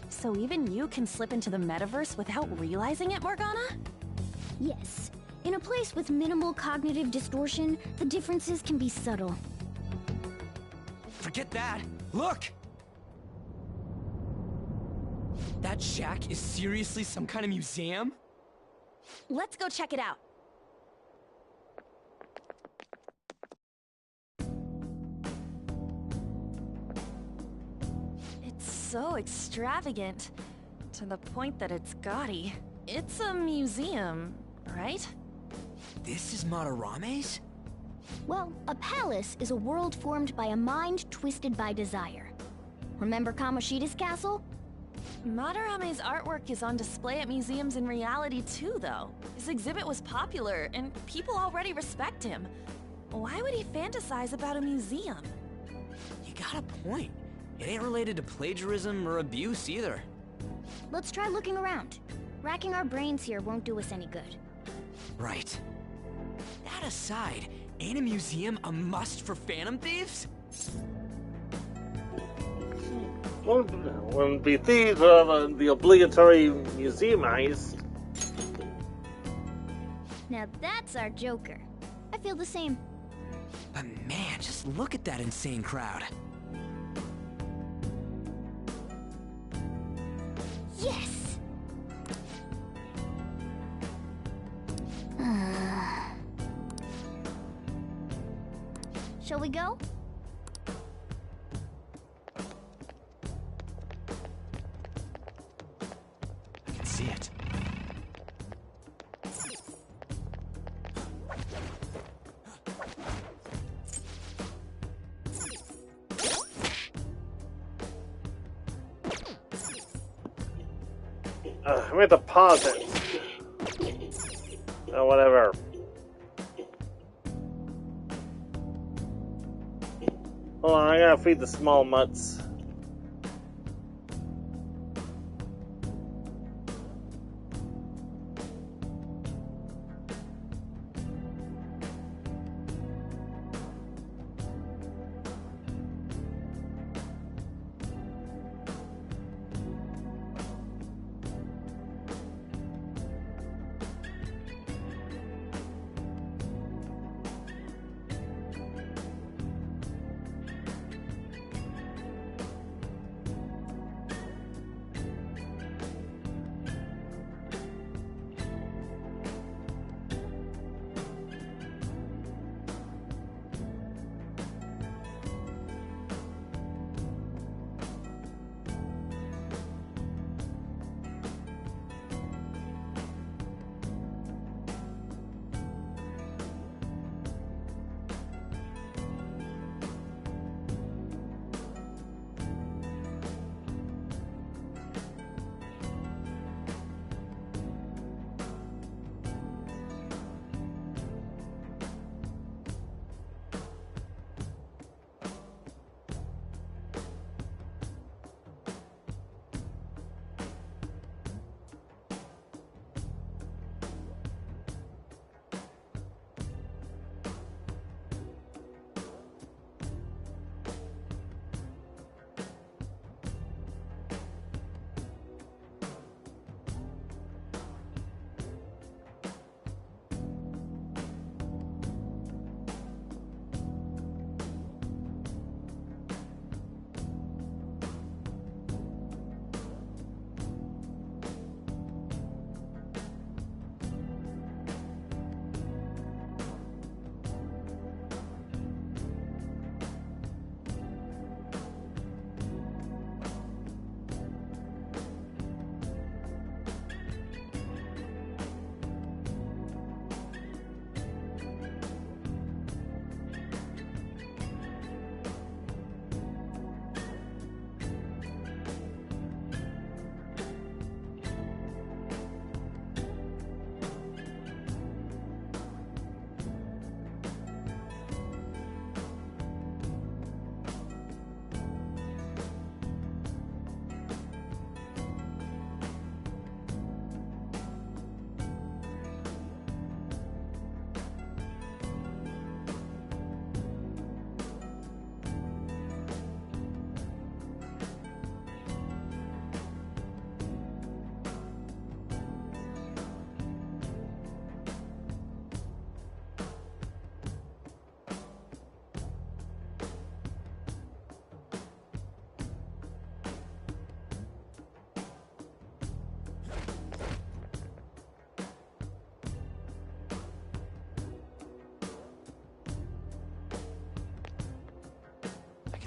So even you can slip into the metaverse without realizing it, Morgana? Yes. In a place with minimal cognitive distortion, the differences can be subtle. Forget that. Look! That shack is seriously some kind of museum? Let's go check it out. It's so extravagant, to the point that it's gaudy. It's a museum, right? This is Madarame's? Well, a palace is a world formed by a mind twisted by desire. Remember Kamoshida's castle? Madarame's artwork is on display at museums in reality too, though. His exhibit was popular, and people already respect him. Why would he fantasize about a museum? You got a point. It ain't related to plagiarism or abuse either. Let's try looking around. Racking our brains here won't do us any good. Right. That aside, ain't a museum a must for Phantom Thieves? Wouldn't be thieves of the obligatory museum heist. Now that's our Joker. I feel the same. But man, just look at that insane crowd. Yes! Shall we go? I can see it. We have to pause it. Oh, whatever. Hold on, I gotta feed the small mutts.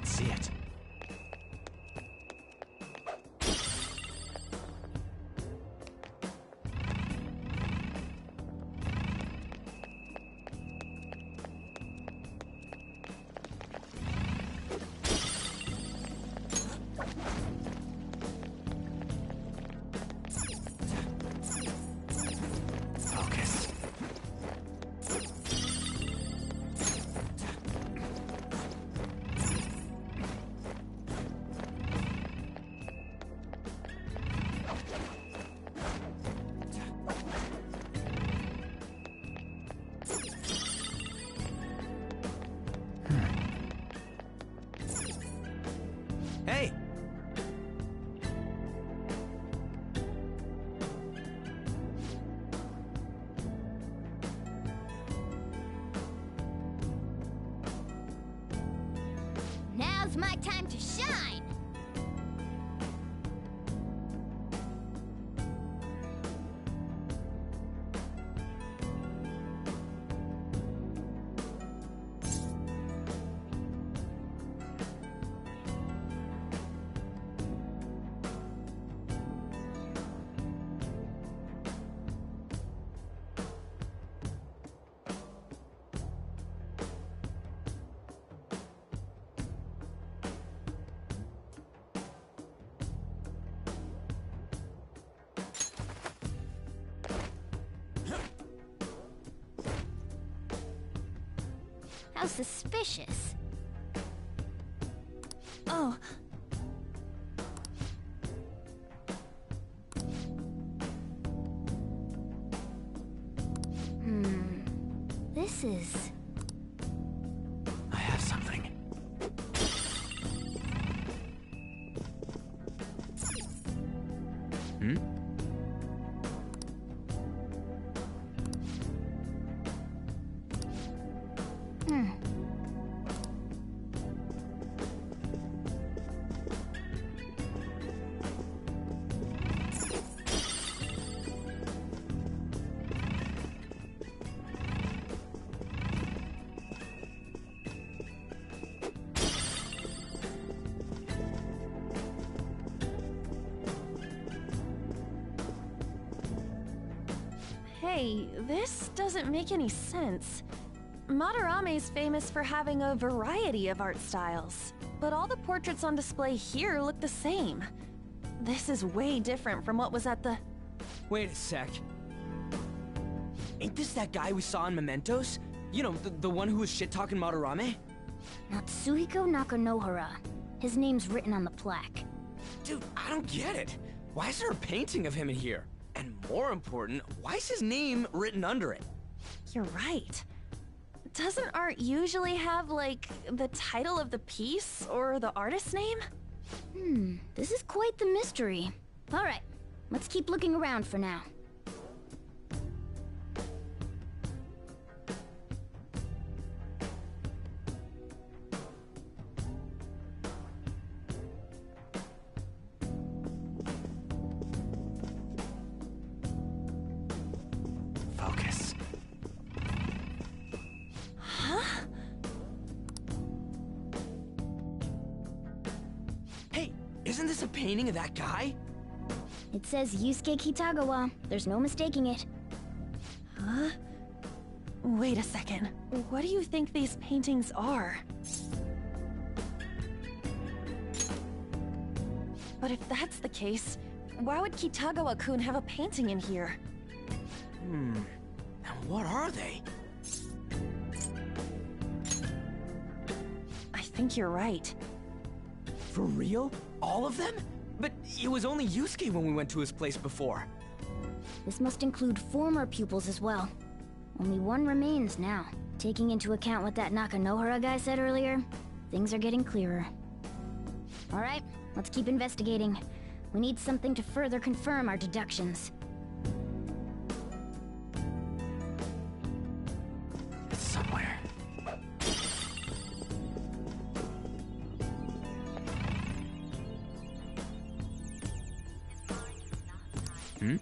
See it. Focus. Hey! Now's my time to shine! How suspicious. Oh. This is... I have something. Hmm? Hey, this doesn't make any sense. Madarame's famous for having a variety of art styles, but all the portraits on display here look the same. This is way different from what was at the... Wait a sec. Ain't this that guy we saw in Mementos? You know, the one who was shit-talking Madarame? Natsuhiko Nakanohara. His name's written on the plaque. Dude, I don't get it. Why is there a painting of him in here? And more important, why is his name written under it? You're right. Doesn't art usually have, like, the title of the piece or the artist's name? This is quite the mystery. Alright, let's keep looking around for now. Focus. Huh? Hey, isn't this a painting of that guy? It says Yusuke Kitagawa. There's no mistaking it. Huh? Wait a second. What do you think these paintings are? But if that's the case, why would Kitagawa-kun have a painting in here? And what are they? I think you're right. For real? All of them? But it was only Yusuke when we went to his place before. This must include former pupils as well. Only one remains now. Taking into account what that Nakanohara guy said earlier, things are getting clearer. Alright, let's keep investigating. We need something to further confirm our deductions. It's somewhere. Hmm?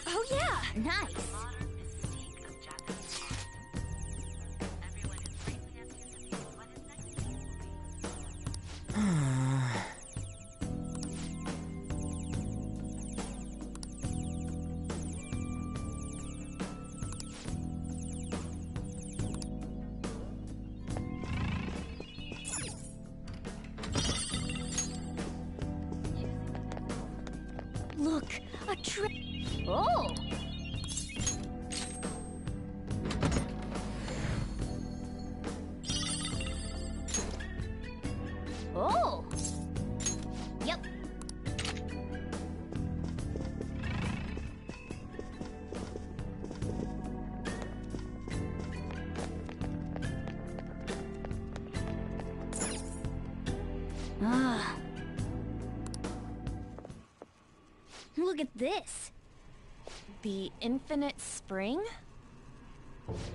Oh yeah, nice. Look, a Oh! Oh! Yep. Ah. Look at this. The Infinite Spring?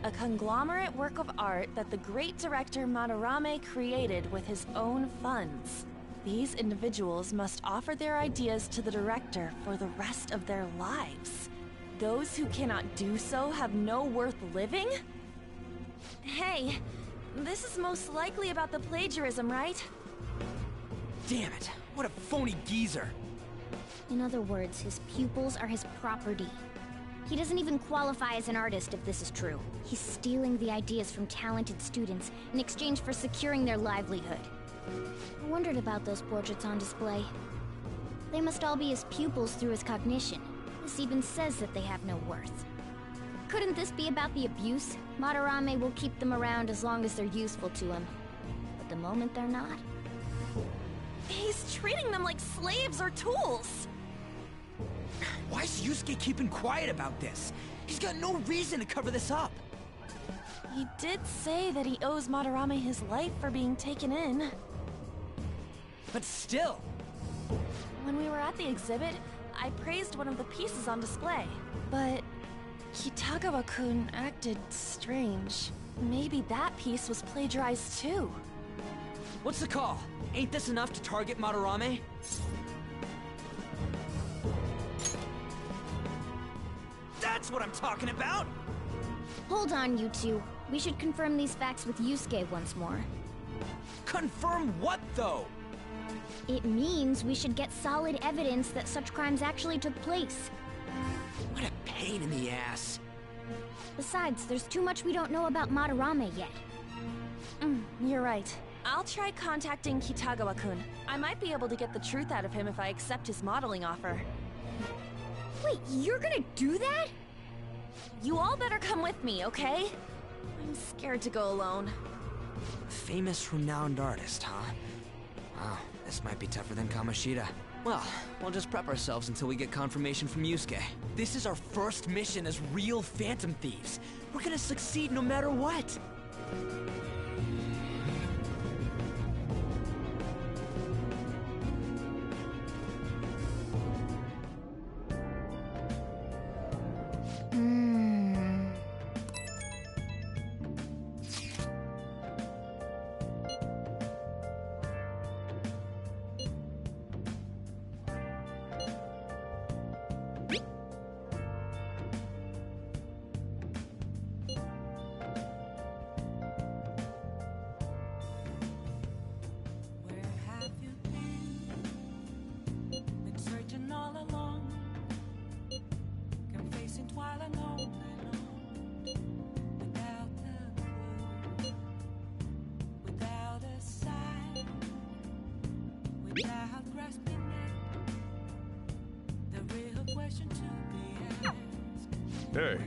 A conglomerate work of art that the great director Madarame created with his own funds. These individuals must offer their ideas to the director for the rest of their lives. Those who cannot do so have no worth living? Hey, this is most likely about the plagiarism, right? Damn it, what a phony geezer. In other words, his pupils are his property. He doesn't even qualify as an artist if this is true. He's stealing the ideas from talented students in exchange for securing their livelihood. I wondered about those portraits on display. They must all be his pupils through his cognition. This even says that they have no worth. Couldn't this be about the abuse? Madarame will keep them around as long as they're useful to him. But the moment they're not... He's treating them like slaves or tools! Why is Yusuke keeping quiet about this? He's got no reason to cover this up. He did say that he owes Madarame his life for being taken in. But still... When we were at the exhibit, I praised one of the pieces on display. But Kitagawa-kun acted strange. Maybe that piece was plagiarized too. What's the call? Ain't this enough to target Madarame? That's what I'm talking about! Hold on, you two. We should confirm these facts with Yusuke once more. Confirm what, though? It means we should get solid evidence that such crimes actually took place. What a pain in the ass. Besides, there's too much we don't know about Madarame yet. You're right. I'll try contacting Kitagawa-kun. I might be able to get the truth out of him if I accept his modeling offer. Wait, you're gonna do that? You all better come with me, okay? I'm scared to go alone. Famous, renowned artist, huh? Wow, this might be tougher than Kamoshida. Well, we'll just prep ourselves until we get confirmation from Yusuke. This is our first mission as real Phantom Thieves. We're gonna succeed no matter what. Hey.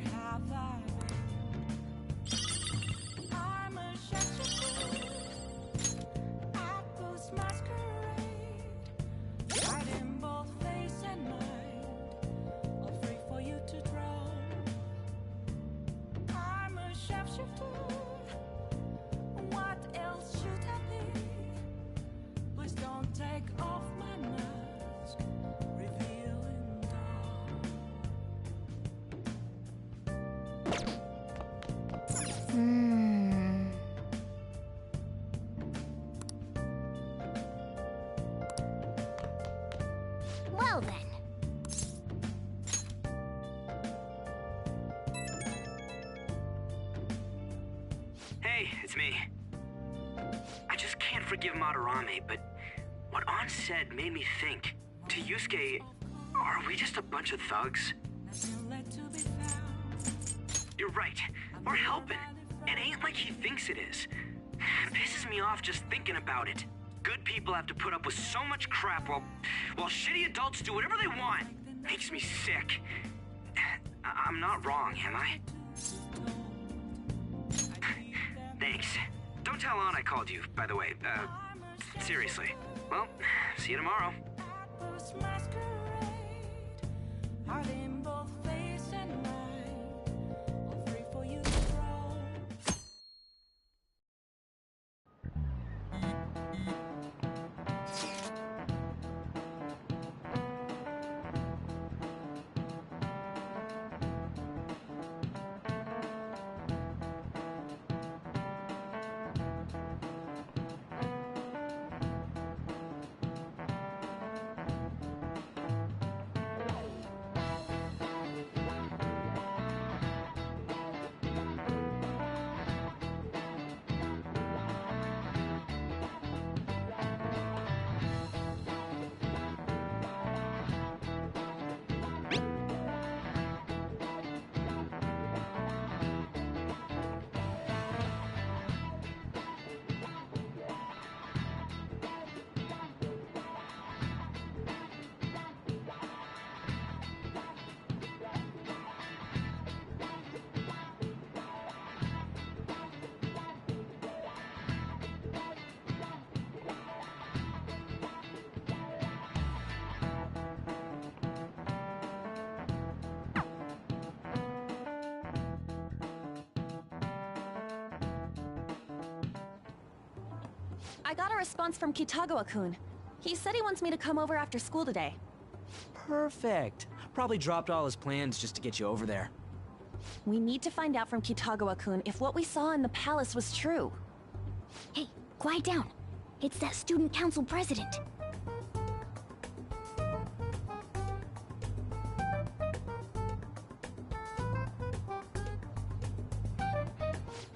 Well then. Hey, it's me. I just can't forgive Madarame, but what An said made me think. To Yusuke, are we just a bunch of thugs? You're right. We're helping. It ain't like he thinks it is. It pisses me off just thinking about it. Good people have to put up with so much crap while shitty adults do whatever they want. Makes me sick. I'm not wrong, am I? Thanks. Don't tell An I called you, by the way. Seriously. Well, see you tomorrow. I got a response from Kitagawa-kun. He said he wants me to come over after school today. Perfect. Probably dropped all his plans just to get you over there. We need to find out from Kitagawa-kun if what we saw in the palace was true. Hey, quiet down. It's that student council president.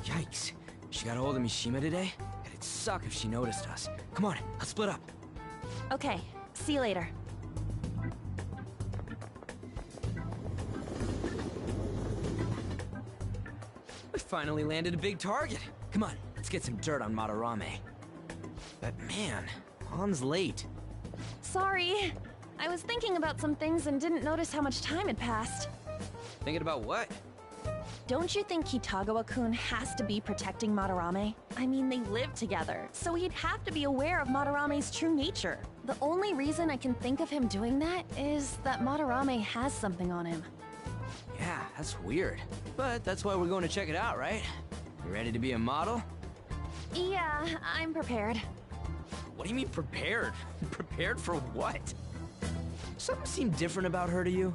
Yikes. She got a hold of Mishima today? It'd suck if she noticed us. Come on, let's split up. Okay, see you later. We finally landed a big target. Come on, let's get some dirt on Madarame. But man, Han's late. Sorry. I was thinking about some things and didn't notice how much time had passed. Thinking about what? Don't you think Kitagawa-kun has to be protecting Madarame? I mean, they live together, so he'd have to be aware of Madarame's true nature. The only reason I can think of him doing that is that Madarame has something on him. Yeah, that's weird. But that's why we're going to check it out, right? You ready to be a model? Yeah, I'm prepared. What do you mean prepared? Prepared for what? Something seemed different about her to you?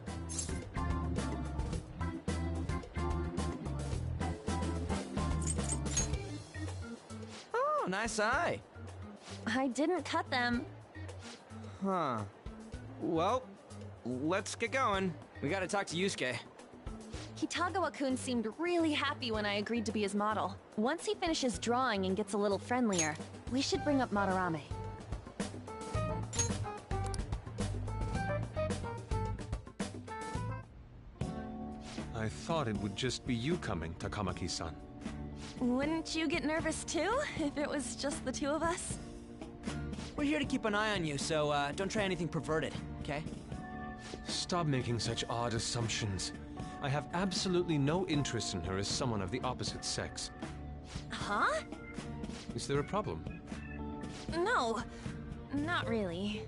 Oh, nice eye. I didn't cut them. Huh. Well, let's get going. We gotta talk to Yusuke. Kitagawa-kun seemed really happy when I agreed to be his model. Once he finishes drawing and gets a little friendlier, we should bring up Madarame. I thought it would just be you coming, Takamaki-san. Wouldn't you get nervous too, if it was just the two of us? We're here to keep an eye on you, so don't try anything perverted, okay? Stop making such odd assumptions. I have absolutely no interest in her as someone of the opposite sex. Huh? Is there a problem? No, not really.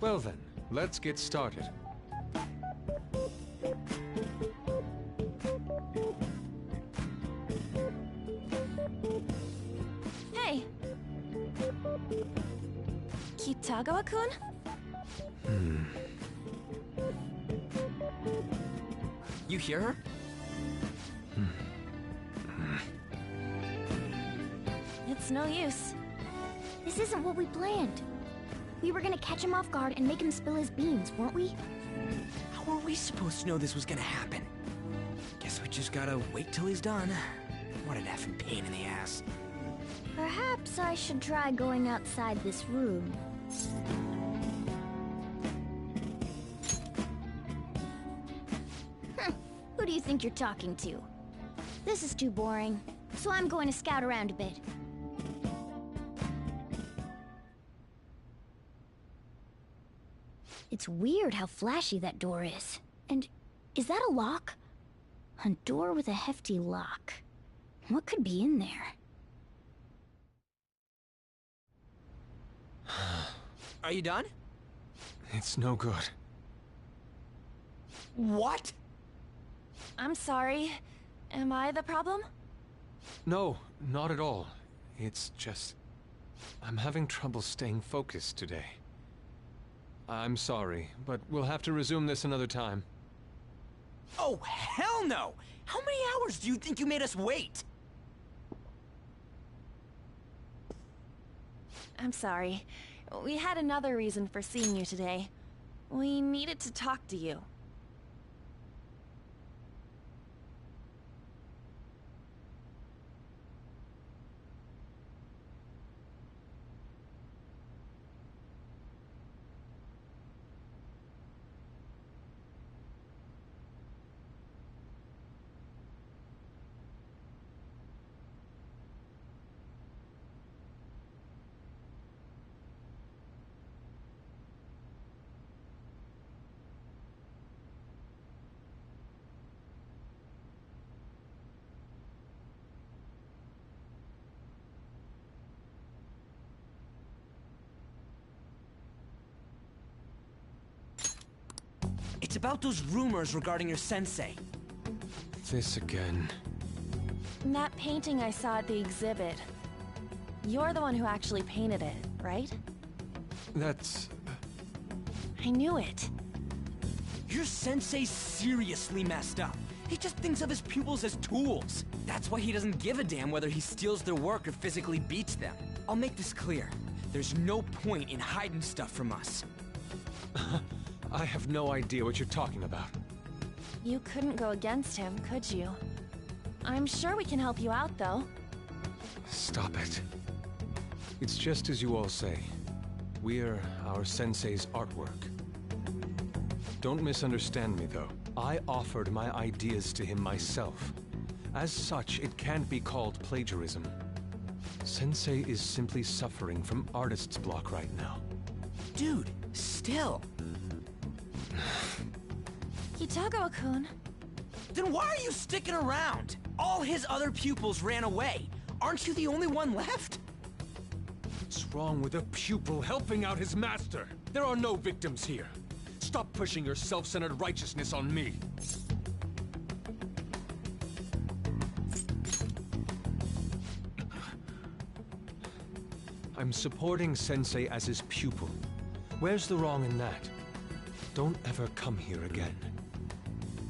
Well then, let's get started. Hey! Kitagawa-kun? You hear her? It's no use. This isn't what we planned. We were gonna catch him off guard and make him spill his beans, weren't we? How were we supposed to know this was gonna happen? Guess we just gotta wait till he's done. What an effing pain in the ass. Perhaps I should try going outside this room. Who do you think you're talking to? This is too boring, so I'm going to scout around a bit. It's weird how flashy that door is. And is that a lock? A door with a hefty lock. What could be in there? Are you done? It's no good. What? I'm sorry. Am I the problem? No, not at all. It's just... I'm having trouble staying focused today. I'm sorry, but we'll have to resume this another time. Oh, hell no! How many hours do you think you made us wait? I'm sorry. We had another reason for seeing you today. We needed to talk to you. It's about those rumors regarding your sensei. This again. That painting I saw at the exhibit. You're the one who actually painted it, right? That's... I knew it. Your sensei's seriously messed up. He just thinks of his pupils as tools. That's why he doesn't give a damn whether he steals their work or physically beats them. I'll make this clear. There's no point in hiding stuff from us. I have no idea what you're talking about. You couldn't go against him, could you? I'm sure we can help you out, though. Stop it. It's just as you all say. We're our sensei's artwork. Don't misunderstand me, though. I offered my ideas to him myself. As such, it can't be called plagiarism. Sensei is simply suffering from artist's block right now. Dude, still. Kitagawa-kun. Then why are you sticking around? All his other pupils ran away. Aren't you the only one left? What's wrong with a pupil helping out his master? There are no victims here. Stop pushing your self-centered righteousness on me. I'm supporting Sensei as his pupil. Where's the wrong in that? Don't ever come here again.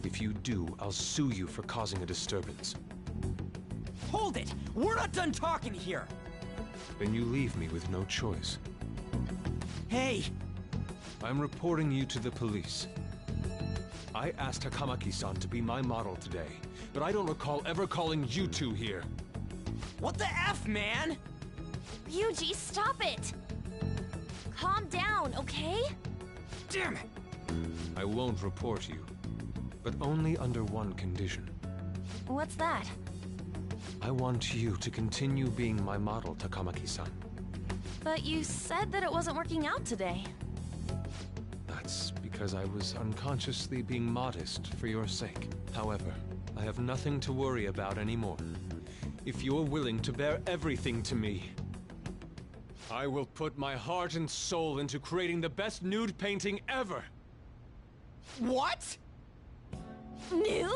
If you do, I'll sue you for causing a disturbance. Hold it! We're not done talking here! Then you leave me with no choice. Hey! I'm reporting you to the police. I asked Takamaki-san to be my model today, but I don't recall ever calling you two here. What the F, man? Ryuji, stop it! Calm down, okay? Damn it! I won't report you, but only under one condition. What's that? I want you to continue being my model, Takamaki-san. But you said that it wasn't working out today. That's because I was unconsciously being modest for your sake. However, I have nothing to worry about anymore. If you're willing to bear everything to me, I will put my heart and soul into creating the best nude painting ever! What? Nude?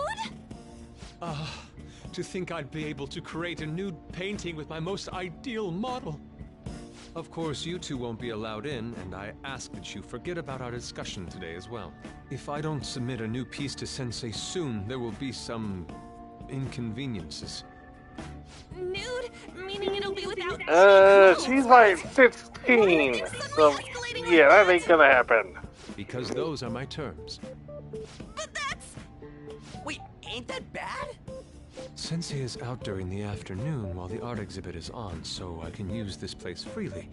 To think I'd be able to create a nude painting with my most ideal model. Of course, you two won't be allowed in, and I ask that you forget about our discussion today as well. If I don't submit a new piece to Sensei soon, there will be some inconveniences. Nude? Meaning it'll be without... She's like 16, so yeah, that ain't gonna happen. Because those are my terms. But that's... Wait, ain't that bad? Sensei is out during the afternoon while the art exhibit is on, so I can use this place freely.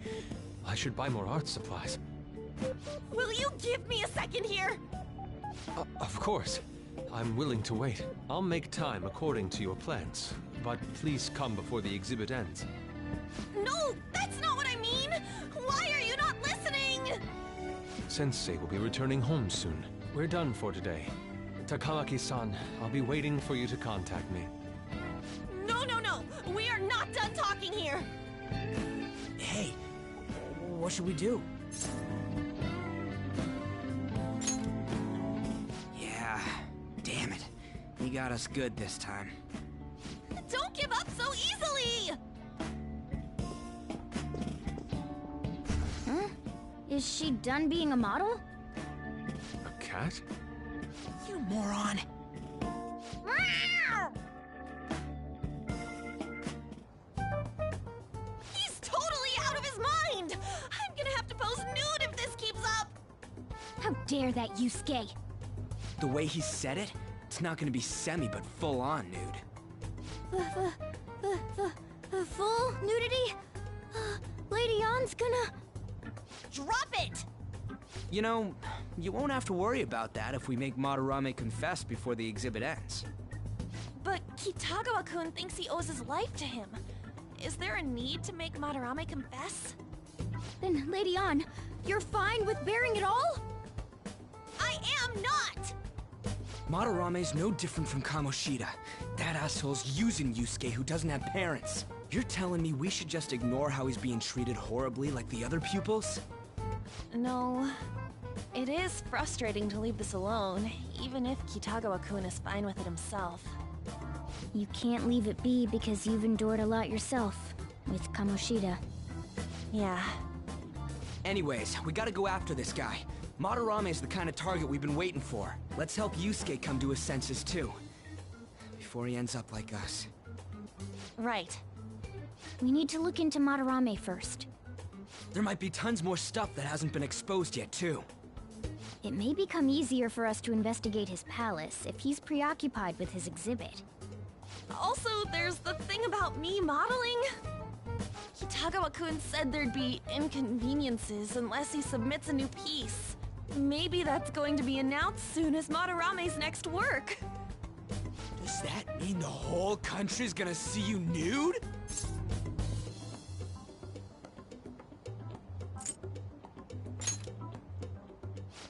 I should buy more art supplies. Will you give me a second here? Of course. I'm willing to wait. I'll make time according to your plans, but please come before the exhibit ends. No, that's not what I mean! Why are you not listening? Sensei will be returning home soon. We're done for today. Takamaki-san, I'll be waiting for you to contact me. No. We are not done talking here. Hey, what should we do? Yeah, damn it. You got us good this time. Don't give up so easily! Huh? Is she done being a model? A cat? You moron. He's totally out of his mind! I'm gonna have to pose nude if this keeps up! How dare that, Yusuke? The way he said it, it's not gonna be semi, but full-on nude. The full nudity? Lady Ann's gonna... Drop it! You know, you won't have to worry about that if we make Madarame confess before the exhibit ends. But Kitagawa-kun thinks he owes his life to him. Is there a need to make Madarame confess? Then, Lady Ann, you're fine with bearing it all? I am not! Madarame's no different from Kamoshida. That asshole's using Yusuke who doesn't have parents. You're telling me we should just ignore how he's being treated horribly like the other pupils? No. It is frustrating to leave this alone, even if Kitagawa-kun is fine with it himself. You can't leave it be because you've endured a lot yourself with Kamoshida. Yeah. Anyways, we gotta go after this guy. Madarame's the kind of target we've been waiting for. Let's help Yusuke come to his senses too. Before he ends up like us. Right. We need to look into Madarame first. There might be tons more stuff that hasn't been exposed yet too. It may become easier for us to investigate his palace if he's preoccupied with his exhibit. Also, there's the thing about me modeling. Kitagawa-kun said there'd be inconveniences unless he submits a new piece. Maybe that's going to be announced soon as Madarame's next work. Does that mean the whole country's gonna see you nude?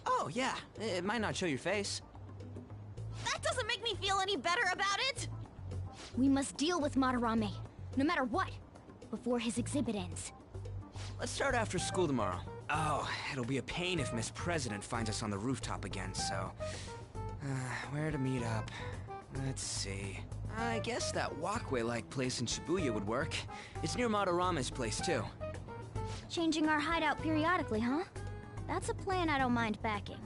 Oh, yeah. It might not show your face. That doesn't make me feel any better about it! We must deal with Madarame, no matter what, before his exhibit ends. Let's start after school tomorrow. Oh, it'll be a pain if Miss President finds us on the rooftop again, so... where to meet up? Let's see... I guess that walkway-like place in Shibuya would work. It's near Madarame's place, too. Changing our hideout periodically, huh? That's a plan I don't mind backing.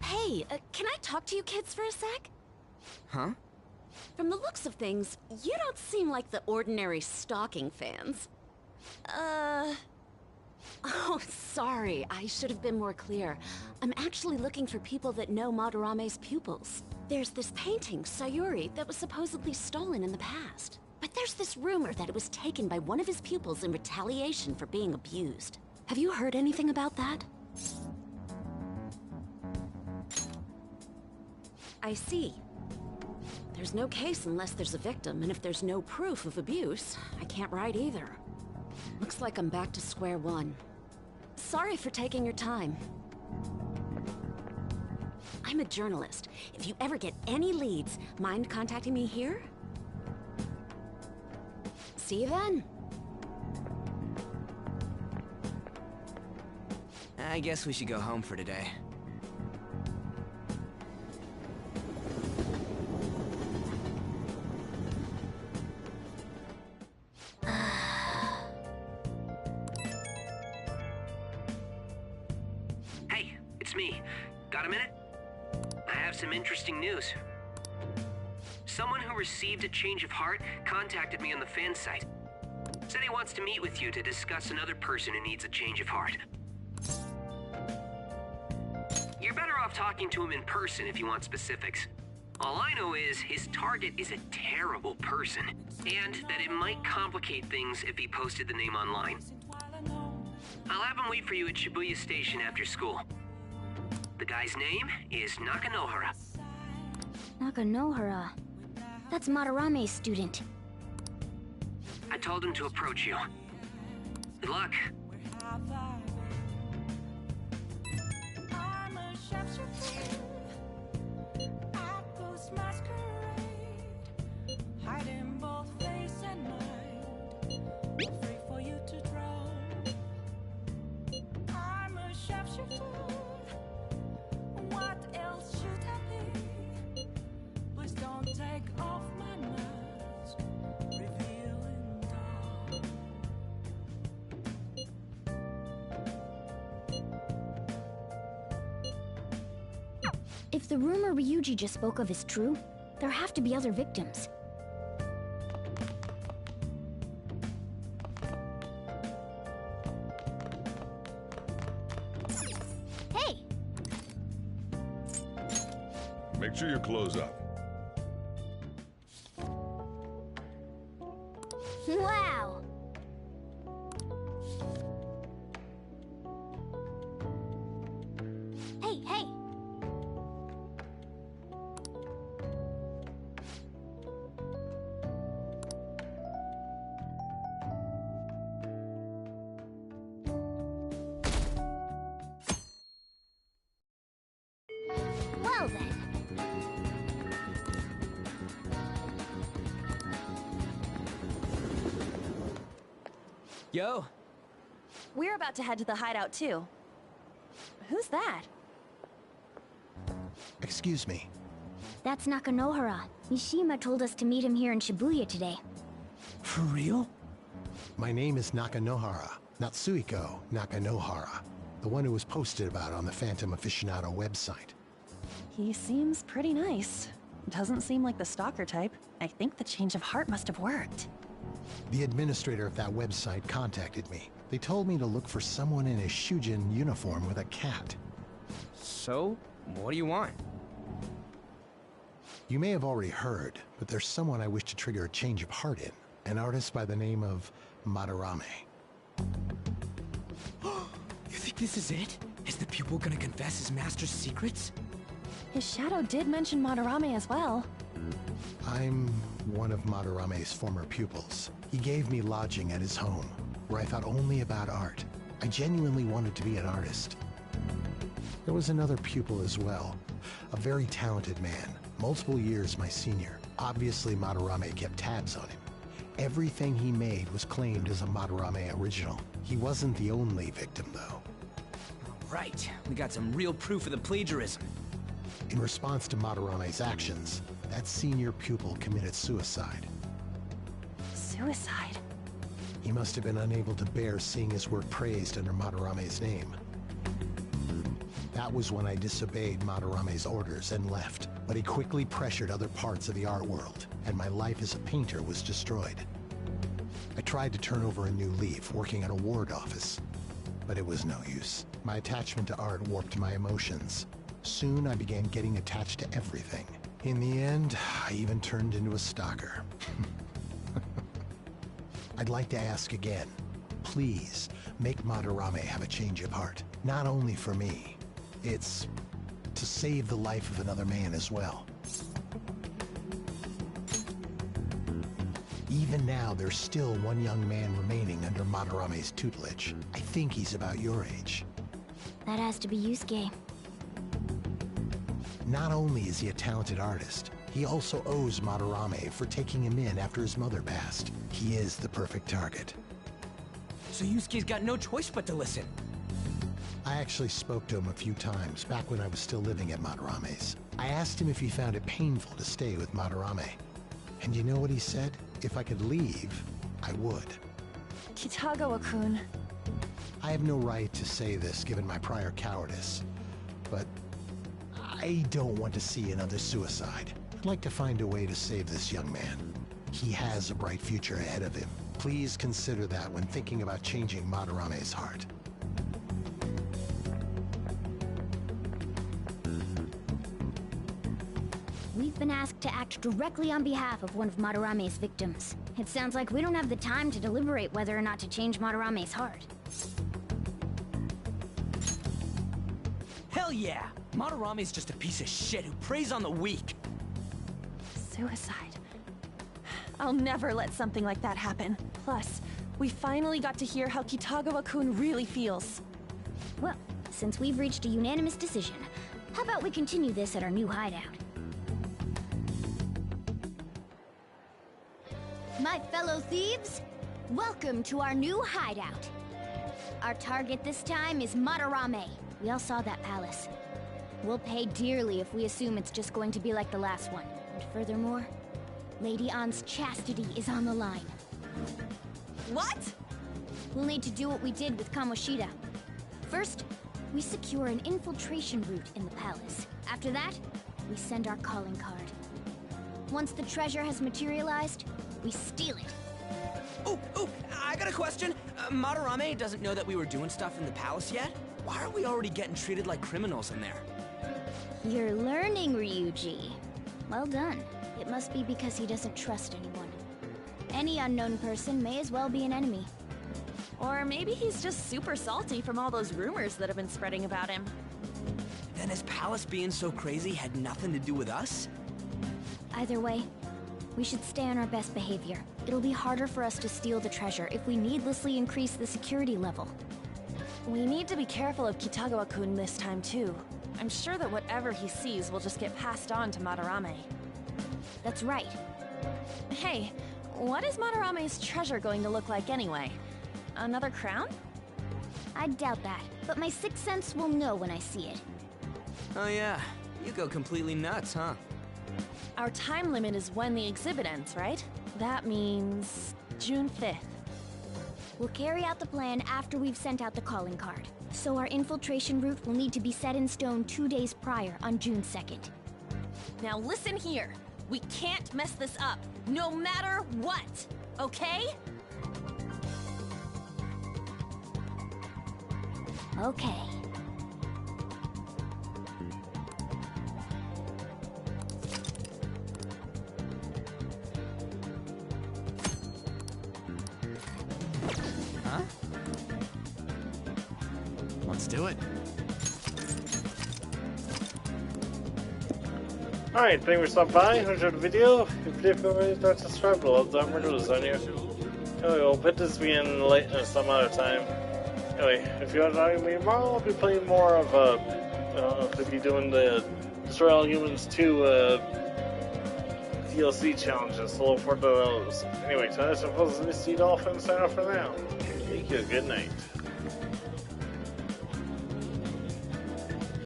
Hey, can I talk to you kids for a sec? Huh? From the looks of things, you don't seem like the ordinary stalking fans. Oh, sorry, I should have been more clear. I'm actually looking for people that know Madarame's pupils. There's this painting, Sayuri, that was supposedly stolen in the past. But there's this rumor that it was taken by one of his pupils in retaliation for being abused. Have you heard anything about that? I see. There's no case unless there's a victim, and if there's no proof of abuse, I can't write either. Looks like I'm back to square one. Sorry for taking your time. I'm a journalist. If you ever get any leads, mind contacting me here? See you then. I guess we should go home for today. Hey, it's me. Got a minute? I have some interesting news. Someone who received a change of heart contacted me on the fan site. Said he wants to meet with you to discuss another person who needs a change of heart. You're better off talking to him in person if you want specifics. All I know is his target is a terrible person, and that it might complicate things if he posted the name online. I'll have him wait for you at Shibuya Station after school. The guy's name is Nakanohara. Nakanohara. That's Madarame's student. I told him to approach you. Good luck. If the rumor Ryuji just spoke of is true, there have to be other victims. Hey! Make sure your clothes up. Wow! Yo. We're about to head to the hideout too. Who's that? Excuse me. That's Nakanohara. Mishima told us to meet him here in Shibuya today. For real? My name is Nakanohara, Natsuhiko Nakanohara, the one who was posted about on the Phantom Aficionado website. He seems pretty nice. Doesn't seem like the stalker type. I think the change of heart must have worked. The administrator of that website contacted me. They told me to look for someone in a Shujin uniform with a cat. So, what do you want? You may have already heard, but there's someone I wish to trigger a change of heart in. An artist by the name of Madarame. You think this is it? Is the pupil gonna confess his master's secrets? His shadow did mention Madarame as well. I'm one of Madarame's former pupils. He gave me lodging at his home, where I thought only about art. I genuinely wanted to be an artist. There was another pupil as well, a very talented man, multiple years my senior. Obviously, Madarame kept tabs on him. Everything he made was claimed as a Madarame original. He wasn't the only victim, though. Right, we got some real proof of the plagiarism. In response to Madarame's actions, that senior pupil committed suicide. Suicide? He must have been unable to bear seeing his work praised under Madarame's name. That was when I disobeyed Madarame's orders and left, but he quickly pressured other parts of the art world, and my life as a painter was destroyed. I tried to turn over a new leaf, working at a ward office, but it was no use. My attachment to art warped my emotions. Soon I began getting attached to everything. In the end, I even turned into a stalker. I'd like to ask again. Please, make Madarame have a change of heart. Not only for me. It's to save the life of another man as well. Even now, there's still one young man remaining under Madarame's tutelage. I think he's about your age. That has to be Yusuke. Not only is he a talented artist, he also owes Madarame for taking him in after his mother passed. He is the perfect target. So Yusuke's got no choice but to listen. I actually spoke to him a few times back when I was still living at Madarame's. I asked him if he found it painful to stay with Madarame. And you know what he said? If I could leave, I would. Kitagawa-kun. I have no right to say this given my prior cowardice, but I don't want to see another suicide. I'd like to find a way to save this young man. He has a bright future ahead of him. Please consider that when thinking about changing Madarame's heart. We've been asked to act directly on behalf of one of Madarame's victims. It sounds like we don't have the time to deliberate whether or not to change Madarame's heart. Hell yeah! Madarame's just a piece of shit who preys on the weak. Suicide. I'll never let something like that happen. Plus, we finally got to hear how Kitagawa-kun really feels. Well, since we've reached a unanimous decision, how about we continue this at our new hideout? My fellow thieves, welcome to our new hideout. Our target this time is Madarame. We all saw that palace. We'll pay dearly if we assume it's just going to be like the last one. And furthermore, Lady Ann's chastity is on the line. What? We'll need to do what we did with Kamoshida. First, we secure an infiltration route in the palace. After that, we send our calling card. Once the treasure has materialized, we steal it. Oh, I got a question. Madarame doesn't know that we were doing stuff in the palace yet? Why are we already getting treated like criminals in there? You're learning, Ryuji. Well done. It must be because he doesn't trust anyone. Any unknown person may as well be an enemy. Or maybe he's just super salty from all those rumors that have been spreading about him. Then his palace being so crazy had nothing to do with us? Either way, we should stay on our best behavior. It'll be harder for us to steal the treasure if we needlessly increase the security level. We need to be careful of Kitagawa-kun this time too. I'm sure that whatever he sees will just get passed on to Madarame. That's right. Hey, what is Madarame's treasure going to look like anyway? Another crown? I doubt that, but my sixth sense will know when I see it. Oh yeah, you go completely nuts, huh? Our time limit is when the exhibit ends, right? That means June 5th. We'll carry out the plan after we've sent out the calling card. So our infiltration route will need to be set in stone 2 days prior on June 2nd. Now listen here. We can't mess this up, no matter what, okay? Okay. Huh? Let's do it. Alright, thank you for stopping by. Enjoyed the video. If you did, feel free to subscribe to love that murders on you. Anyway, we'll put this in late some other time. Anyway, if you want to talk to me tomorrow, I'll be playing more of to be doing the Destroy All Humans 2 DLC challenges, so look forward to those. Anyway, so that's Mistydolphin sign off for now. Thank you, good night.